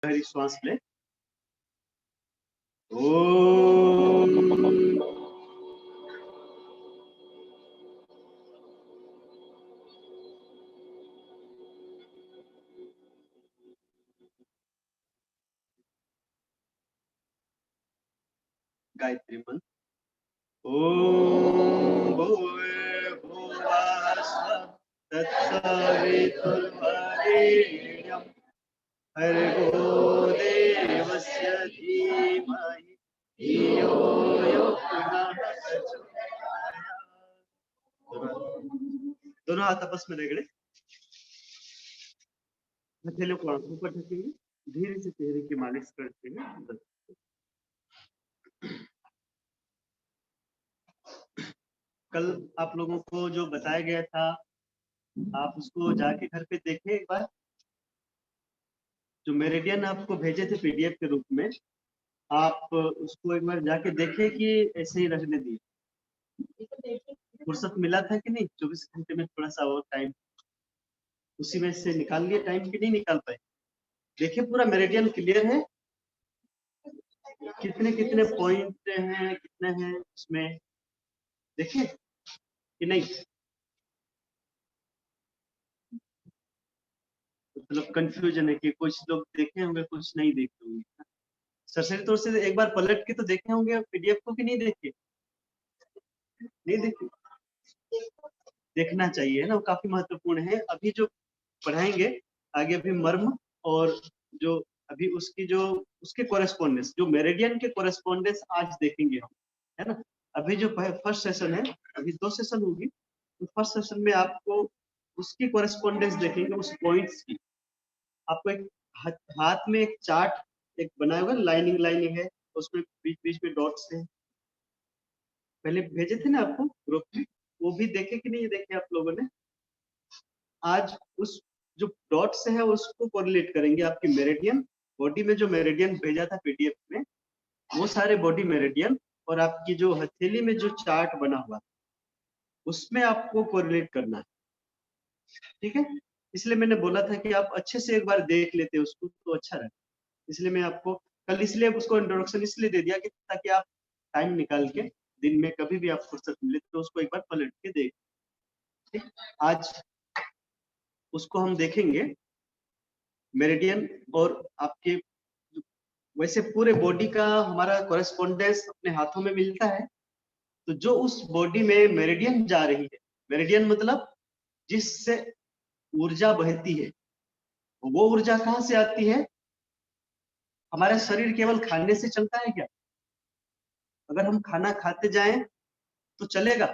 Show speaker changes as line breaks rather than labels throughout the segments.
गहरी श्वास ले। ओम। गायत्री मंत्र। ओम भूर्भुवः स्वः तत्सवितुर्वरेण्यं भर्गो देवस्य धीमहि धियो यो नः प्रचोदयात्। दोनों हाथ आपस में रगड़े, हथेलियों को आंखों पर ढकेंगे, धीरे से चेहरे की मालिश करते हैं। कल आप लोगों को जो बताया गया था, आप उसको जाके घर पे देखें एक बार। जो मेरिडियन आपको भेजे थे पीडीएफ के रूप में, आप उसको एक बार जाके देखें कि ऐसे ही रहने दिए। फुर्सत मिला था कि नहीं? 24 घंटे में थोड़ा सा और टाइम उसी में से निकाल लिए टाइम, कि नहीं निकाल पाए? देखिए पूरा मेरिडियन क्लियर है, कितने कितने पॉइंट हैं, कितने हैं उसमें, देखिए कि नहीं? मतलब कंफ्यूजन है कि कुछ लोग देखे होंगे, कुछ नहीं देखे होंगे। सरसरी तौर से एक बार पलट के तो देखे होंगे पीडीएफ को, कि नहीं देखे? नहीं देखे? देखना चाहिए ना, वो काफी महत्वपूर्ण है। अभी जो पढ़ाएंगे आगे, अभी मर्म और जो अभी उसकी जो उसके कोरेस्पोंडेंस, जो मेरिडियन के कोरेस्पोंडेंस आज देखेंगे हम, है ना। अभी जो फर्स्ट सेशन है, अभी 2 सेशन होगी, तो फर्स्ट सेशन में आपको उसकी कोरेस्पोंडेंस देखेंगे, उस पॉइंट्स की। आपको एक हाथ में एक चार्ट एक बनाया हुआ, लाइनिंग लाइनिंग है, उसमें बीच बीच में डॉट्स हैं। पहले भेजे थे ना आपको ग्रुप में, वो भी देखे कि नहीं देखे आप लोगों ने? आज उस जो डॉट्स है उसको कोरिलेट करेंगे आपकी मेरिडियन बॉडी में। जो मेरिडियन भेजा था पीडीएफ में, वो सारे बॉडी मेरिडियन और आपकी जो हथेली में जो चार्ट बना हुआ उसमें आपको कोरिलेट करना है, ठीक है। इसलिए मैंने बोला था कि आप अच्छे से एक बार देख लेते उसको तो अच्छा रहता। इसलिए मैं आपको कल इसलिए उसको इंट्रोडक्शन इसलिए दे दिया कि ताकि आप टाइम निकाल के दिन में कभी भी आप फुर्सत मिले तो उसको एक बार पलट के देख, ठीक। आज उसको हम देखेंगे मेरिडियन और आपके, वैसे पूरे बॉडी का हमारा कोरेस्पोंडेंस अपने हाथों में मिलता है। तो जो उस बॉडी में मेरिडियन जा रही है, मेरिडियन मतलब जिससे ऊर्जा बहती है, वो ऊर्जा कहाँ से आती है? हमारा शरीर केवल खाने से चलता है क्या? अगर हम खाना खाते जाएं तो चलेगा?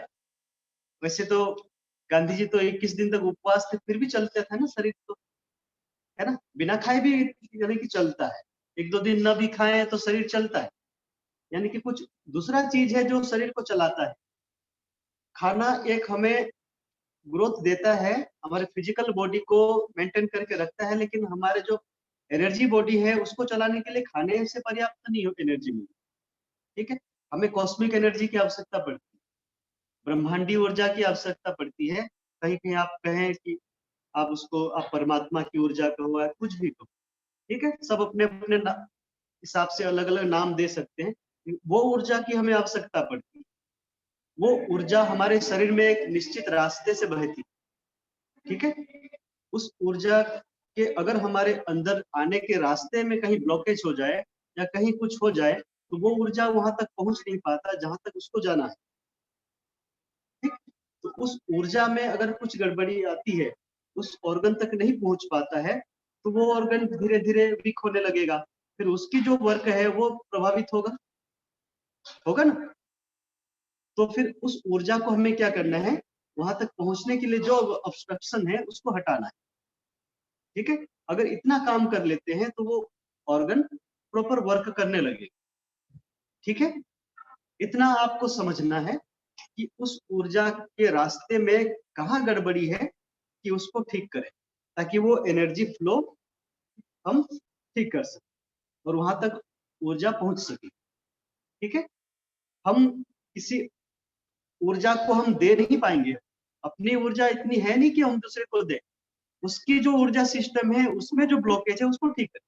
वैसे तो गांधी जी तो 21 दिन तक उपवास थे, फिर भी चलता था ना शरीर तो, है ना। बिना खाए भी यानी कि चलता है, 1-2 दिन न भी खाएं तो शरीर चलता है। यानी कि कुछ दूसरा चीज है जो शरीर को चलाता है। खाना एक हमें ग्रोथ देता है, हमारे फिजिकल बॉडी को मेंटेन करके रखता है, लेकिन हमारे जो एनर्जी बॉडी है उसको चलाने के लिए खाने से पर्याप्त नहीं हो एनर्जी मिलती, ठीक है। हमें कॉस्मिक एनर्जी की आवश्यकता पड़ती है, ब्रह्मांडीय ऊर्जा की आवश्यकता पड़ती है। कहीं कहीं आप कहें कि आप उसको आप परमात्मा की ऊर्जा कहो या कुछ भी कहो, ठीक है। सब अपने अपने हिसाब से अलग अलग नाम दे सकते हैं। वो ऊर्जा की हमें आवश्यकता पड़ती है। वो ऊर्जा हमारे शरीर में एक निश्चित रास्ते से बहती, ठीक है। उस ऊर्जा के अगर हमारे अंदर आने के रास्ते में कहीं ब्लॉकेज हो जाए या कहीं कुछ हो जाए, तो वो ऊर्जा वहां तक पहुंच नहीं पाता जहां तक उसको जाना है, ठीक। तो उस ऊर्जा में अगर कुछ गड़बड़ी आती है, उस ऑर्गन तक नहीं पहुंच पाता है, तो वो ऑर्गन धीरे धीरे वीक होने लगेगा, फिर उसकी जो वर्क है वो प्रभावित होगा, होगा ना। तो फिर उस ऊर्जा को हमें क्या करना है? वहां तक पहुंचने के लिए जो ऑब्स्ट्रक्शन है उसको हटाना है, ठीक है। अगर इतना काम कर लेते हैं तो वो ऑर्गन प्रॉपर वर्क करने लगे, ठीक है। इतना आपको समझना है कि उस ऊर्जा के रास्ते में कहाँ गड़बड़ी है कि उसको ठीक करें, ताकि वो एनर्जी फ्लो हम ठीक कर सके और वहां तक ऊर्जा पहुंच सके, ठीक है। हम किसी ऊर्जा को हम दे नहीं पाएंगे, अपनी ऊर्जा इतनी है नहीं कि हम दूसरे को दें। उसकी जो ऊर्जा सिस्टम है उसमें जो ब्लॉकेज है उसको ठीक करें,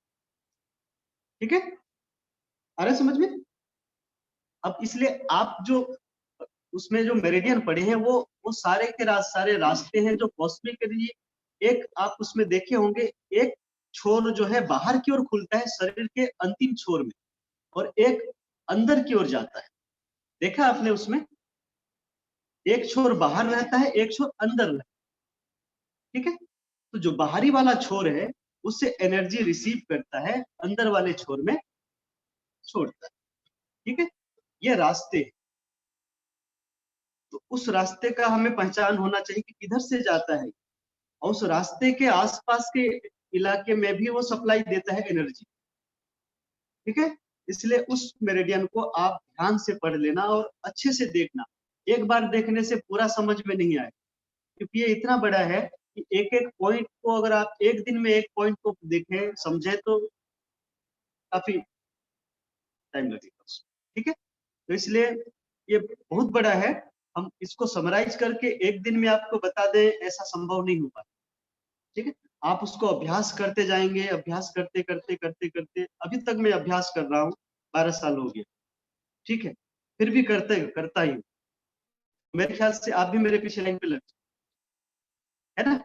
ठीक है, आ रहा है समझ में? अब इसलिए आप जो उसमें जो मेरिडियन पड़े हैं वो सारे के सारे रास्ते हैं जो कॉस्मिक के लिए। एक आप उसमें देखे होंगे, एक छोर जो है बाहर की ओर खुलता है शरीर के अंतिम छोर में, और एक अंदर की ओर जाता है। देखा आपने उसमें, एक छोर बाहर रहता है, एक छोर अंदर रहता है। ठीक है, तो जो बाहरी वाला छोर है उससे एनर्जी रिसीव करता है, अंदर वाले छोर में छोड़ता है। ठीक है, ये रास्ते। तो उस रास्ते का हमें पहचान होना चाहिए कि किधर से जाता है, और उस रास्ते के आसपास के इलाके में भी वो सप्लाई देता है एनर्जी। ठीक है, इसलिए उस मेरिडियन को आप ध्यान से पढ़ लेना और अच्छे से देखना। एक बार देखने से पूरा समझ में नहीं आएगा, क्योंकि ये इतना बड़ा है कि एक एक पॉइंट को अगर आप एक दिन में एक पॉइंट को देखें समझें तो काफी टाइम लगेगा उसमें। ठीक है, तो इसलिए ये बहुत बड़ा है। हम इसको समराइज करके एक दिन में आपको बता दें ऐसा संभव नहीं होगा। ठीक है, आप उसको अभ्यास करते जाएंगे, अभ्यास करते करते करते करते, अभी तक मैं अभ्यास कर रहा हूँ, 12 साल हो गया। ठीक है, फिर भी करता ही हूँ। मेरे ख्याल से आप भी मेरे पीछे लाइन पे लग, है ना?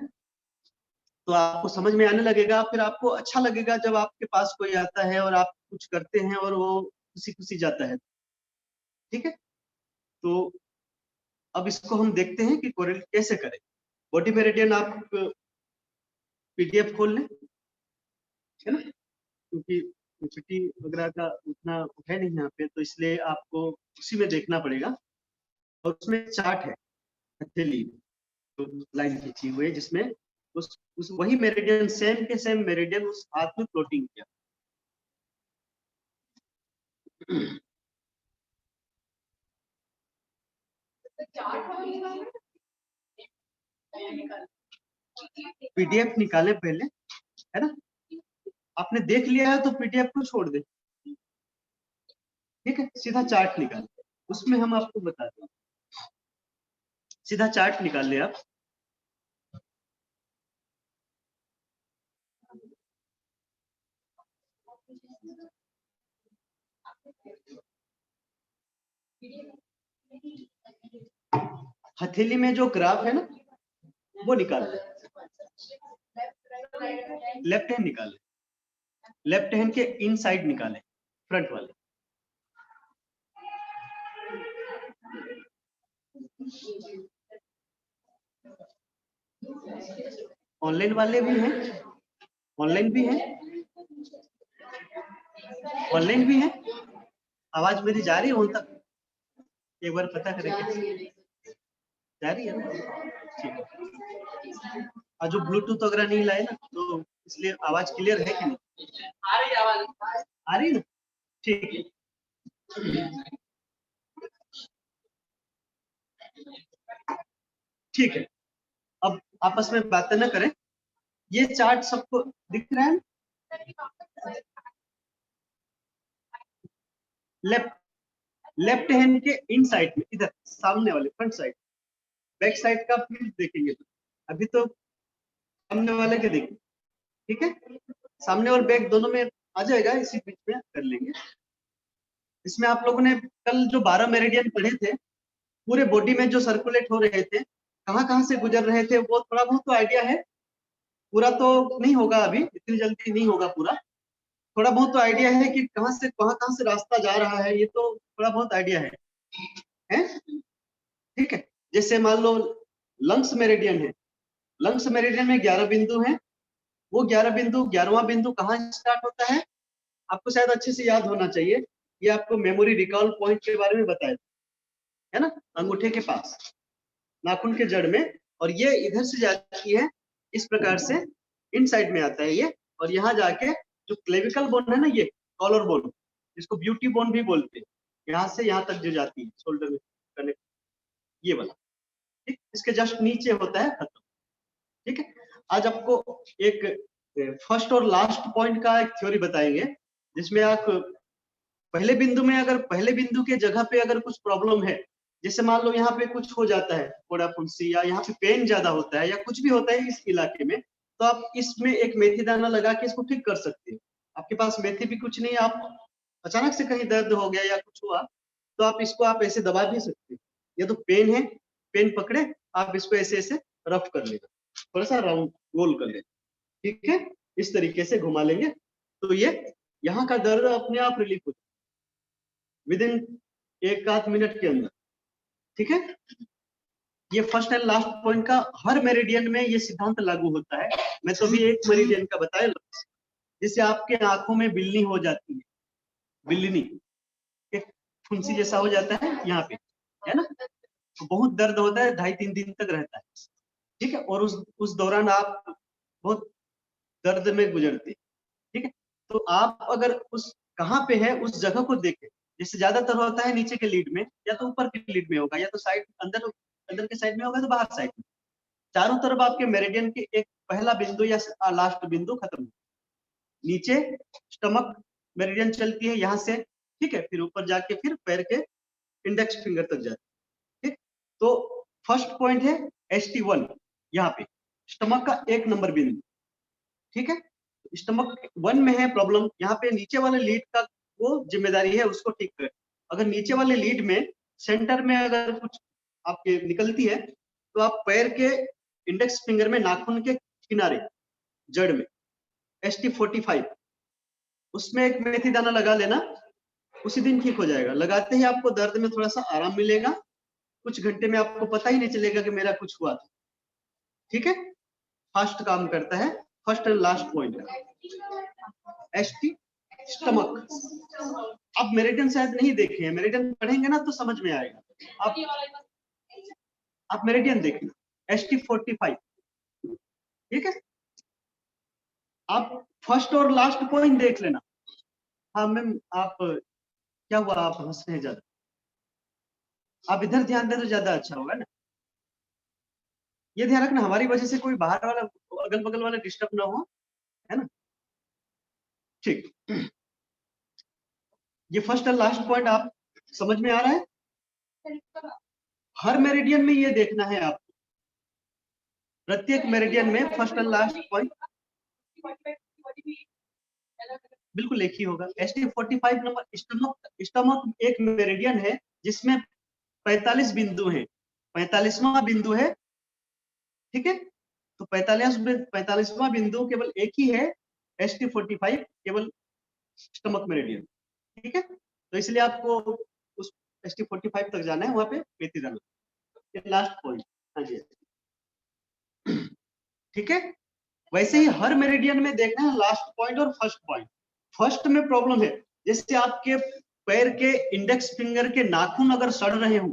तो आपको समझ में आने लगेगा, फिर आपको अच्छा लगेगा जब आपके पास कोई आता है और आप कुछ करते हैं और वो खुशी खुशी जाता है। ठीक है, तो अब इसको हम देखते हैं कि कोरिलेट कैसे करें। बॉडी मेरिडियन आप पीडीएफ खोल लें, है ना, क्योंकि पीपीटी वगैरह का उतना है नहीं यहाँ पे, तो इसलिए आपको उसी में देखना पड़ेगा। और उसमें चार्ट है हथेली तो लाइन खींची हुई है, जिसमें उस वही मेरिडियन सेम के सेम मेरिडियन उस हाथ में प्लॉटिंग किया। पीडीएफ निकाले पहले, है ना? आपने देख लिया है तो पीडीएफ को छोड़ दे। ठीक है, सीधा चार्ट निकाल, उसमें हम आपको बताते हैं। सीधा चार्ट निकाल ले आप। हथेली में जो ग्राफ है ना वो निकाल ले। लेफ्ट हैंड निकाले, लेफ्ट हैंड के इन साइड निकाले, फ्रंट वाले। ऑनलाइन वाले भी हैं, ऑनलाइन भी हैं, ऑनलाइन भी हैं। आवाज मेरी जा रही है उन तक? एक बार पता करेंगे, जा रही है ना? ठीक है, और जो ब्लूटूथ वगैरह नहीं लाए ना, तो इसलिए आवाज क्लियर है कि नहीं? आ रही है आवाज, आ रही है ना? ठीक है, ठीक है। अब आपस में बातें न करें, ये चार्ट सबको दिख रहा है? लेफ्ट लेफ्ट हैंड के इन साइड में, इधर सामने वाले फ्रंट साइड, बैक साइड का फिर देखेंगे। तो अभी तो सामने वाले के देखें। ठीक है, सामने और बैक दोनों में आ जाएगा, इसी बीच में कर लेंगे। इसमें आप लोगों ने कल जो 12 मेरिडियन पढ़े थे, पूरे बॉडी में जो सर्कुलेट हो रहे थे, कहाँ कहाँ से गुजर रहे थे, वो थोड़ा बहुत तो आइडिया है। पूरा तो नहीं होगा, अभी इतनी जल्दी नहीं होगा पूरा। थोड़ा बहुत तो आइडिया है कि कहाँ से रास्ता जा रहा है, ये तो थोड़ा बहुत आइडिया है? ठीक है, जैसे मान लो लंग्स मेरिडियन है, लंग्स मेरिडियन में 11 बिंदु हैं। वो 11 बिंदु, 11वां बिंदु कहाँ स्टार्ट होता है, आपको शायद अच्छे से याद होना चाहिए। ये आपको मेमोरी रिकॉल पॉइंट के बारे में बताया, है ना? अंगूठे के पास, नाखून के जड़ में, और ये इधर से जाती है इस प्रकार से, इन साइड में आता है ये, और यहाँ जाके जो क्लेविकल बोन है ना, ये कॉलर बोन, जिसको ब्यूटी बोन भी बोलते हैं, यहाँ से यहाँ तक जो जाती है शोल्डर में कनेक्ट, ये वाला। ठीक, इसके जस्ट नीचे होता है खत्म। ठीक है, आज आपको एक फर्स्ट और लास्ट पॉइंट का एक थ्योरी बताएंगे, जिसमें आप पहले बिंदु में, अगर पहले बिंदु के जगह पे अगर कुछ प्रॉब्लम है, जैसे मान लो यहाँ पे कुछ हो जाता है, फोड़ा फुंसी, या यहाँ पे पेन ज्यादा होता है, या कुछ भी होता है इस इलाके में, तो आप इसमें एक मेथी दाना लगा के इसको ठीक कर सकते हो। आपके पास मेथी भी कुछ नहीं, आप अचानक से कहीं दर्द हो गया या कुछ हुआ तो आप इसको आप ऐसे दबा भी सकते हैं। ये तो पेन है, पेन पकड़े आप इसको ऐसे ऐसे रफ कर लेगा, थोड़ा सा राउंड गोल कर लेगा, ठीक है, इस तरीके से घुमा लेंगे तो ये यहाँ का दर्द अपने आप रिलीफ हो जाए विद इन 1 आध मिनट के अंदर, ठीक है। ये फर्स्ट एंड लास्ट पॉइंट का हर मेरिडियन में ये सिद्धांत लागू होता है। मैं तो भी एक मेरिडियन का बताया, जिससे आपके आंखों में बिल्ली हो जाती है, बिल्ली एक फुंसी जैसा हो जाता है यहाँ पे, है ना, तो बहुत दर्द होता है, 2.5-3 दिन तक रहता है, ठीक है, और उस दौरान आप बहुत दर्द में गुजरते हैं, ठीक है। तो आप अगर उस कहाँ पे है उस जगह को देखें, जैसे ज्यादातर होता है नीचे के लीड में, या तो ऊपर के लीड में होगा, या तो साइड अंदर के साइड में होगा, तो बाहर साइड में, चारों तरफ आपके मेरिडियन के एक पहला बिंदु या लास्ट बिंदु खत्म, नीचे स्टमक मेरिडियन चलती है यहाँ से, ठीक है, फिर ऊपर जाके फिर पैर के इंडेक्स फिंगर तक जाती है, ठीक। तो फर्स्ट पॉइंट है ST1, यहाँ पे स्टमक का 1 नंबर बिंदु, ठीक है। स्टमक 1 में है प्रॉब्लम, यहाँ पे नीचे वाले लीड का वो जिम्मेदारी है उसको ठीक कर। अगर नीचे वाले लीड में सेंटर में अगर कुछ आपके निकलती है तो आप पैर के इंडेक्स फिंगर में नाखून के किनारे जड़ में ST45 उसमें एक मेथी दाना लगा लेना, उसी दिन ठीक हो जाएगा। लगाते ही आपको दर्द में थोड़ा सा आराम मिलेगा, कुछ घंटे में आपको पता ही नहीं चलेगा कि मेरा कुछ हुआ था, ठीक है। फास्ट काम करता है, first and last point ST stomach. आप मेरिडियन शायद नहीं देखे हैं, मेरिडियन पढ़ेंगे ना तो समझ में आएगा। आप मेरिडियन देखना ST45, ठीक है। आप फर्स्ट और लास्ट पॉइंट देख लेना। हाँ मैम, आप क्या हुआ, आप हंस रहे हैं ज्यादा, आप इधर ध्यान दें तो ज्यादा अच्छा होगा ना। ये ध्यान रखना हमारी वजह से कोई बाहर वाला अगल बगल वाला डिस्टर्ब ना हो, है ना, ठीक। ये फर्स्ट और लास्ट पॉइंट आप समझ में आ रहा है। हर मेरिडियन में ये देखना है आपको, प्रत्येक मेरिडियन में फर्स्ट और लास्ट पॉइंट बिल्कुल एक ही होगा। ST45 नंबर स्टमक एक मेरिडियन है जिसमें 45 बिंदु हैं, 45वां बिंदु है, ठीक है। तो 45वां बिंदु केवल एक ही है, ST45 केवल स्टमक मेरिडियन, ठीक है। तो इसलिए आपको उस ST45 तक जाना है, वहां पे मेथी दाना, ये लास्ट पॉइंट। हाँ जी, ठीक है। वैसे ही हर मेरिडियन में देखना है लास्ट पॉइंट और फर्स्ट पॉइंट। फर्स्ट में प्रॉब्लम है, जैसे आपके पैर के इंडेक्स फिंगर के नाखून अगर सड़ रहे हो,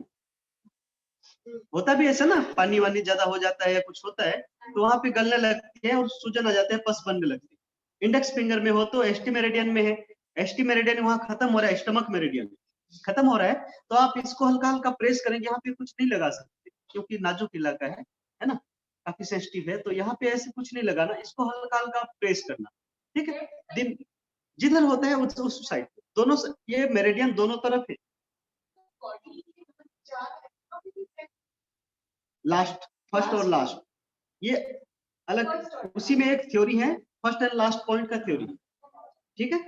होता भी ऐसा ना, पानी वानी ज्यादा हो जाता है या कुछ होता है तो वहां पे गलने लगती है और सूजन आ जाते हैं, पस बनने लगती है। इंडेक्स फिंगर में हो तो ST मेरिडियन में है, ST मेरिडियन वहां खत्म हो रहा है, स्टमक मेरिडियन खत्म हो रहा है, तो आप इसको हल्का हल्का प्रेस करेंगे, यहाँ पे कुछ नहीं लगा सकते क्योंकि नाजुक इलाका है ना, काफी सेंसिटिव है, तो यहाँ पे ऐसे कुछ नहीं लगाना, इसको हल्का हल्का प्रेस करना, ठीक है। दिन जिधर होता है उस साइड दोनों ये मेरिडियन दोनों तरफ है। लास्ट, फर्स्ट और लास्ट ये अलग, उसी में एक थ्योरी है, फर्स्ट एंड लास्ट पॉइंट का थ्योरी, ठीक है।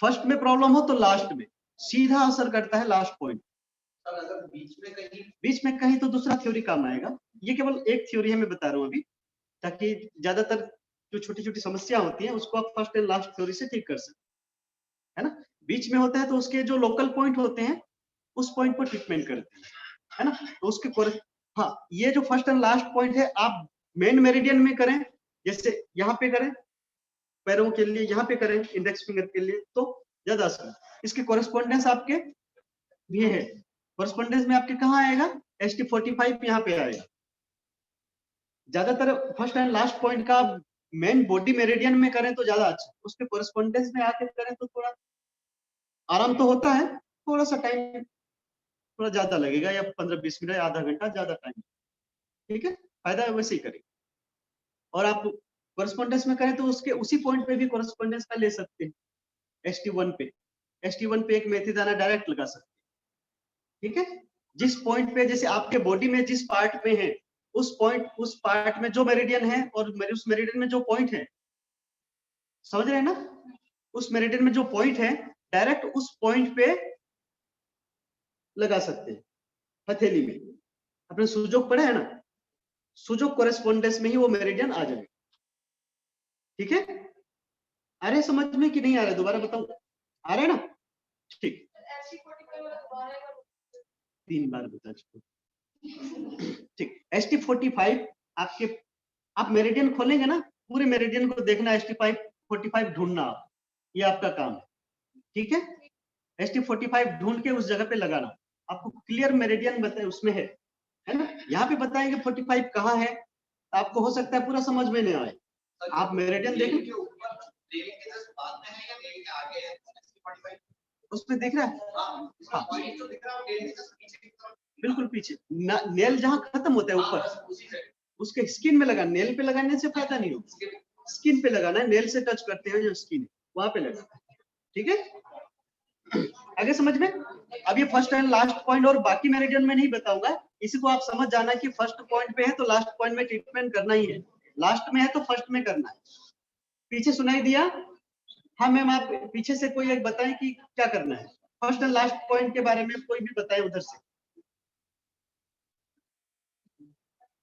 फर्स्ट में प्रॉब्लम हो तो लास्ट में सीधा असर करता है लास्ट पॉइंट। अगर बीच में कहीं तो दूसरा थ्योरी काम आएगा। ये केवल एक थ्योरी है, मैं बता रहा हूँ अभी, ताकि ज्यादातर जो छोटी छोटी समस्या होती है उसको आप फर्स्ट एंड लास्ट थ्योरी से ठीक कर सकते, है ना। बीच में होता है तो उसके जो लोकल पॉइंट होते हैं उस पॉइंट पर ट्रीटमेंट करते हैं, है ना, तो उसके हाँ, ये जो फर्स्ट एंड लास्ट पॉइंट है आप मेन मेरिडियन में करें, जैसे यहाँ पे करें पैरों के लिए, यहाँ पे करें इंडेक्स फिंगर के लिए, तो ज्यादा असर। इसके कोरेस्पोंडेंस आपके ये है, कोरेस्पोंडेंस में आपके कहाँ आएगा, ST45 यहाँ पे आएगा। ज्यादातर फर्स्ट एंड लास्ट पॉइंट का मेन बॉडी मेरिडियन में करें तो ज्यादा अच्छा, उसके कोरेस्पोंडेंस में आके करें तो थोड़ा आराम तो होता है, थोड़ा सा टाइम थोड़ा ज्यादा लगेगा, या 15-20 मिनट, आधा घंटा ज्यादा टाइम, ठीक है। फायदा वैसे ही करें, और आप कोरेस्पोंडेंस में करें तो उसके उसी पॉइंट पे भी कोरेस्पोंडेंस का ले सकते हैं। ST1 पे एक मेथी दाना डायरेक्ट लगा सकते हैं, ठीक है। जिस पॉइंट पे, जैसे आपके बॉडी में जिस पार्ट पे है उस पार्ट में जो मेरिडियन है और उस मेरिडियन में जो पॉइंट है, समझ रहे हैं ना, उस मेरिडियन में जो पॉइंट है डायरेक्ट उस पॉइंट पे लगा सकते हैं, हथेली में। अपने सुजोग पढ़ा है ना, सुजोग कोरेस्पोंडेंस में ही वो मेरिडियन आ जाएगा। ठीक है, आ रहे समझ में कि नहीं आ रहा, दोबारा बताऊं, आ रहा है ना? ठीक, 3 बार बता चुका। ठीक, ST45 आपके, आप मेरिडियन खोलेंगे ना, पूरे मेरिडियन को देखना, ST45 ढूंढना, आप, ये आपका काम है। ठीक है, ST45 ढूंढ के उस जगह पे लगाना। आपको क्लियर मेरिडियन बताए उसमें है ना? यहाँ पे बताएंगे 45 कहाँ है, आपको हो सकता है पूरा समझ में नहीं आए। आप मेरिडियन देखें, उसमें दिख रहा है, हाँ, बिल्कुल पीछे, नेल जहाँ खत्म होता है ऊपर, उसके स्किन में लगा, नेल पे लगाने से फायदा नहीं होगा, स्किन पे लगाना है, नेल से टच करते हैं जो स्किन वहां पे लगाना है। ठीक है, आगे समझ में? अब ये फर्स्ट एंड लास्ट पॉइंट और बाकी मेरिडियन में नहीं बताऊंगा, इसी को आप समझ जाना कि फर्स्ट पॉइंट पे है तो लास्ट पॉइंट में ट्रीटमेंट करना ही है, लास्ट में है तो फर्स्ट में करना है। पीछे सुनाई दिया? हाँ मैम, आप पीछे से कोई एक बताएं कि क्या करना है, फर्स्ट एंड लास्ट पॉइंट के बारे में कोई भी बताए उधर से,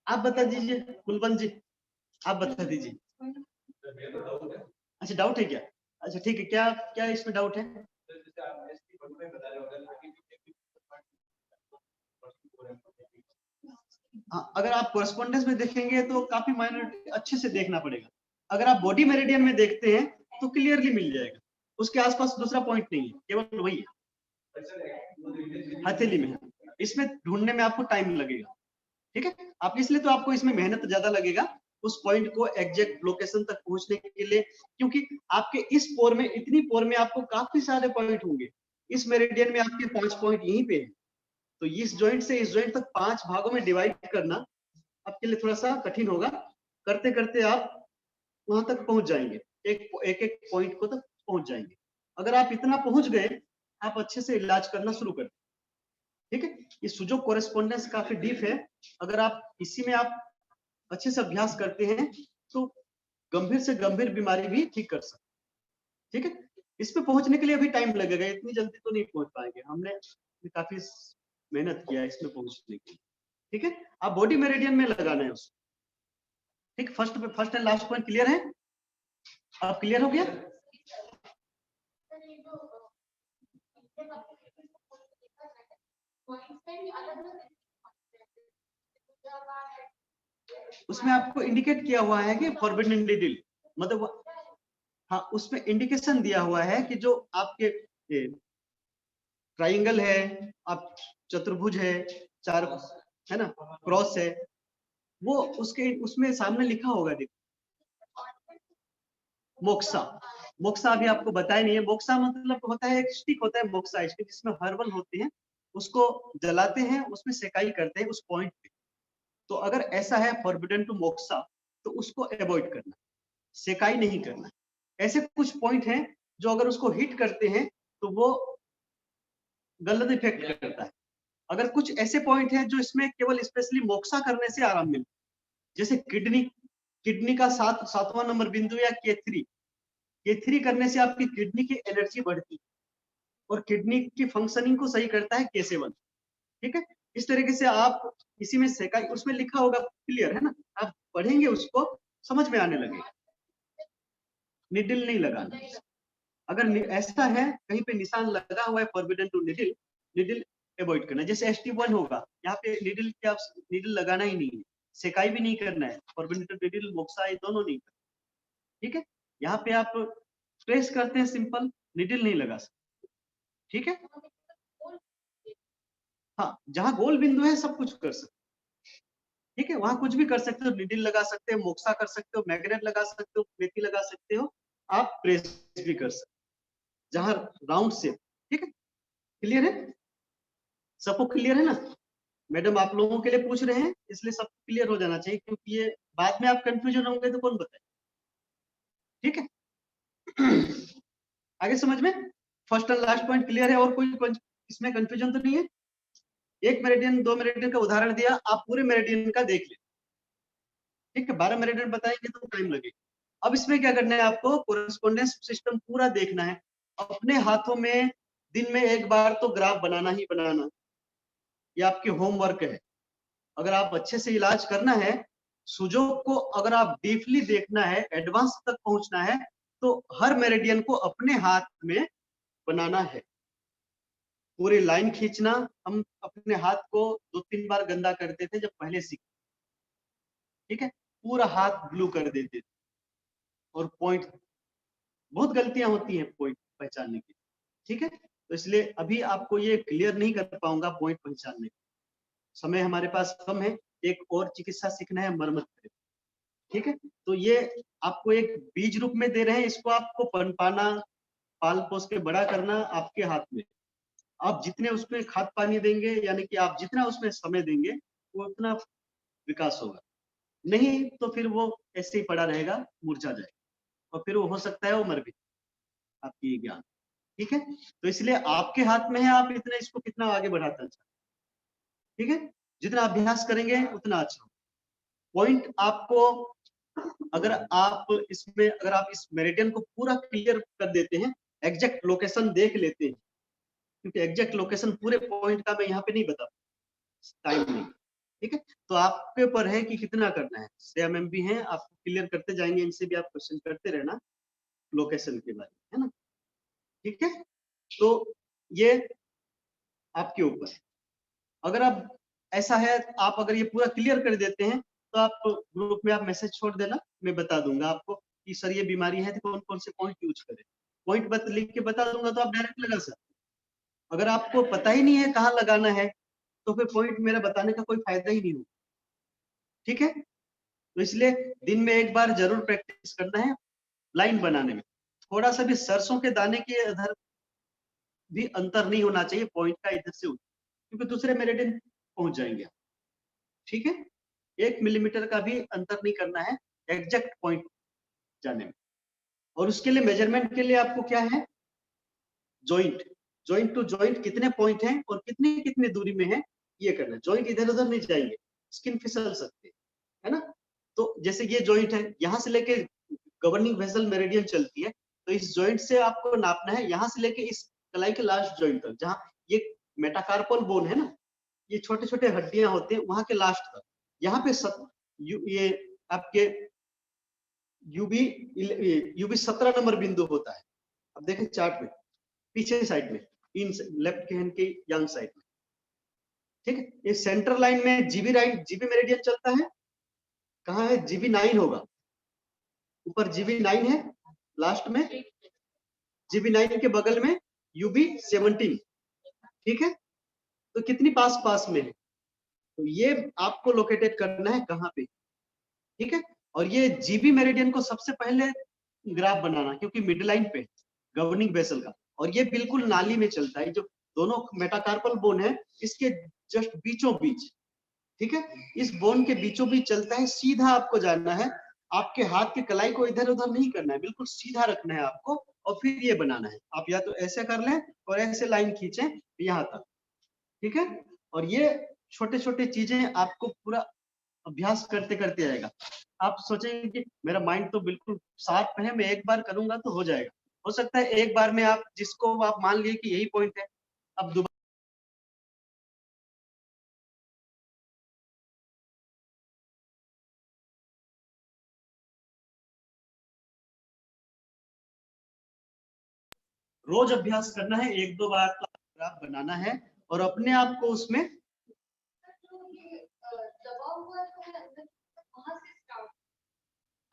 आप बता दीजिए, कुलवंत जी आप बता दीजिए। अच्छा डाउट है क्या? अच्छा ठीक है, क्या क्या इसमें डाउट है? हाँ, अगर आप कोरेस्पोंडेंस में देखेंगे तो काफी माइनर अच्छे से देखना पड़ेगा। अगर आप बॉडी मेरिडियन में देखते हैं तो क्लियरली मिल जाएगा, उसके आसपास दूसरा पॉइंट नहीं है, केवल वही है, हथेली में है। इसमें ढूंढने में आपको टाइम लगेगा। ठीक है, आप इसलिए तो आपको इसमें मेहनत ज्यादा लगेगा उस पॉइंट को एग्जैक्ट लोकेशन तक पहुंचने के लिए, क्योंकि आपके इस पोर में, इतनी पोर में आपको काफी सारे पॉइंट होंगे। इस मेरिडियन में आपके 5 पॉइंट यहीं पे है, तो इस जॉइंट से इस जॉइंट तक 5 भागों में डिवाइड करना आपके लिए थोड़ा सा कठिन होगा। करते करते आप वहां तक पहुंच जाएंगे, एक एक पॉइंट को तक पहुंच जाएंगे। अगर आप इतना पहुंच गए, आप अच्छे से इलाज करना शुरू कर। ठीक है, ये सुजोग कोरेस्पोंडेंस काफी डीप है, अगर आप इसी में आप अच्छे से अभ्यास करते हैं तो गंभीर से गंभीर बीमारी भी ठीक कर सकते। ठीक है, इस पे पहुंचने के लिए अभी टाइम लगेगा, इतनी जल्दी तो नहीं पहुंच पाएंगे, हमने काफी मेहनत किया है इसमें पहुंचने के लिए। ठीक है, आप बॉडी मेरिडियन में लगाना है उसको। ठीक, first and last point clear है? आप क्लियर हो गया? उसमें आपको इंडिकेट किया हुआ है कि फॉरबिडन निडल, मतलब हाँ, उसमें इंडिकेशन दिया हुआ है कि जो आपके ट्राइंगल है, आप चतुर्भुज है, चार है ना, क्रॉस है, वो उसके उसमें सामने लिखा होगा, देखो मोक्सा। मोक्सा अभी आपको बताया नहीं है, मोक्सा मतलब होता है एक स्टिक होता है, मोक्सा स्टिक जिसमें हर्बल होते हैं, उसको जलाते हैं, उसमें सेकाई करते हैं उस पॉइंट पे। तो अगर ऐसा है फॉरबिडन टू मोक्सा, तो उसको अवॉइड करना, सेकाई नहीं करना। ऐसे कुछ पॉइंट हैं जो अगर उसको हिट करते हैं तो वो गलत इफेक्ट करता है। अगर कुछ ऐसे पॉइंट हैं जो इसमें केवल स्पेशली मोक्सा करने से आराम मिलता है, जैसे किडनी, किडनी का 7वां नंबर बिंदु या K3 करने से आपकी किडनी की एनर्जी बढ़ती है और किडनी की फंक्शनिंग को सही करता है K7। ठीक है, इस तरीके से आप इसी में सेकाई, उसमें लिखा होगा, क्लियर है ना, आप पढ़ेंगे उसको समझ में आने लगेगा। निडल नहीं लगाना, अगर ऐसा है कहीं पे निशान लगा हुआ है forbidden to needle, needle avoid करना। जैसे ST1 होगा, यहाँ पे निडल क्या, निडल लगाना ही नहीं है, सेकाई भी नहीं करना है, फॉरबिडन टू निडल मोक्सा ये दोनों नहीं करना। ठीक है, यहाँ पे आप प्रेस करते हैं सिंपल, निडल नहीं लगा सकते। ठीक है, हाँ, जहाँ गोल बिंदु है सब कुछ कर सकते। ठीक है, वहां कुछ भी कर सकते हो, निडल लगा सकते हो, मोक्सा कर सकते हो, मैग्नेट लगा सकते हो, प्लेटी लगा सकते हो, आप प्रेस भी कर सकते हो जहां राउंड से। ठीक है, क्लियर है? सबको क्लियर है ना? मैडम आप लोगों के लिए पूछ रहे हैं, इसलिए सब क्लियर हो जाना चाहिए, क्योंकि ये बाद में आप कंफ्यूजन होंगे तो कौन बताए। ठीक है, आगे समझ में? फर्स्ट और लास्ट पॉइंट क्लियर है, और कोई इसमें कंफ्यूजन तो नहीं है? एक मेरिडियन 2 मेरिडियन का उदाहरण दिया, आप पूरे मेरिडियन का देख लें। ठीक है, 12 मेरिडियन बताएंगे तो टाइम लगेगा। अब इसमें क्या करना है आपको, कोरेस्पोंडेंस सिस्टम पूरा देखना है अपने हाथों में। दिन में एक बार तो ग्राफ बनाना ही बनाना, ये आपके होमवर्क है। अगर आप अच्छे से इलाज करना है, सुजोग को अगर आप डीपली देखना है, एडवांस तक पहुंचना है, तो हर मेरिडियन को अपने हाथ में बनाना है। पूरी लाइन खींचना, हम अपने हाथ को 2-3 बार गंदा करते थे जब पहले सीख, ठीक है, पूरा हाथ ब्लू कर देते थे। और पॉइंट, बहुत गलतियां होती हैं पॉइंट पहचानने की, ठीक है। तो इसलिए अभी आपको ये क्लियर नहीं कर पाऊंगा पॉइंट पहचानने, समय हमारे पास कम है। एक और चिकित्सा सीखना है, मरम्मत करें, ठीक है। तो ये आपको एक बीज रूप में दे रहे हैं, इसको आपको पनपाना, पाल पोस के बड़ा करना आपके हाथ में। आप जितने उसमें खाद पानी देंगे, यानी कि आप जितना उसमें समय देंगे, वो उतना विकास होगा। नहीं तो फिर वो ऐसे ही पड़ा रहेगा, मुरझा जाएगा, और फिर वो हो सकता है वो मर भी, आपकी ये ज्ञान, ठीक है। तो इसलिए आपके हाथ में है, आप इतना इसको कितना आगे बढ़ाता चाहे, ठीक है। जितना अभ्यास करेंगे उतना अच्छा। पॉइंट आपको, अगर आप इसमें, अगर आप इस मेरिडियन को पूरा क्लियर कर देते हैं, एग्जैक्ट लोकेशन देख लेते हैं, क्योंकि एग्जैक्ट लोकेशन पूरे पॉइंट का मैं यहाँ पे नहीं बता, टाइम नहीं, ठीक है। तो आपके ऊपर है कि कितना करना है। श्रेया मैम भी हैं, आप क्लियर करते जाएंगे, इनसे भी आप क्वेश्चन करते रहना लोकेशन के बारे में, है ना, ठीक है। तो ये आपके ऊपर है। अगर आप ऐसा है, आप अगर ये पूरा क्लियर कर देते हैं, तो आप ग्रुप में आप मैसेज छोड़ देना, मैं बता दूंगा आपको कि सर ये बीमारी है तो कौन कौन से पॉइंट यूज करें। पॉइंट बत लिख के बता दूंगा तो आप डायरेक्ट लगा सकते हैं। अगर आपको पता ही नहीं है कहाँ लगाना है, तो फिर पॉइंट मेरा बताने का कोई फायदा ही नहीं होगा, ठीक है। तो इसलिए दिन में एक बार जरूर प्रैक्टिस करना है लाइन बनाने में। थोड़ा सा भी सरसों के दाने के इधर भी अंतर नहीं होना चाहिए पॉइंट का, इधर से उधर, क्योंकि दूसरे मेरिडियन पहुंच जाएंगे, ठीक है। 1 मिलीमीटर का भी अंतर नहीं करना है एग्जैक्ट पॉइंट जाने में। और उसके लिए मेजरमेंट के लिए आपको क्या है, जॉइंट, जॉइंट टू जॉइंट कितने पॉइंट हैं और कितनी कितनी दूरी में है, ये करना। जॉइंट इधर उधर नहीं जाएंगे, स्किन फिसल सकते है ना। तो जैसे ये जॉइंट है, यहाँ से लेके गवर्निंग वेसल मेरिडियन चलती है, तो इस जॉइंट से आपको नापना है, यहाँ से लेके इस कलाई के लास्ट जॉइंट तक, जहाँ ये मेटाकार्पल बोन है ना, ये छोटे छोटे हड्डियां होते हैं, वहां के लास्ट तक। यहाँ पे ये आपके यूबी यूबी 17 नंबर बिंदु होता है। अब देखें चार्ट में, पीछे साइड में, इन लेफ्ट हैंड के यंग साइड में, ठीक है। ये सेंटर लाइन में जीबी राइट, जीबी मेरिडियन चलता है, कहाँ है, जीबी 9 होगा, ऊपर जीबी 9 है, लास्ट में जीबी 9 के बगल में यूबी 17, ठीक है। तो कितनी पास पास में है, तो ये आपको लोकेटेड करना है कहाँ पे, ठीक है। और ये जीबी मेरिडियन को सबसे पहले ग्राफ बनाना, क्योंकि मिड लाइन पे गवर्निंग वेसल का, और ये बिल्कुल नाली में चलता है, जो दोनों मेटाकार्पल बोन है इसके जस्ट बीचों बीच, ठीक है। इस बोन के बीचों बीच चलता है, सीधा आपको जाना है, आपके हाथ की कलाई को इधर उधर नहीं करना है, बिल्कुल सीधा रखना है आपको, और फिर ये बनाना है। आप या तो ऐसे कर लें और ऐसे लाइन खींचें यहाँ तक, ठीक है। और ये छोटे छोटे चीजें आपको पूरा अभ्यास करते करते आएगा। आप सोचेंगे कि मेरा माइंड तो बिल्कुल शार्प है, मैं एक बार करूंगा तो हो जाएगा। हो सकता है एक बार में आप जिसको आप मान लिए कि यही पॉइंट है, अब दोबारा रोज अभ्यास करना है, 1-2 बार तो ग्राफ बनाना है, और अपने आप को उसमें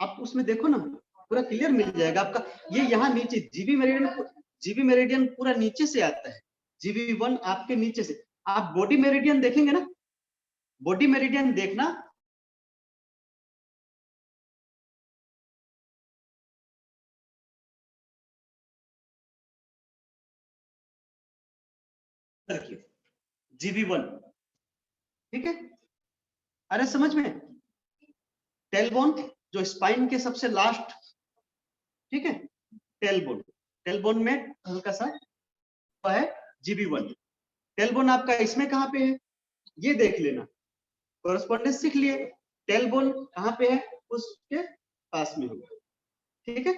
आप उसमें देखो ना, पूरा क्लियर मिल जाएगा आपका। ये यहाँ नीचे जीबी मेरिडियन पूरा नीचे से आता है, जीबी 1 आपके नीचे से। आप बॉडी मेरिडियन देखेंगे ना, बॉडी मेरिडियन देखना, जीबी 1, ठीक है। अरे समझ में, टेलबोन जो स्पाइन के सबसे लास्ट, ठीक है, टेलबोन, टेलबोन में हल्का सा है जीबी 1। टेलबोन आपका इसमें कहाँ पे है, ये देख लेना, कोरस्पोंडेंस सीख लिए, टेलबोन कहाँ पे है, उसके पास में होगा, ठीक है।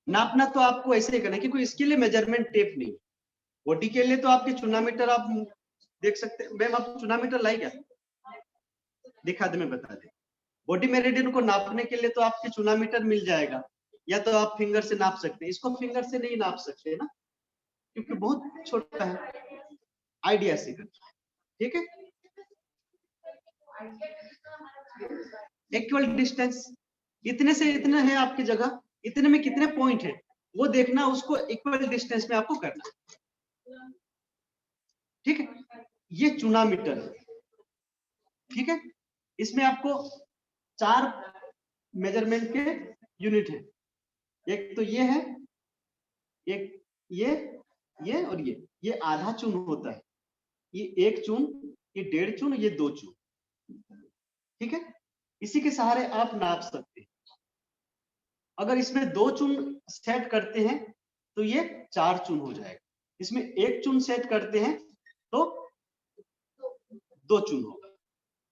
नापना तो आपको ऐसे ही करना है, क्योंकि इसके लिए मेजरमेंट टेप नहीं, बॉडी के लिए तो आपके चुनामीटर आप देख सकते हैं। मैम आप चुनामीटर लाई क्या, दिखा दे, मैं बता दे। बॉडी मेरिडियन को नापने के लिए तो आपके चुनामीटर मिल जाएगा, या तो आप फिंगर से नाप सकते हैं। इसको फिंगर से नहीं नाप सकते ना, क्योंकि बहुत छोटा है। आइडिया से कर, ठीक है। एक्चुअल डिस्टेंस इतने से इतना है आपकी जगह, इतने में कितने पॉइंट है वो देखना, उसको इक्वल डिस्टेंस में आपको करना है, ठीक है। ये चुनामीटर है, ठीक है। इसमें आपको 4 मेजरमेंट के यूनिट है। एक तो ये है, एक ये और ये आधा चून होता है, ये 1 चून, ये 1.5 चून, ये 2 चून, ठीक है। इसी के सहारे आप नाप सकते हैं। अगर इसमें 2 चून सेट करते हैं तो ये 4 चून हो जाएगा। इसमें 1 चून सेट करते हैं तो 2 चून होगा,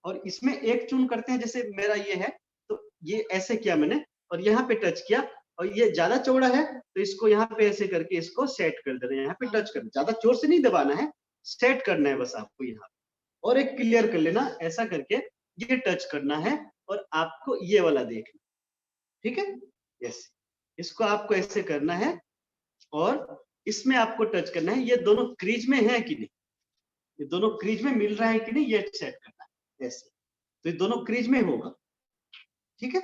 और इसमें 1 चून करते हैं, जैसे मेरा ये है तो ये ऐसे किया मैंने और यहाँ पे टच किया, और ये ज्यादा चौड़ा है तो इसको यहाँ पे ऐसे करके इसको सेट कर देना है, यहाँ पे टच करना, ज्यादा जोर से नहीं दबाना है, सेट करना है बस आपको यहाँ। और एक क्लियर कर लेना, ऐसा करके ये टच करना है और आपको ये वाला देखना, ठीक है। यस, इसको आपको ऐसे करना है और इसमें आपको टच करना है, ये दोनों क्रीज में है कि नहीं, ये दोनों क्रीज में मिल रहा है कि नहीं, ये सेट करना है ऐसे, तो ये दोनों क्रीज में होगा, ठीक है।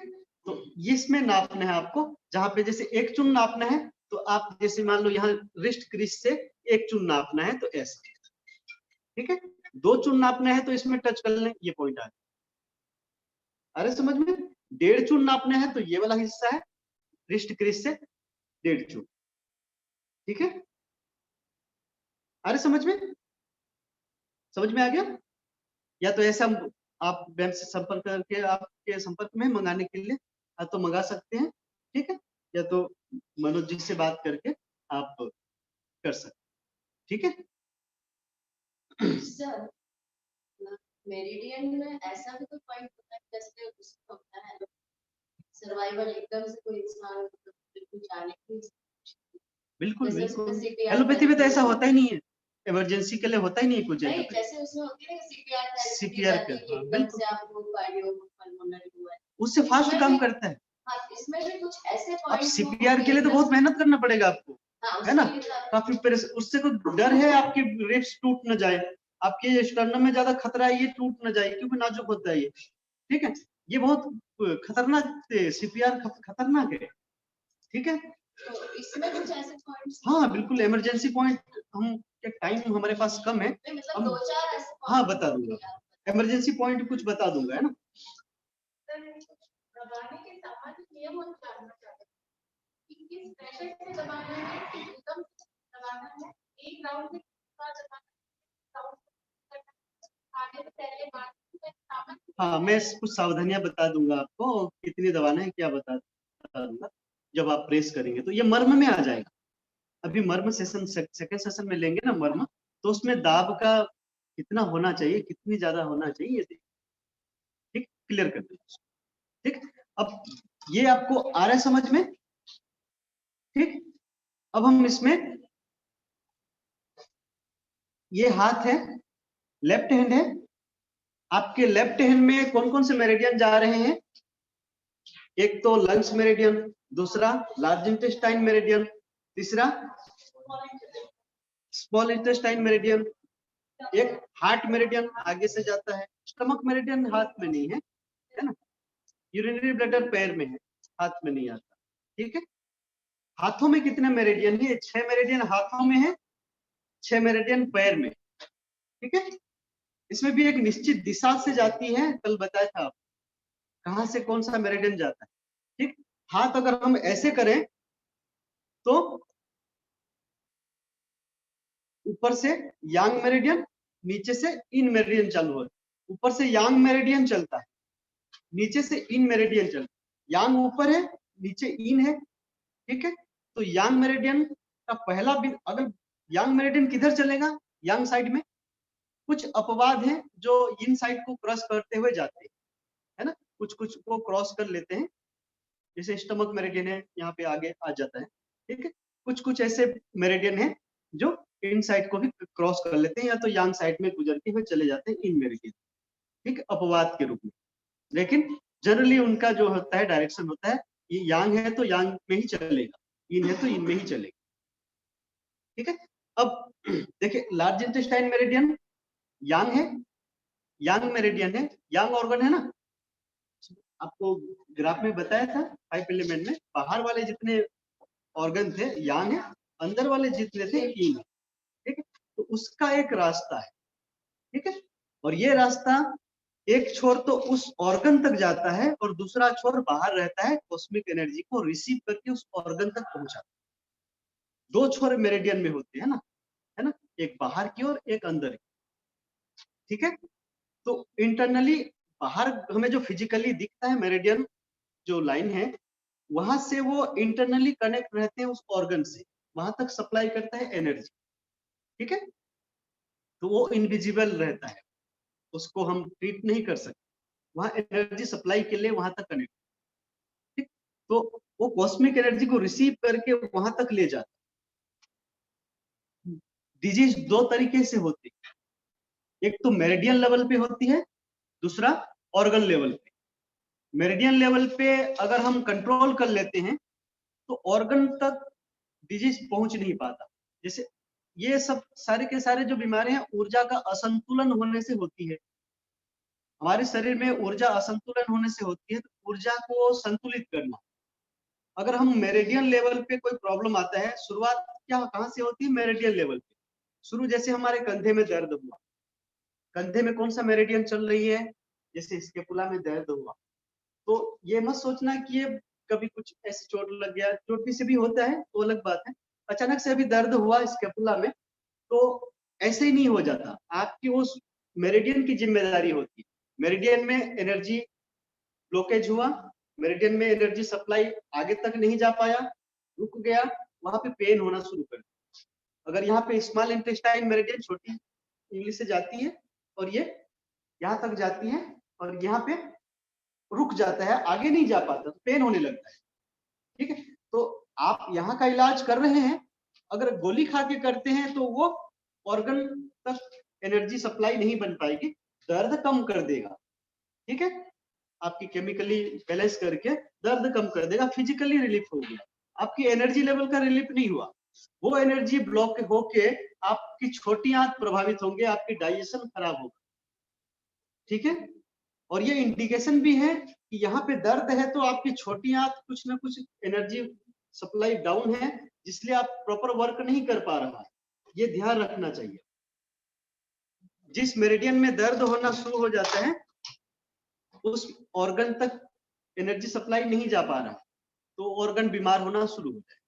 तो ये इसमें नापना है आपको, जहां पे जैसे 1 चून नापना है तो आप जैसे मान लो यहाँ रिस्ट क्रीज से 1 चून नापना है तो ऐसे, ठीक है। 2 चून नापना है तो इसमें टच कर लें, ये पॉइंट आ गया। अरे समझ में, 1.5 चून नापना है तो ये वाला हिस्सा है रिस्ट क्रीज से 1.5 चून, ठीक है। अरे समझ में आ गया। या तो ऐसा आप बैंक से संपर्क करके आपके संपर्क में मंगाने के लिए तो मंगा सकते हैं, ठीक है। या तो मनोज जी से बात करके आप कर सकते, ठीक है।
सर, मेरिडियन में ऐसा भी तो पॉइंट होता है जैसे उसको होता है सर्वाइवल, एकदम से कोई इंसान बिल्कुल जाने की,
बिल्कुल बिल्कुल एलोपैथी में तो ऐसा होता ही नहीं है, इमरजेंसी के लिए होता ही नहीं कुछ,
नहीं जैसे उसमें होती है ना
सीपीआर का,
एकदम से आपको कार्डियोपल्मोनरी हुआ है,
उससे फास्ट काम करता है।
हाँ, इसमें भी कुछ ऐसे
अब
पॉइंट
सीपीआर के लिए तो बहुत मेहनत करना पड़ेगा आपको, है ना, काफी उससे कोई डर है आपकी रिब्स टूट न जाए, आपके स्टर्नम में ज्यादा खतरा है ये टूट न जाए, क्योंकि नाजुक होता है ये, ठीक है। ये बहुत खतरनाक सीपीआर खतरनाक है, ठीक है।
तो इसमें कुछ ऐसे पॉइंट्स,
हाँ बिल्कुल, इमरजेंसी पॉइंट हम टाइम हमारे पास कम है,
मतलब 2-4 ऐसे,
हाँ बता दूंगा, इमरजेंसी पॉइंट कुछ बता दूंगा, है ना।
दबाने के सामान्य नियम हम जानना चाहते हैं कि किस प्रेशर से दबाना है, एकदम दबाना है, एक राउंड में कितना दबाना है, आगे से पहले बात।
हाँ मैं कुछ सावधानियां बता दूंगा आपको, कितनी दबाना है क्या बता दूंगा, जब आप प्रेस करेंगे तो ये मर्म में आ जाएगा। अभी मर्म सेशन सेकंड सेशन में लेंगे ना मर्म, तो उसमें दाब का कितना होना चाहिए, कितनी ज्यादा होना चाहिए, ठीक, क्लियर कर देंगे, ठीक। अब ये आपको आ रहा है समझ में, ठीक। अब हम इसमें, ये हाथ है, लेफ्ट हैंड है, आपके लेफ्ट हैंड में कौन कौन से मेरिडियन जा रहे हैं, एक तो लंग्स मेरिडियन, दूसरा लार्ज इंटेस्टाइन मेरिडियन, तीसरा स्मॉल इंटेस्टाइन मेरिडियन, एक हार्ट मेरिडियन आगे से जाता है, स्टमक मेरिडियन हाथ में नहीं है, है ना, यूरिनरी ब्लैडर पैर में है, हाथ में नहीं आता, ठीक है। हाथों में कितने मेरिडियन है, 6 मेरिडियन हाथों में है, 6 मेरिडियन पैर में, ठीक है। इसमें भी एक निश्चित दिशा से जाती है, कल बताया था आप कहां से कौन सा मेरिडियन जाता है, ठीक। हाथ अगर हम ऐसे करें तो ऊपर से यांग मेरिडियन, नीचे से इन मेरिडियन चालू होता है, ऊपर से यांग मेरिडियन चलता है, नीचे से इन मेरिडियन चलता है, यांग ऊपर है नीचे इन है, ठीक है। तो यांग मेरिडियन का पहला अगर यांग मेरिडियन किधर चलेगा, यांग साइड में कुछ अपवाद हैं जो इन साइड को क्रॉस करते हुए जाते हैं, है ना, कुछ कुछ को क्रॉस कर लेते हैं, जैसे स्टमक मेरिडियन है, यहाँ पे आगे आ जाता है, ठीक है। कुछ कुछ ऐसे मेरिडियन है जो इन साइड को भी क्रॉस कर लेते हैं, या तो यांग साइड में गुजर के हुए चले जाते हैं इन मेरिडियन, ठीक है, अपवाद के रूप में। लेकिन जनरली उनका जो होता है डायरेक्शन होता है, ये यांग है तो यांग में ही चलेगा, इन है तो इन में ही चलेगा, ठीक है। अब देखिए लार्ज इंटेस्टाइन मेरिडियन यांग है, यांग मेरिडियन है, यांग ऑर्गन है ना, आपको ग्राफ में बताया था 5 एलिमेंट में, बाहर वाले जितने ऑर्गन थे यांग है, अंदर वाले जितने थे इन, ठीक है। तो उसका एक रास्ता है, ठीक है, और ये रास्ता एक छोर तो उस ऑर्गन तक जाता है और दूसरा छोर बाहर रहता है, कॉस्मिक एनर्जी को रिसीव करके उस ऑर्गन तक पहुंचाता है। दो छोर मेरिडियन में होते हैं ना, है ना, एक बाहर की और एक अंदर की, ठीक है। तो इंटरनली बाहर हमें जो फिजिकली दिखता है मेरिडियन जो लाइन है, वहां से वो इंटरनली कनेक्ट रहते हैं उस ऑर्गन से, वहां तक सप्लाई करता है एनर्जी, ठीक है। तो वो इनविजिबल रहता है, उसको हम ट्रीट नहीं कर सकते, वहां एनर्जी सप्लाई के लिए वहां तक कनेक्ट, ठीक। तो वो कॉस्मिक एनर्जी को रिसीव करके वहां तक ले जाता है। डिजीज दो तरीके से होती है, एक तो मेरिडियन लेवल पे होती है, दूसरा ऑर्गन लेवल पे। मेरिडियन लेवल पे अगर हम कंट्रोल कर लेते हैं तो ऑर्गन तक डिजीज पहुंच नहीं पाता। जैसे ये सब सारे के सारे जो बीमारियां ऊर्जा का असंतुलन होने से होती है, हमारे शरीर में ऊर्जा असंतुलन होने से होती है, तो ऊर्जा को संतुलित करना। अगर हम मेरिडियन लेवल पे कोई प्रॉब्लम आता है, शुरुआत क्या कहाँ से होती है, मेरिडियन लेवल पे शुरू। जैसे हमारे कंधे में दर्द हुआ, कंधे में कौन सा मेरिडियन चल रही है, जैसे स्कैपुला में दर्द हुआ, तो ये मत सोचना कि ये कभी कुछ ऐसे चोट लग गया, चोट भी से भी होता है तो अलग बात है, अचानक से अभी दर्द हुआ स्कैपुला में, तो ऐसे ही नहीं हो जाता, आपकी उस मेरिडियन की जिम्मेदारी होती है। मेरिडियन में एनर्जी ब्लॉकेज हुआ, मेरिडियन में एनर्जी सप्लाई आगे तक नहीं जा पाया, रुक गया, वहां पे पेन होना शुरू कर दिया। अगर यहाँ पे स्मॉल इंटेस्टाइन मेरिडियन छोटी उंगली से जाती है और ये यहाँ तक जाती है और यहाँ पे रुक जाता है, आगे नहीं जा पाता, तो पेन होने लगता है, ठीक है। तो आप यहाँ का इलाज कर रहे हैं, अगर गोली खा के करते हैं तो वो ऑर्गन तक एनर्जी सप्लाई नहीं बन पाएगी, दर्द कम कर देगा, ठीक है, आपकी केमिकली बैलेंस करके दर्द कम कर देगा, फिजिकली रिलीफ हो गया, आपकी एनर्जी लेवल का रिलीफ नहीं हुआ, वो एनर्जी ब्लॉक होके आपकी छोटी आंत प्रभावित होंगे, आपकी डाइजेशन खराब होगा, ठीक है। और ये इंडिकेशन भी है कि यहाँ पे दर्द है तो आपकी छोटी आंत कुछ ना कुछ एनर्जी सप्लाई डाउन है, जिसलिए आप प्रॉपर वर्क नहीं कर पा रहा है, ये ध्यान रखना चाहिए। जिस मेरिडियन में दर्द होना शुरू हो जाता है, उस ऑर्गन तक एनर्जी सप्लाई नहीं जा पा रहा, तो ऑर्गन बीमार होना शुरू हो जाए।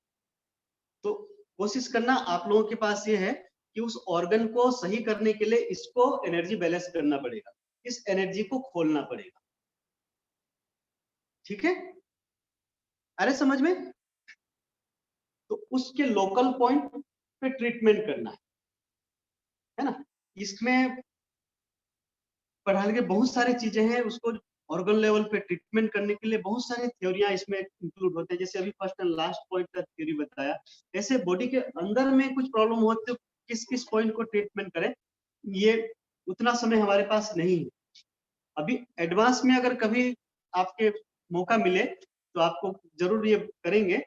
तो कोशिश करना आप लोगों के पास ये है कि उस ऑर्गन को सही करने के लिए इसको एनर्जी बैलेंस करना पड़ेगा, इस एनर्जी को खोलना पड़ेगा, ठीक है, अरे समझ में। तो उसके लोकल पॉइंट पे ट्रीटमेंट करना है ना। इसमें पढ़ाने के बहुत सारी चीजें हैं, उसको ऑर्गन लेवल पे ट्रीटमेंट करने के लिए बहुत सारे थ्योरियां इसमें इंक्लूड होते हैं, जैसे अभी फर्स्ट एंड लास्ट पॉइंट का थ्योरी बताया। ऐसे बॉडी के अंदर में कुछ प्रॉब्लम हो तो किस किस पॉइंट को ट्रीटमेंट करें, ये उतना समय हमारे पास नहीं है। अभी एडवांस में अगर कभी आपके मौका मिले तो आपको जरूर ये करेंगे,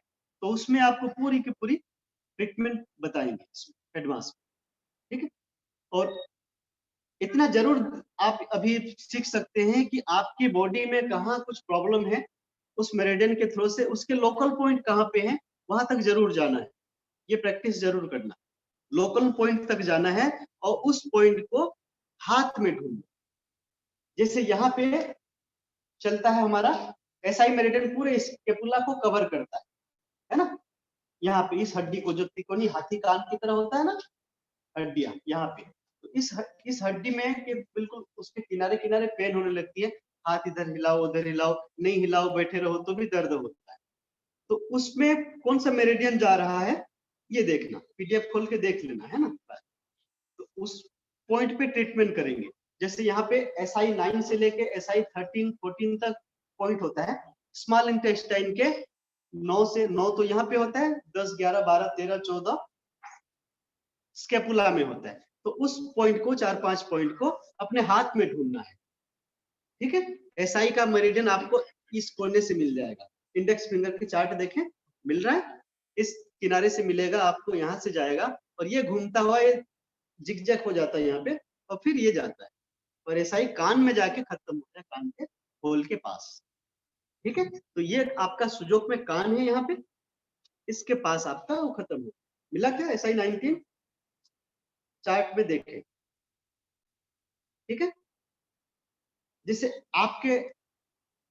तो उसमें आपको पूरी की पूरी ट्रीटमेंट बताएंगे एडवांस, ठीक है। और इतना जरूर आप अभी सीख सकते हैं कि आपकी बॉडी में कहाँ कुछ प्रॉब्लम है, उस मेरिडियन के थ्रू से उसके लोकल पॉइंट कहाँ पे हैं, वहां तक जरूर जाना है, ये प्रैक्टिस जरूर करना, लोकल पॉइंट तक जाना है और उस पॉइंट को हाथ में ढूंढना। जैसे यहाँ पे चलता है हमारा एसआई मेरिडियन, पूरे स्कैपुला को कवर करता है ना, यहाँ पे इस हड्डी को जो तिकोनी हाथी कान की तरह होता है ना हड्डियां, यहाँ पे तो इस हड्डी में कि बिल्कुल उसके किनारे किनारे पेन होने लगती है, हाथ इधर हिलाओ उधर हिलाओ, नहीं हिलाओ बैठे रहो तो भी दर्द होता है। तो उसमें कौन सा मेरिडियन जा रहा है ये देखना, पीडीएफ खोल के देख लेना है ना। तो उस पॉइंट पे ट्रीटमेंट करेंगे। जैसे यहाँ पे SI 9 से लेके SI 13 14 तक पॉइंट होता है स्मॉल इंटेस्टाइन के 9 से 9 तो यहाँ पे होता है, 10, 11, 12, 13, 14 स्केपुला में होता है। तो उस पॉइंट को 4-5 पॉइंट को अपने हाथ में ढूंढना है। ठीक है, एसआई का मेरिडियन आपको इस कोने से मिल जाएगा। इंडेक्स फिंगर के चार्ट देखें, मिल रहा है, इस किनारे से मिलेगा आपको, यहाँ से जाएगा और ये घूमता हुआ ये जिगजैग हो जाता है यहाँ पे और फिर ये जाता है और एसआई कान में जाके खत्म होता है, कान के होल के पास। ठीक है, तो ये आपका सुजोक में कान है, यहाँ पे इसके पास आपका वो खत्म हो मिला। क्या एसआई 19 चार्ट में देखें। ठीक है, जैसे आपके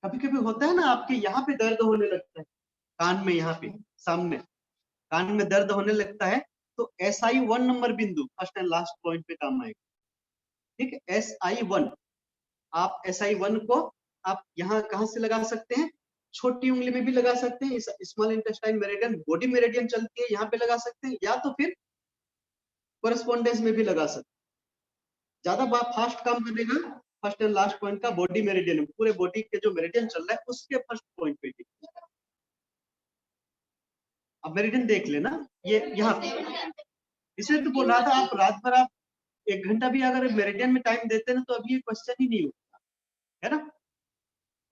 कभी कभी होता है ना, आपके यहाँ पे दर्द होने लगता है, कान में, यहाँ पे सामने कान में दर्द होने लगता है, तो SI1 नंबर बिंदु फर्स्ट एंड लास्ट पॉइंट पे काम आएगा। ठीक है, SI1, आप SI1 को आप यहाँ कहाँ से लगा सकते हैं, छोटी उंगली में भी लगा सकते हैं, small intestine meridian, body meridian चलती है, यहाँ पे लगा सकते हैं, या तो फिर कोरेस्पोंडेंस में भी लगा सकते हैं। ज्यादा फास्ट काम करेगा फर्स्ट एंड लास्ट पॉइंट का बॉडी मेरिडियन, पूरे बॉडी के जो मेरिडियन चल रहा है उसके फर्स्ट पॉइंट पे। अब मेरिडियन देख लेना, ये यहाँ पे, इसलिए तो बोल रहा था आप रात भर आप 1 घंटा भी अगर मेरिडियन में टाइम देते ना तो अभी ये क्वेश्चन ही नहीं होता है ना।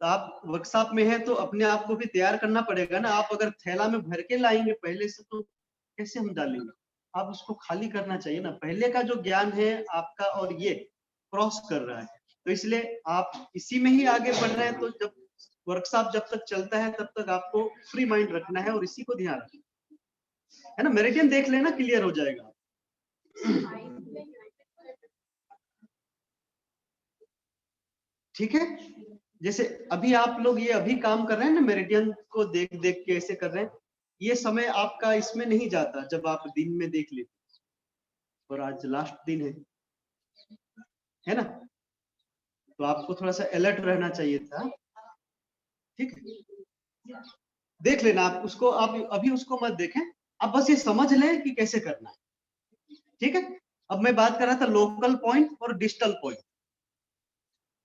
तो आप वर्कशॉप में है तो अपने आप को भी तैयार करना पड़ेगा ना। आप अगर थैला में भर के लाएंगे पहले से तो कैसे हम डालेंगे, आप उसको खाली करना चाहिए ना। पहले का जो ज्ञान है आपका और ये क्रॉस कर रहा है, तो इसलिए आप इसी में ही आगे बढ़ रहे हैं। तो जब वर्कशॉप जब तक चलता है तब तक आपको फ्री माइंड रखना है और इसी को ध्यान रखना है ना। मेरिडियन देख लेना, क्लियर हो जाएगा। ठीक है, जैसे अभी आप लोग ये अभी काम कर रहे हैं ना, मेरिडियन को देख देख के ऐसे कर रहे हैं, ये समय आपका इसमें नहीं जाता जब आप दिन में देख लेते, और आज लास्ट दिन है ना, तो आपको थोड़ा सा अलर्ट रहना चाहिए था। ठीक है, देख लेना आप उसको, आप अभी उसको मत देखें, आप बस ये समझ लें कि कैसे करना है। ठीक है, अब मैं बात कर रहा था लोकल पॉइंट और डिजिटल पॉइंट।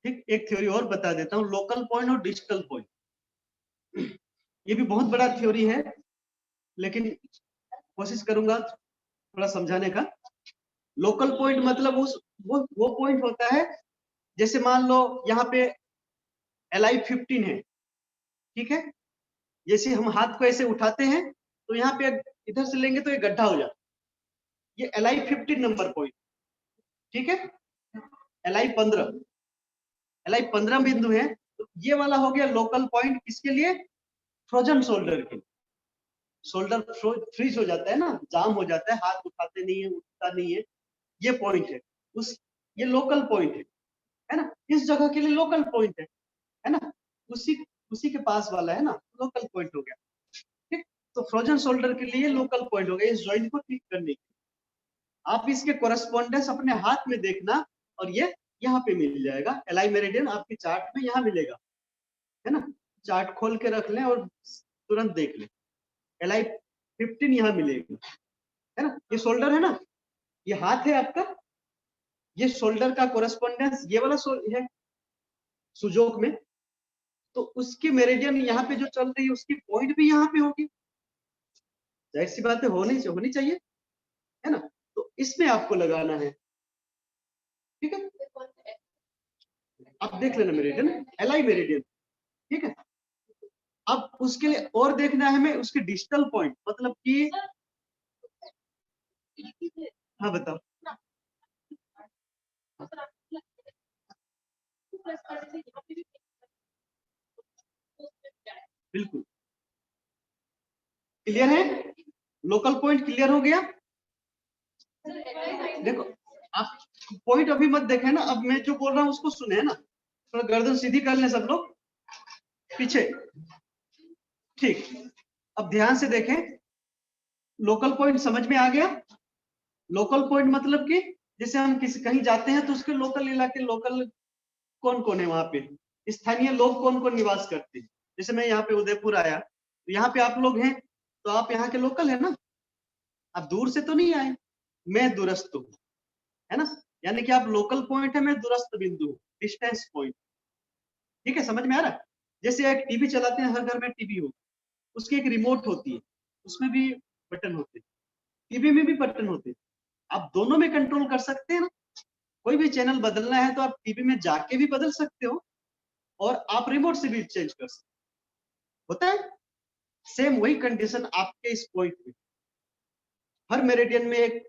ठीक, एक थ्योरी और बता देता हूँ, लोकल पॉइंट और डिजिटल पॉइंट। ये भी बहुत बड़ा थ्योरी है, लेकिन कोशिश करूंगा थोड़ा समझाने का। लोकल पॉइंट मतलब वो पॉइंट होता है, जैसे मान लो यहाँ पे Li15 है। ठीक है, जैसे हम हाथ को ऐसे उठाते हैं तो यहाँ पे इधर से लेंगे तो ये गड्ढा हो जाता है, ये Li15 नंबर पॉइंट। ठीक है, Li15 बिंदु है, तो ये वाला हो गया लोकल पॉइंट। किसके लिए, फ्रोजन शोल्डर के। शोल्डर फ्रीज हो जाता है ना, जाम हो जाता है, हाथ उठाते नहीं है, उठता नहीं है, ये पॉइंट है उस, ये लोकल पॉइंट है ना, इस जगह के लिए लोकल पॉइंट है ना, उसी के पास वाला है ना, लोकल पॉइंट हो गया। ठीक, तो फ्रोजन शोल्डर के लिए लोकल पॉइंट हो गया इस जॉइंट को ठीक करने के। आप इसके कोरेस्पोंडेंस अपने हाथ में देखना और ये यहाँ पे मिल जाएगा। एलाई मेरिडियन आपके चार्ट में यहाँ मिलेगा, है ना, चार्ट खोल के रख लें और तुरंत देख लें, Li15 यहाँ मिलेगा, है ना। ये शोल्डर है ना, ये हाथ है आपका, ये शोल्डर का कोरेस्पोंडेंस ये वाला है सुजोक में, तो उसकी मेरिडियन यहाँ पे जो चल रही है उसकी पॉइंट भी यहाँ पे होगी, जाहिर सी बात है, होनी चाहिए, है ना। तो इसमें आपको लगाना है। ठीक है, आप देख लेना मेरिडियन, एलाई मेरिडियन। ठीक है, अब उसके लिए और देखना है हमें उसके डिजिटल पॉइंट, मतलब कि, हाँ बताओ। बिल्कुल क्लियर है, लोकल पॉइंट क्लियर हो गया। देखो आप पॉइंट अभी मत देखें ना, अब मैं जो बोल रहा हूँ उसको सुने, है ना, थोड़ा गर्दन सीधी कर ले सब लोग पीछे। ठीक, अब ध्यान से देखें, लोकल पॉइंट समझ में आ गया। लोकल पॉइंट मतलब कि जैसे हम कहीं जाते हैं तो उसके लोकल इलाके, लोकल कौन कौन है वहां पे, स्थानीय लोग कौन कौन निवास करते हैं। जैसे मैं यहाँ पे उदयपुर आया, तो यहाँ पे आप लोग हैं, तो आप यहाँ के लोकल है ना, आप दूर से तो नहीं आए, मैं दूरस्थ हूँ, है ना, यानी कि आप लोकल पॉइंट है, मैं दूरस्थ बिंदु हूँ, डिस्टेंस पॉइंट। ठीक है, समझ में आ रहा है। जैसे एक टीवी चलाते हैं, हर घर में टीवी हो, उसकी एक रिमोट होती है, उसमें भी बटन होते हैं, टीवी में भी बटन होते हैं, आप दोनों में कंट्रोल कर सकते हैं ना। कोई भी चैनल बदलना है तो आप टीवी में जाके भी बदल सकते हो और आप रिमोट से भी चेंज कर सकते होता है। सेम वही कंडीशन आपके इस पॉइंट में, हर मेरिडियन में एक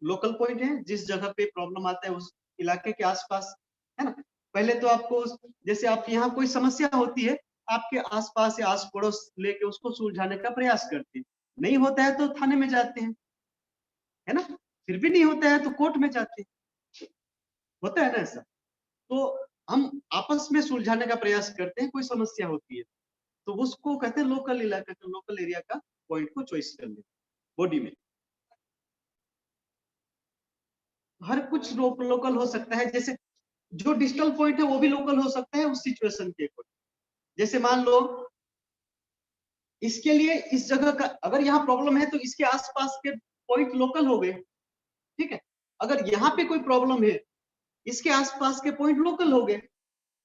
लोकल पॉइंट है, जिस जगह पे प्रॉब्लम आता है उस इलाके के आसपास, है ना। पहले तो आपको, जैसे आपके यहाँ कोई समस्या होती है, आपके आसपास या आस पड़ोस लेके उसको सुलझाने का प्रयास करते हैं, नहीं होता है तो थाने में जाते हैं, है ना, फिर भी नहीं होता है तो कोर्ट में जाते हैं, होता है ना ऐसा। तो हम आपस में सुलझाने का प्रयास करते हैं, कोई समस्या होती है तो उसको कहते हैं लोकल इलाका का, लोकल एरिया का पॉइंट को चॉइस कर ले बॉडी में। हर कुछ लोकल हो सकता है, जैसे जो डिजिटल पॉइंट है वो भी लोकल हो सकता है उस सिचुएशन के अकॉर्डिंग। जैसे मान लो इसके लिए इस जगह का अगर यहाँ प्रॉब्लम है तो इसके आसपास के पॉइंट लोकल हो गए, ठीक है। अगर यहाँ पे कोई प्रॉब्लम है, इसके आसपास के पॉइंट लोकल हो गए।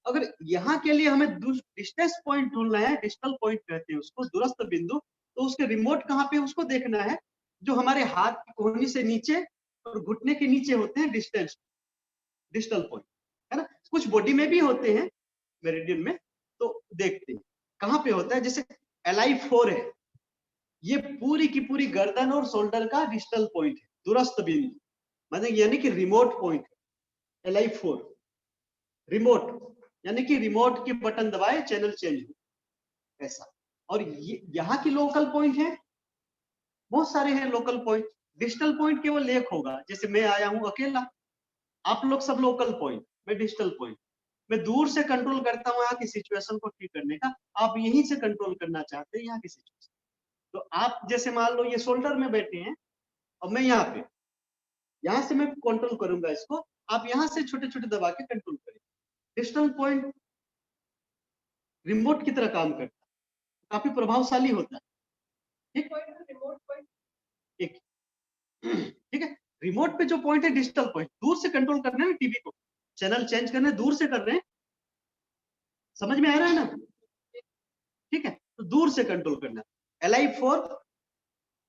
अगर यहाँ के लिए हमें डिस्टेंस पॉइंट ढूंढना है, डिजिटल पॉइंट कहते हैं उसको, दूरस्थ बिंदु, तो उसके रिमोट कहाँ पे उसको देखना है, जो हमारे हाथ की कोहनी से नीचे और घुटने के नीचे होते हैं डिस्टेंस, डिजिटल पॉइंट, है ना। कुछ बॉडी में भी होते हैं मेरिडियन में, तो देखते हैं कहाँ पे होता है। जैसे LI4 है, ये पूरी की पूरी गर्दन और शोल्डर का डिजिटल पॉइंट है, दूरस्थ बिंदु, मतलब यानी कि रिमोट पॉइंट है LI4। रिमोट यानी कि रिमोट की बटन दबाए चैनल चेंज हो, ऐसा। और ये यहाँ की लोकल पॉइंट है, बहुत सारे हैं लोकल पॉइंट। डिजिटल पॉइंट केवल एक होगा, जैसे मैं आया हूँ अकेला, आप लोग सब लोकल पॉइंट, मैं डिजिटल पॉइंट। मैं दूर से कंट्रोल करता हूँ यहाँ की सिचुएशन को ठीक करने का, आप यहीं से कंट्रोल करना चाहते हैं यहाँ की सिचुएशन। तो आप जैसे मान लो ये शोल्डर में बैठे हैं और मैं यहाँ पे, यहाँ से मैं कंट्रोल करूंगा इसको, आप यहाँ से छोटे छोटे दबा के कंट्रोल करें। डिजिटल पॉइंट रिमोट की तरह काम करता है, काफी प्रभावशाली होता है, ठीक।
रिमोट पॉइंट
एक ठीक है, रिमोट पे जो पॉइंट है डिजिटल पॉइंट, दूर से कंट्रोल करना है टीवी को, चैनल चेंज करना है, दूर से कर रहे हैं, समझ में आ रहा है ना, ठीक है। तो दूर से कंट्रोल करना है। LI4,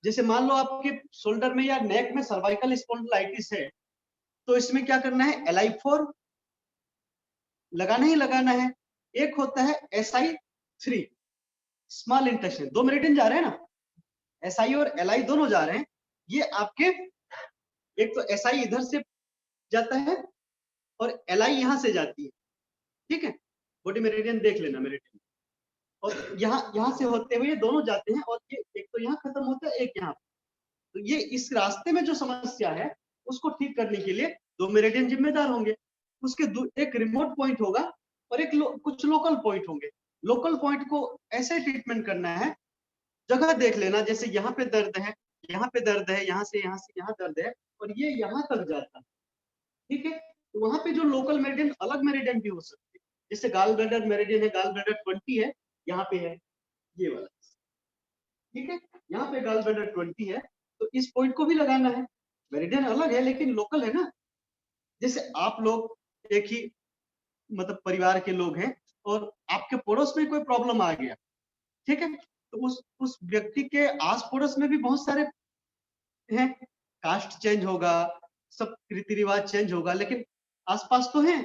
जैसे मान लो आपके शोल्डर में या नेक में सर्वाइकल स्पॉन्डिलाइटिस है, तो इसमें क्या करना है, LI4 लगाना ही लगाना है। एक होता है SI3, स्मॉल इंटेस्टाइन, दो मेरिडियन जा रहे हैं ना, SI और LI दोनों जा रहे हैं। ये आपके, एक तो SI इधर से जाता है और LI यहाँ से जाती है, ठीक है। बॉडी मेरिडियन देख लेना मेरिडियन, और यहाँ से होते हुए ये दोनों जाते हैं, और ये एक तो यहाँ खत्म होता है, एक यहाँ। तो ये इस रास्ते में जो समस्या है उसको ठीक करने के लिए दो मेरिडियन जिम्मेदार होंगे। उसके एक रिमोट पॉइंट होगा और एक कुछ लोकल पॉइंट होंगे। लोकल पॉइंट को ऐसे ट्रीटमेंट करना है, जगह देख लेना, जैसे यहाँ पे दर्द है, यहाँ पे दर्द है, यहाँ से यहाँ दर्द है, और ये यहाँ तक जाता है, ठीक है। तो वहां पे जो लोकल मेरिडियन, अलग मेरिडियन भी हो सकते हैं, जैसे गाल ब्लैडर मेरिडियन है, गाल ब्लैडर 20 है, यहाँ पे है ये वाला, ठीक है। यहाँ पे गाल ब्लैडर 20 है, तो इस पॉइंट को भी लगाना है। मेरिडियन अलग है लेकिन लोकल है ना। जैसे आप लोग एक ही मतलब परिवार के लोग हैं और आपके पड़ोस में कोई प्रॉब्लम आ गया, ठीक है, तो उस व्यक्ति के आस पड़ोस में भी बहुत सारे हैं, कास्ट चेंज होगा, सब रीति रिवाज चेंज होगा, लेकिन आसपास तो है।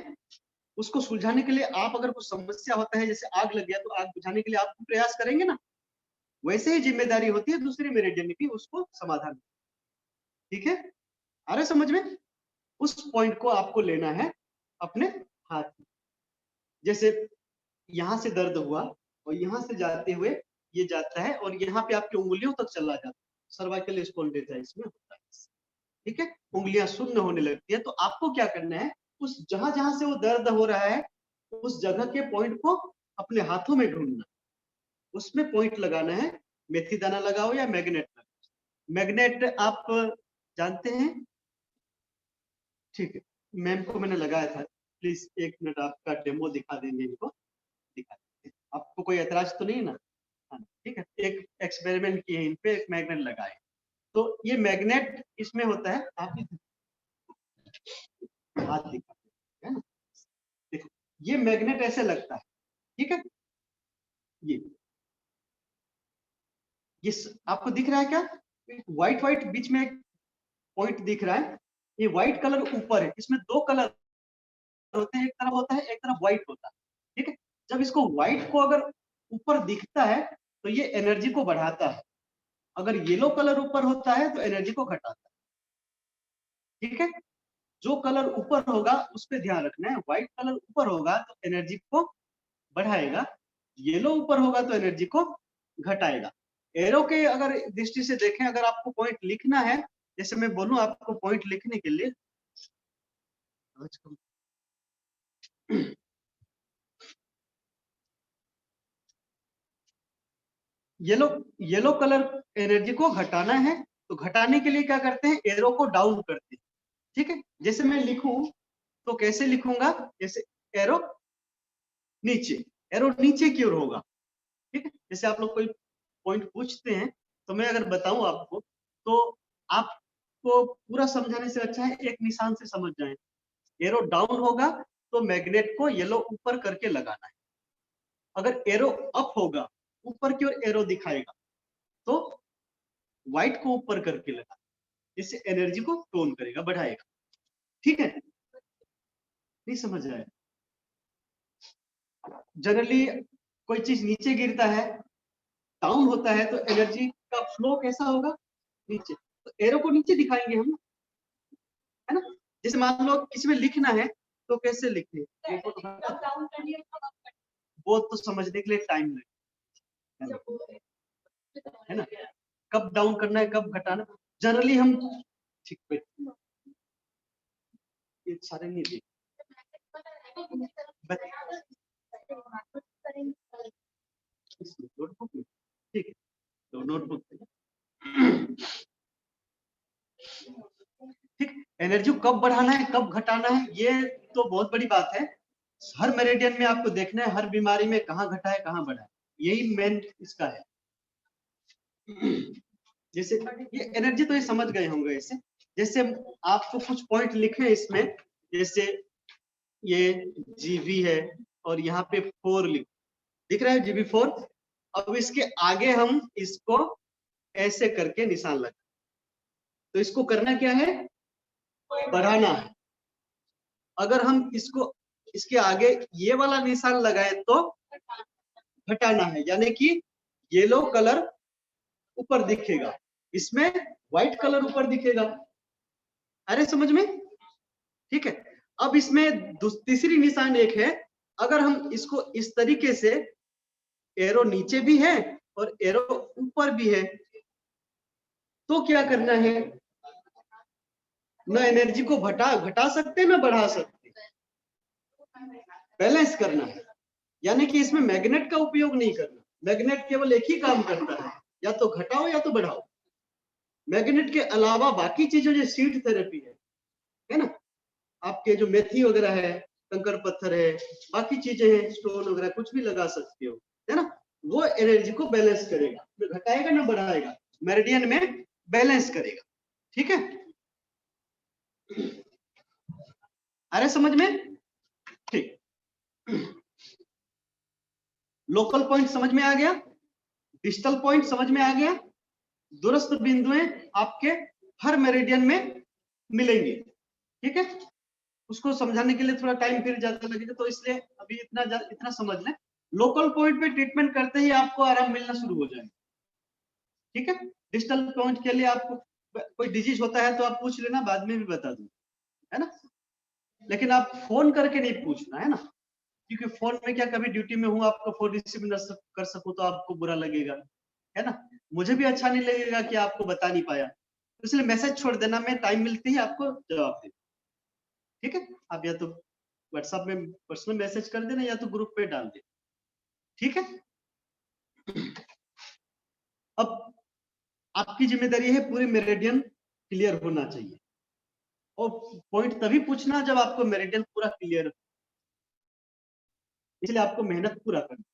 उसको सुलझाने के लिए आप, अगर कुछ समस्या होता है, जैसे आग लग गया, तो आग बुझाने के लिए आप प्रयास करेंगे ना, वैसे ही जिम्मेदारी होती है दूसरी मेरिडियन की उसको समाधान, ठीक है। आ रहा समझ में। उस पॉइंट को आपको लेना है अपने हाथ में, जैसे यहाँ से दर्द हुआ और यहाँ से जाते हुए ये जाता है और यहाँ पे आपकी उंगलियों तक चला जाता है, सर्वाइकल स्पॉन्डिलाइटिस में होता है, ठीक है। उंगलियां शून्य होने लगती है, तो आपको क्या करना है, उस जहां जहां से वो दर्द हो रहा है उस जगह के पॉइंट को अपने हाथों में ढूंढना, उसमें पॉइंट लगाना है। मेथी दाना लगाओ या मैग्नेट लगाओ। मैग्नेट आप जानते हैं, ठीक है, मैम को मैंने लगाया था, प्लीज एक मिनट आपका डेमो दिखा देंगे इनको, दिखा देंगे। आपको कोई ऐतराज तो नहीं है ना, हाँ, ठीक है। एक एक्सपेरिमेंट किए इन पे, एक मैग्नेट लगाए, तो ये मैग्नेट इसमें होता है, आप हाथ दिखा है ना, देखो ये मैग्नेट ऐसे लगता है, ठीक है। ये आपको दिख रहा है क्या? व्हाइट व्हाइट बीच में एक पॉइंट दिख रहा है, ये व्हाइट कलर ऊपर है। इसमें दो कलर होते हैं, एक तरफ होता है, एक तरफ व्हाइट होता है, ठीक है। जब इसको व्हाइट को अगर ऊपर दिखता है तो ये एनर्जी को बढ़ाता है, अगर येलो कलर ऊपर होता है तो एनर्जी को घटाता है, ठीक है। जो कलर ऊपर होगा उस पर ध्यान रखना है। व्हाइट कलर ऊपर होगा तो एनर्जी को बढ़ाएगा, येलो ऊपर होगा तो एनर्जी को घटाएगा। एरो के अगर दृष्टि से देखें, अगर आपको पॉइंट लिखना है, जैसे मैं बोलूं आपको पॉइंट लिखने के लिए, येलो कलर एनर्जी को घटाना है, तो घटाने के लिए क्या करते हैं, एरो को डाउन करते हैं, ठीक है। जैसे मैं लिखूं तो कैसे लिखूंगा, जैसे एरो नीचे की ओर होगा, ठीक है। जैसे आप लोग कोई पॉइंट पूछते हैं तो मैं अगर बताऊं आपको, तो आपको पूरा समझाने से अच्छा है एक निशान से समझ जाए। एरो डाउन होगा तो मैग्नेट को येलो ऊपर करके लगाना है, अगर एरो अप होगा ऊपर की ओर एरो दिखाएगा तो व्हाइट को ऊपर करके लगा, इससे एनर्जी को टोन करेगा, बढ़ाएगा, ठीक है। नहीं समझ आया? जनरली कोई चीज नीचे गिरता है, डाउन होता है, तो एनर्जी का फ्लो कैसा होगा, नीचे। तो एरो को नीचे दिखाएंगे हम, है ना। जैसे मान लो किसी में लिखना है तो कैसे लिखे, वो तो समझने के लिए टाइम लगेगा, है ना। कब डाउन करना है, कब घटाना, जनरली हम ठीक पे ये सारे नहीं देख, नोटबुक में, ठीक है, तो नोटबुक ठीक। एनर्जी कब बढ़ाना है कब घटाना है, ये तो बहुत बड़ी बात है। हर मेरिडियन में आपको देखना है, हर बीमारी में कहाँ घटा है कहाँ बढ़ा है, यही मेन इसका है। जैसे ये एनर्जी तो ये समझ गए होंगे। ऐसे जैसे आपको कुछ पॉइंट लिखे हैं इसमें, जैसे ये जीबी है और यहाँ पे 4 दिख रहा है, GB4। अब इसके आगे हम इसको ऐसे करके निशान लगा, तो इसको करना क्या है, बढ़ाना है। अगर हम इसको इसके आगे ये वाला निशान लगाए तो घटाना है, यानी कि येलो कलर ऊपर दिखेगा, इसमें व्हाइट कलर ऊपर दिखेगा। अरे समझ में, ठीक है। अब इसमें तीसरी निशान एक है, अगर हम इसको इस तरीके से, एरो नीचे भी है और एरो ऊपर भी है, तो क्या करना है, ना एनर्जी को घटा सकते ना बढ़ा सकते, बैलेंस करना है। यानी कि इसमें मैग्नेट का उपयोग नहीं करना, मैग्नेट केवल एक ही काम करता है, या तो घटाओ या तो बढ़ाओ। मैग्नेट के अलावा बाकी चीजें जो सीड थेरेपी है ना, आपके जो मेथी वगैरह है, कंकर पत्थर है, बाकी चीजें हैं, स्टोन वगैरह कुछ भी लगा सकते हो, है ना, वो एनर्जी को बैलेंस करेगा, न घटाएगा ना बढ़ाएगा, मेरिडियन में बैलेंस करेगा, ठीक है। अरे समझ में, ठीक। लोकल पॉइंट समझ में आ गया, डिजिटल पॉइंट समझ में आ गया, दूरस्थ बिंदुएं आपके हर मेरिडियन में मिलेंगे, ठीक है। उसको समझाने के लिए थोड़ा टाइम फिर ज्यादा लगेगा, तो इसलिए अभी इतना समझ लें। लोकल पॉइंट पे ट्रीटमेंट करते ही आपको आराम मिलना शुरू हो जाएगा, ठीक है। डिजिटल पॉइंट के लिए आपको कोई डिजीज होता है तो आप पूछ लेना, बाद में भी बता दूं, है ना। लेकिन आप फोन करके नहीं पूछना, है ना, क्योंकि फोन में क्या, कभी ड्यूटी में हूँ आपको फोन रिसीव न कर सकूं तो आपको बुरा लगेगा, है ना। मुझे भी अच्छा नहीं लगेगा कि आपको बता नहीं पाया, तो इसलिए मैसेज छोड़ देना, मैं टाइम मिलते ही आपको जवाब दे, ठीक है। आप या तो व्हाट्सएप में पर्सनल मैसेज कर देना या तो ग्रुप पे डाल दे, ठीक है। अब आपकी जिम्मेदारी है पूरी मेरिडियन क्लियर होना चाहिए, और पॉइंट तभी पूछना जब आपको मेरिडियन पूरा क्लियर, इसलिए आपको मेहनत पूरा करना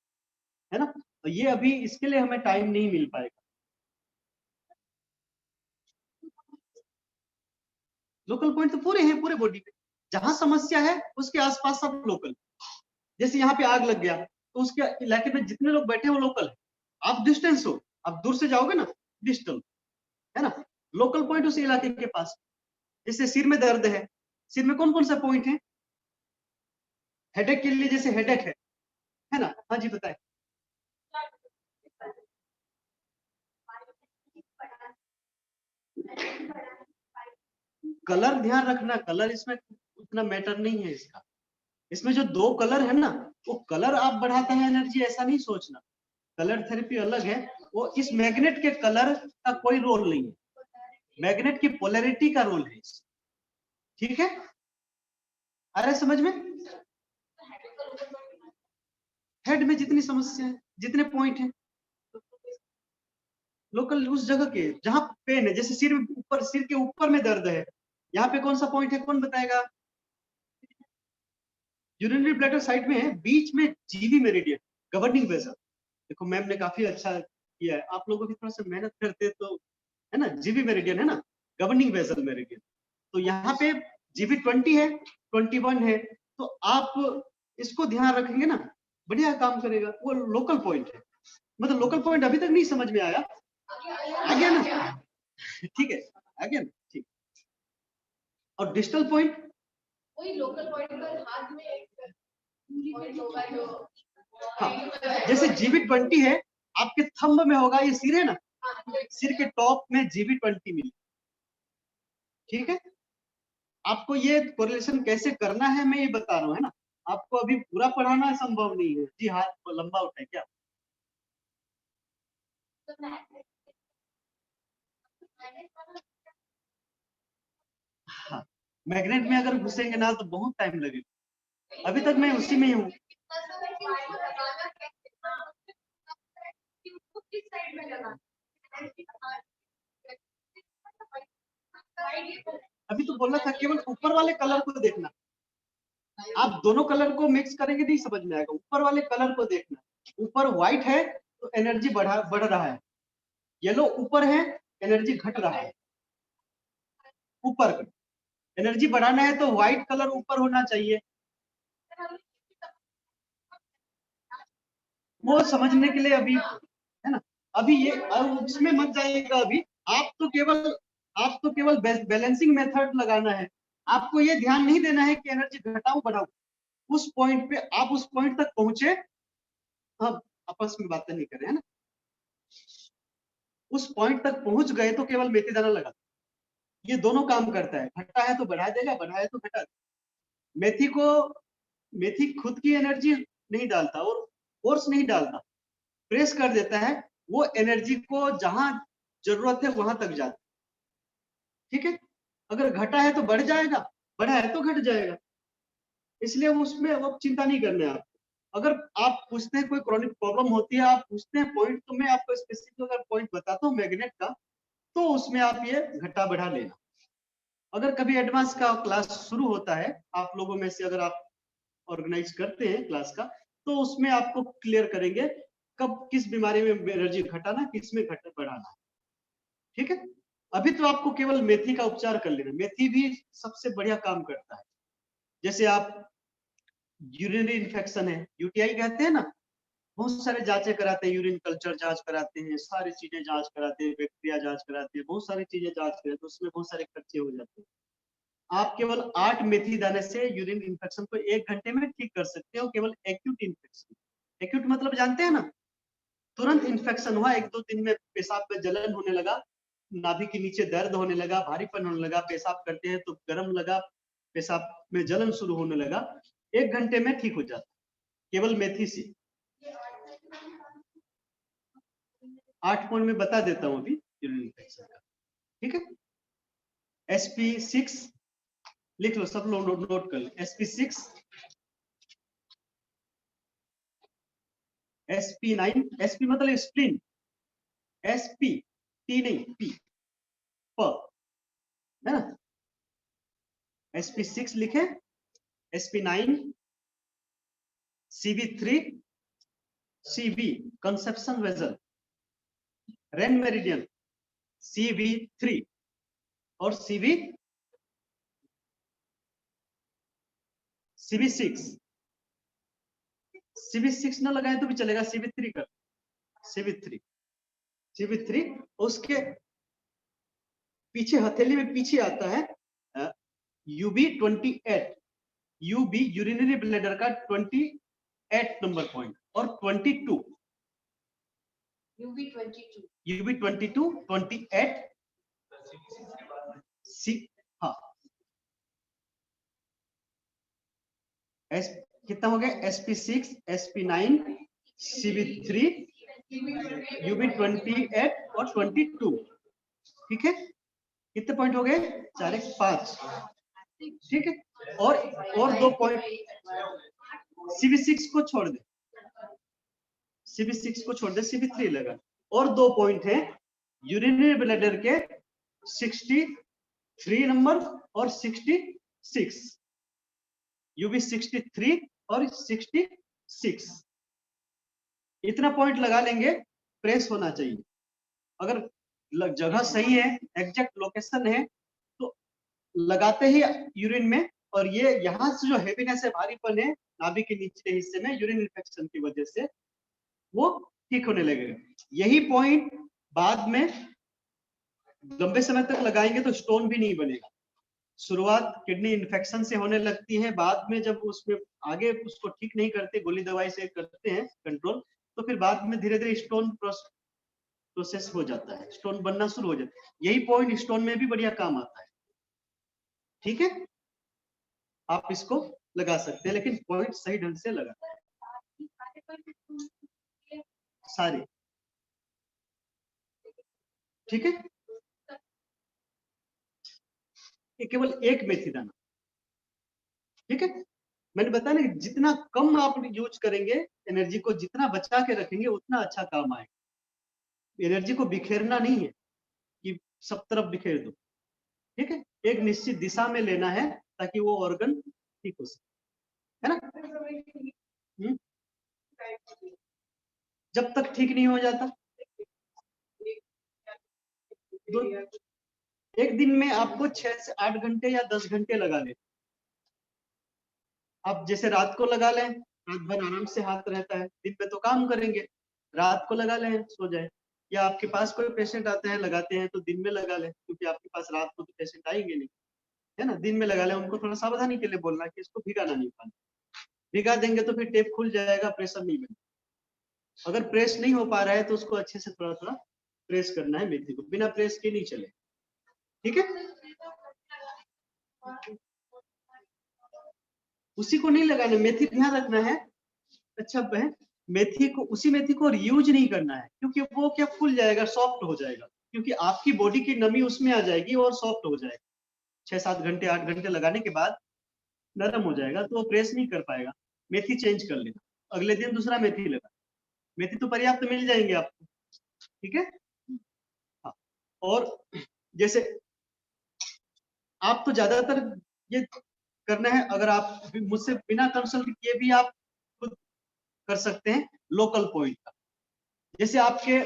है ना। तो ये अभी इसके लिए हमें टाइम नहीं मिल पाएगा। लोकल पॉइंट तो पूरे हैं, पूरे बॉडी पे, जहां समस्या है उसके आसपास सब लोकल। जैसे यहाँ पे आग लग गया, तो उसके इलाके में जितने लोग बैठे हैं वो लोकल है। आप डिस्टेंस हो, आप दूर से जाओगे ना, डिस्टल है ना। लोकल पॉइंट उस इलाके के पास। जैसे सिर में दर्द है, सिर में कौन कौन सा पॉइंट है? हेडेक के लिए जैसे हेडेक है ना। हाँ जी बताए। कलर ध्यान रखना, कलर इसमें उतना मैटर नहीं है इसका। इसमें जो दो कलर है ना, वो कलर आप बढ़ाता है एनर्जी, ऐसा नहीं सोचना। कलर थेरेपी अलग है, वो इस मैग्नेट के कलर का कोई रोल नहीं है, मैग्नेट की पोलैरिटी का रोल है। ठीक है, आ रहा है समझ में? हेड में जितनी समस्या है, जितने पॉइंट है लोकल, उस जगह के जहां पेन है, जैसे सिर ऊपर, सिर के ऊपर में दर्द है, यहाँ पे कौन सा पॉइंट है, कौन बताएगा? यूरिनरी ब्लैडर साइड में है, बीच में जीवी मेरिडियन, गवर्निंग वेसल। देखो मैम ने काफी अच्छा किया है, आप लोगों की थोड़ा सा मेहनत करते तो, है ना। जीवी मेरिडियन है ना, गवर्निंग वेसल मेरिडियन। तो यहाँ पे जीवी 20 है, 21 है, तो आप इसको ध्यान रखेंगे ना, बढ़िया काम करेगा। वो लोकल पॉइंट है, मतलब लोकल पॉइंट अभी तक नहीं समझ में आया? आ गया ना? ठीक है, आ गया ना, ठीक। और डिजिटल पॉइंट,
वही लोकल पॉइंट पर हाथ में एक पॉइंट होगा जो,
हाँ, जैसे जीबी 20 है, आपके थंब में होगा, ये सिर है ना, सिर के टॉप में जीबी 20 मिली। ठीक है, आपको ये कोरिलेशन कैसे करना है मैं ये बता रहा हूँ, है ना। आपको अभी पूरा पढ़ाना संभव नहीं है जी। हाथ को लंबा उठाए क्या? हाँ, मैग्नेट में अगर घुसेंगे ना तो बहुत टाइम लगेगा। अभी तक मैं उसी में ही हूँ। अभी तो बोलना था केवल ऊपर वाले कलर को देखना। आप दोनों कलर को मिक्स करेंगे नहीं समझ में आएगा, ऊपर वाले कलर को देखना। ऊपर व्हाइट है तो एनर्जी बढ़ रहा है, येलो ऊपर है एनर्जी घट रहा है। ऊपर एनर्जी बढ़ाना है तो व्हाइट कलर ऊपर होना चाहिए। वो समझने के लिए अभी, है ना, अभी ये उसमें मत जाइएगा अभी। आप तो केवल बैलेंसिंग मेथड लगाना है। आपको ये ध्यान नहीं देना है कि एनर्जी घटाऊं बढ़ाऊं। उस पॉइंट पे आप उस पॉइंट तक पहुंचे, हम आपस में बातें नहीं करें, है ना। उस पॉइंट तक पहुंच गए तो केवल मेथी दाना लगा। ये दोनों काम करता है, घटा है तो बढ़ा देगा, बढ़ा है तो घटा देगा। मेथी खुद की एनर्जी नहीं डालता और फोर्स नहीं डालता, प्रेस कर देता है। वो एनर्जी को जहां जरूरत है वहां तक जाता है। ठीक है, अगर घटा है तो बढ़ जाएगा, बढ़ा है तो घट जाएगा। इसलिए उसमें अब चिंता नहीं करना है आपको। अगर आप पूछते हैं कोई क्रॉनिक प्रॉब्लम होती है, आप पूछते हैं पॉइंट, तो मैं आपको स्पेसिफिक अगर पॉइंट बताता हूँ मैग्नेट का, तो उसमें आप ये घटा बढ़ा लेना। अगर कभी एडवांस का क्लास शुरू होता है, आप लोगों में से अगर आप ऑर्गेनाइज करते हैं क्लास का, तो उसमें आपको क्लियर करेंगे कब किस बीमारी में एनर्जी घटाना, किस में घटा बढ़ाना। ठीक है, अभी तो आपको केवल मेथी का उपचार कर लेना। मेथी भी सबसे बढ़िया काम करता है। जैसे आप यूरिनरी इन्फेक्शन है, यूटीआई कहते हैं ना, बहुत सारे जांचें कराते हैं, यूरिन कल्चर जांच कराते हैं, सारी चीजें जांच कराते हैं, बैक्टीरिया जांच कराते हैं, बहुत सारी चीजें जांच कराते हैं, तो उसमें बहुत सारे खर्चे हो जाते हैं। आप केवल 8 मेथी दाने से यूरिन इन्फेक्शन को 1 घंटे में ठीक कर सकते हो, केवल एक्यूट इन्फेक्शन। एक्यूट मतलब जानते हैं ना, तुरंत इन्फेक्शन हुआ, 1-2 दिन में पेशाब में जलन होने लगा, नाभि के नीचे दर्द होने लगा, भारीपन होने लगा, पेशाब करते हैं तो गर्म लगा, पेशाब में जलन शुरू होने लगा, 1 घंटे में ठीक हो जाता केवल मेथी से। 8 पॉइंट में बता देता हूँ अभी यूरिन इन्फेक्शन का। ठीक है, SP6 लिख लो, सब लोग नोट कर लो। SP6, SP9, SP मतलब स्प्लीन, SP T नहीं P, प, है ना। SP6 लिखे, SP9, CV3, CV conception vessel, rain meridian, CV3 और CV6, CV6 ना लगाए तो भी चलेगा, CV3 कर, CV3 उसके पीछे हथेली में पीछे आता है UB28, UB यूरिनरी ब्लैडर का 28 नंबर पॉइंट, और 22 UB22 28 हाँ कितना हो गया, SP6 SP9 CV3 UB28 और 22, ठीक है, कितने पॉइंट हो गए, 4 1 5, ठीक है, और 2 पॉइंट CV6 को छोड़ दे, CV6 को छोड़ दे, CV3 लगा, और 2 पॉइंट है यूरिनरी ब्लैडर के 63 नंबर और 66, UB63 और 66, इतना पॉइंट लगा लेंगे, प्रेस होना चाहिए। अगर जगह सही है, एग्जैक्ट लोकेशन है, तो लगाते ही यूरिन में, और ये यहाँ से जो हेवीनेस है, भारीपन है नाभि के नीचे हिस्से में यूरिन इन्फेक्शन की वजह से, वो ठीक होने लगेगा। यही पॉइंट बाद में लंबे समय तक लगाएंगे तो स्टोन भी नहीं बनेगा। शुरुआत किडनी इन्फेक्शन से होने लगती है, बाद में जब उसमें आगे उसको ठीक नहीं करते, गोली दवाई से करते हैं कंट्रोल, तो फिर बाद में धीरे धीरे स्टोन प्रोसेस हो जाता है, स्टोन बनना शुरू हो जाता है। यही पॉइंट स्टोन में भी बढ़िया काम आता है, ठीक है, आप इसको लगा सकते हैं, लेकिन पॉइंट सही ढंग से लगा सारे, ठीक है, ये केवल एक मेथी दाना, ठीक है, मैंने बताया ना कि जितना कम आप यूज करेंगे, एनर्जी को जितना बचा के रखेंगे, उतना अच्छा काम आएगा। एनर्जी को बिखेरना नहीं है कि सब तरफ बिखेर दो, ठीक है, एक निश्चित दिशा में लेना है ताकि वो ऑर्गन ठीक हो सके, है ना। जब तक ठीक नहीं हो जाता, एक दिन में आपको 6 से 8 घंटे या 10 घंटे लगा ले। आप जैसे रात को लगा लें, रात भर आराम से हाथ रहता है, दिन में तो काम करेंगे, रात को लगा लें, सो जाए। या आपके पास कोई पेशेंट आते हैं, लगाते हैं, तो दिन में लगा लें, क्योंकि आपके पास रात को तो पेशेंट आएंगे नहीं, है ना। दिन में लगा लें, उनको थोड़ा सावधानी के लिए बोलना कि इसको भिगाना नहीं पाना, भिगा देंगे तो फिर टेप खुल जाएगा, प्रेशर नहीं बनेगा। अगर प्रेस नहीं हो पा रहा है तो उसको अच्छे से थोड़ा थोड़ा प्रेस करना है मेथी को, बिना प्रेस के नहीं चले, ठीक है। उसी को नहीं लगाना, मेथी ध्यान रखना है, अच्छा बहन, मेथी को, उसी मेथी को यूज नहीं करना है, क्योंकि वो क्या फूल जाएगा, सॉफ्ट हो जाएगा, क्योंकि आपकी बॉडी की नमी उसमें आ जाएगी और सॉफ्ट हो जाएगा। 6-7 घंटे 8 घंटे लगाने के बाद नरम हो जाएगा, तो वो प्रेस नहीं कर पाएगा। मेथी चेंज कर लेना, अगले दिन दूसरा मेथी लगा, मेथी तो पर्याप्त मिल जाएंगे आपको, ठीक है। हाँ, और जैसे आप तो ज्यादातर ये करना है, अगर आप मुझसे बिना कंसल्ट किए भी आप खुद कर सकते हैं लोकल पॉइंट का। जैसे आपके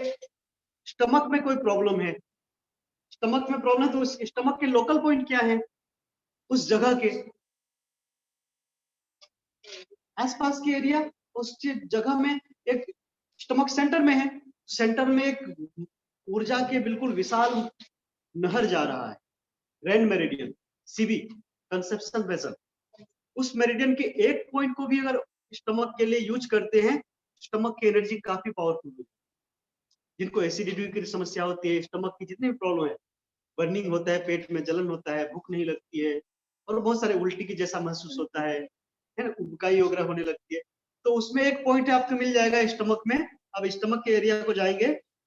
स्टमक में कोई प्रॉब्लम है, स्टमक में प्रॉब्लम, तो उस स्टमक के लोकल पॉइंट क्या है, उस जगह के आसपास के एरिया, उस जगह में एक स्टमक सेंटर में है, सेंटर में एक ऊर्जा के बिल्कुल विशाल नहर जा रहा है, rain meridian, CB conception vessel. उस मेरिडियन के एक पॉइंट को भी अगर स्टमक के लिए यूज करते हैं, स्टमक की एनर्जी काफी पावरफुल है। जिनको एसिडिटी की समस्या होती है, स्टमक की जितनी भी प्रॉब्लम है, बर्निंग होता है, पेट में जलन होता है, भूख नहीं लगती है, और बहुत सारे उल्टी की जैसा महसूस होता है ना, उबकाई वगैरह होने लगती है, तो उसमें एक पॉइंट आपको मिल जाएगा स्टमक में। अब स्टमक के एरिया को जाएंगे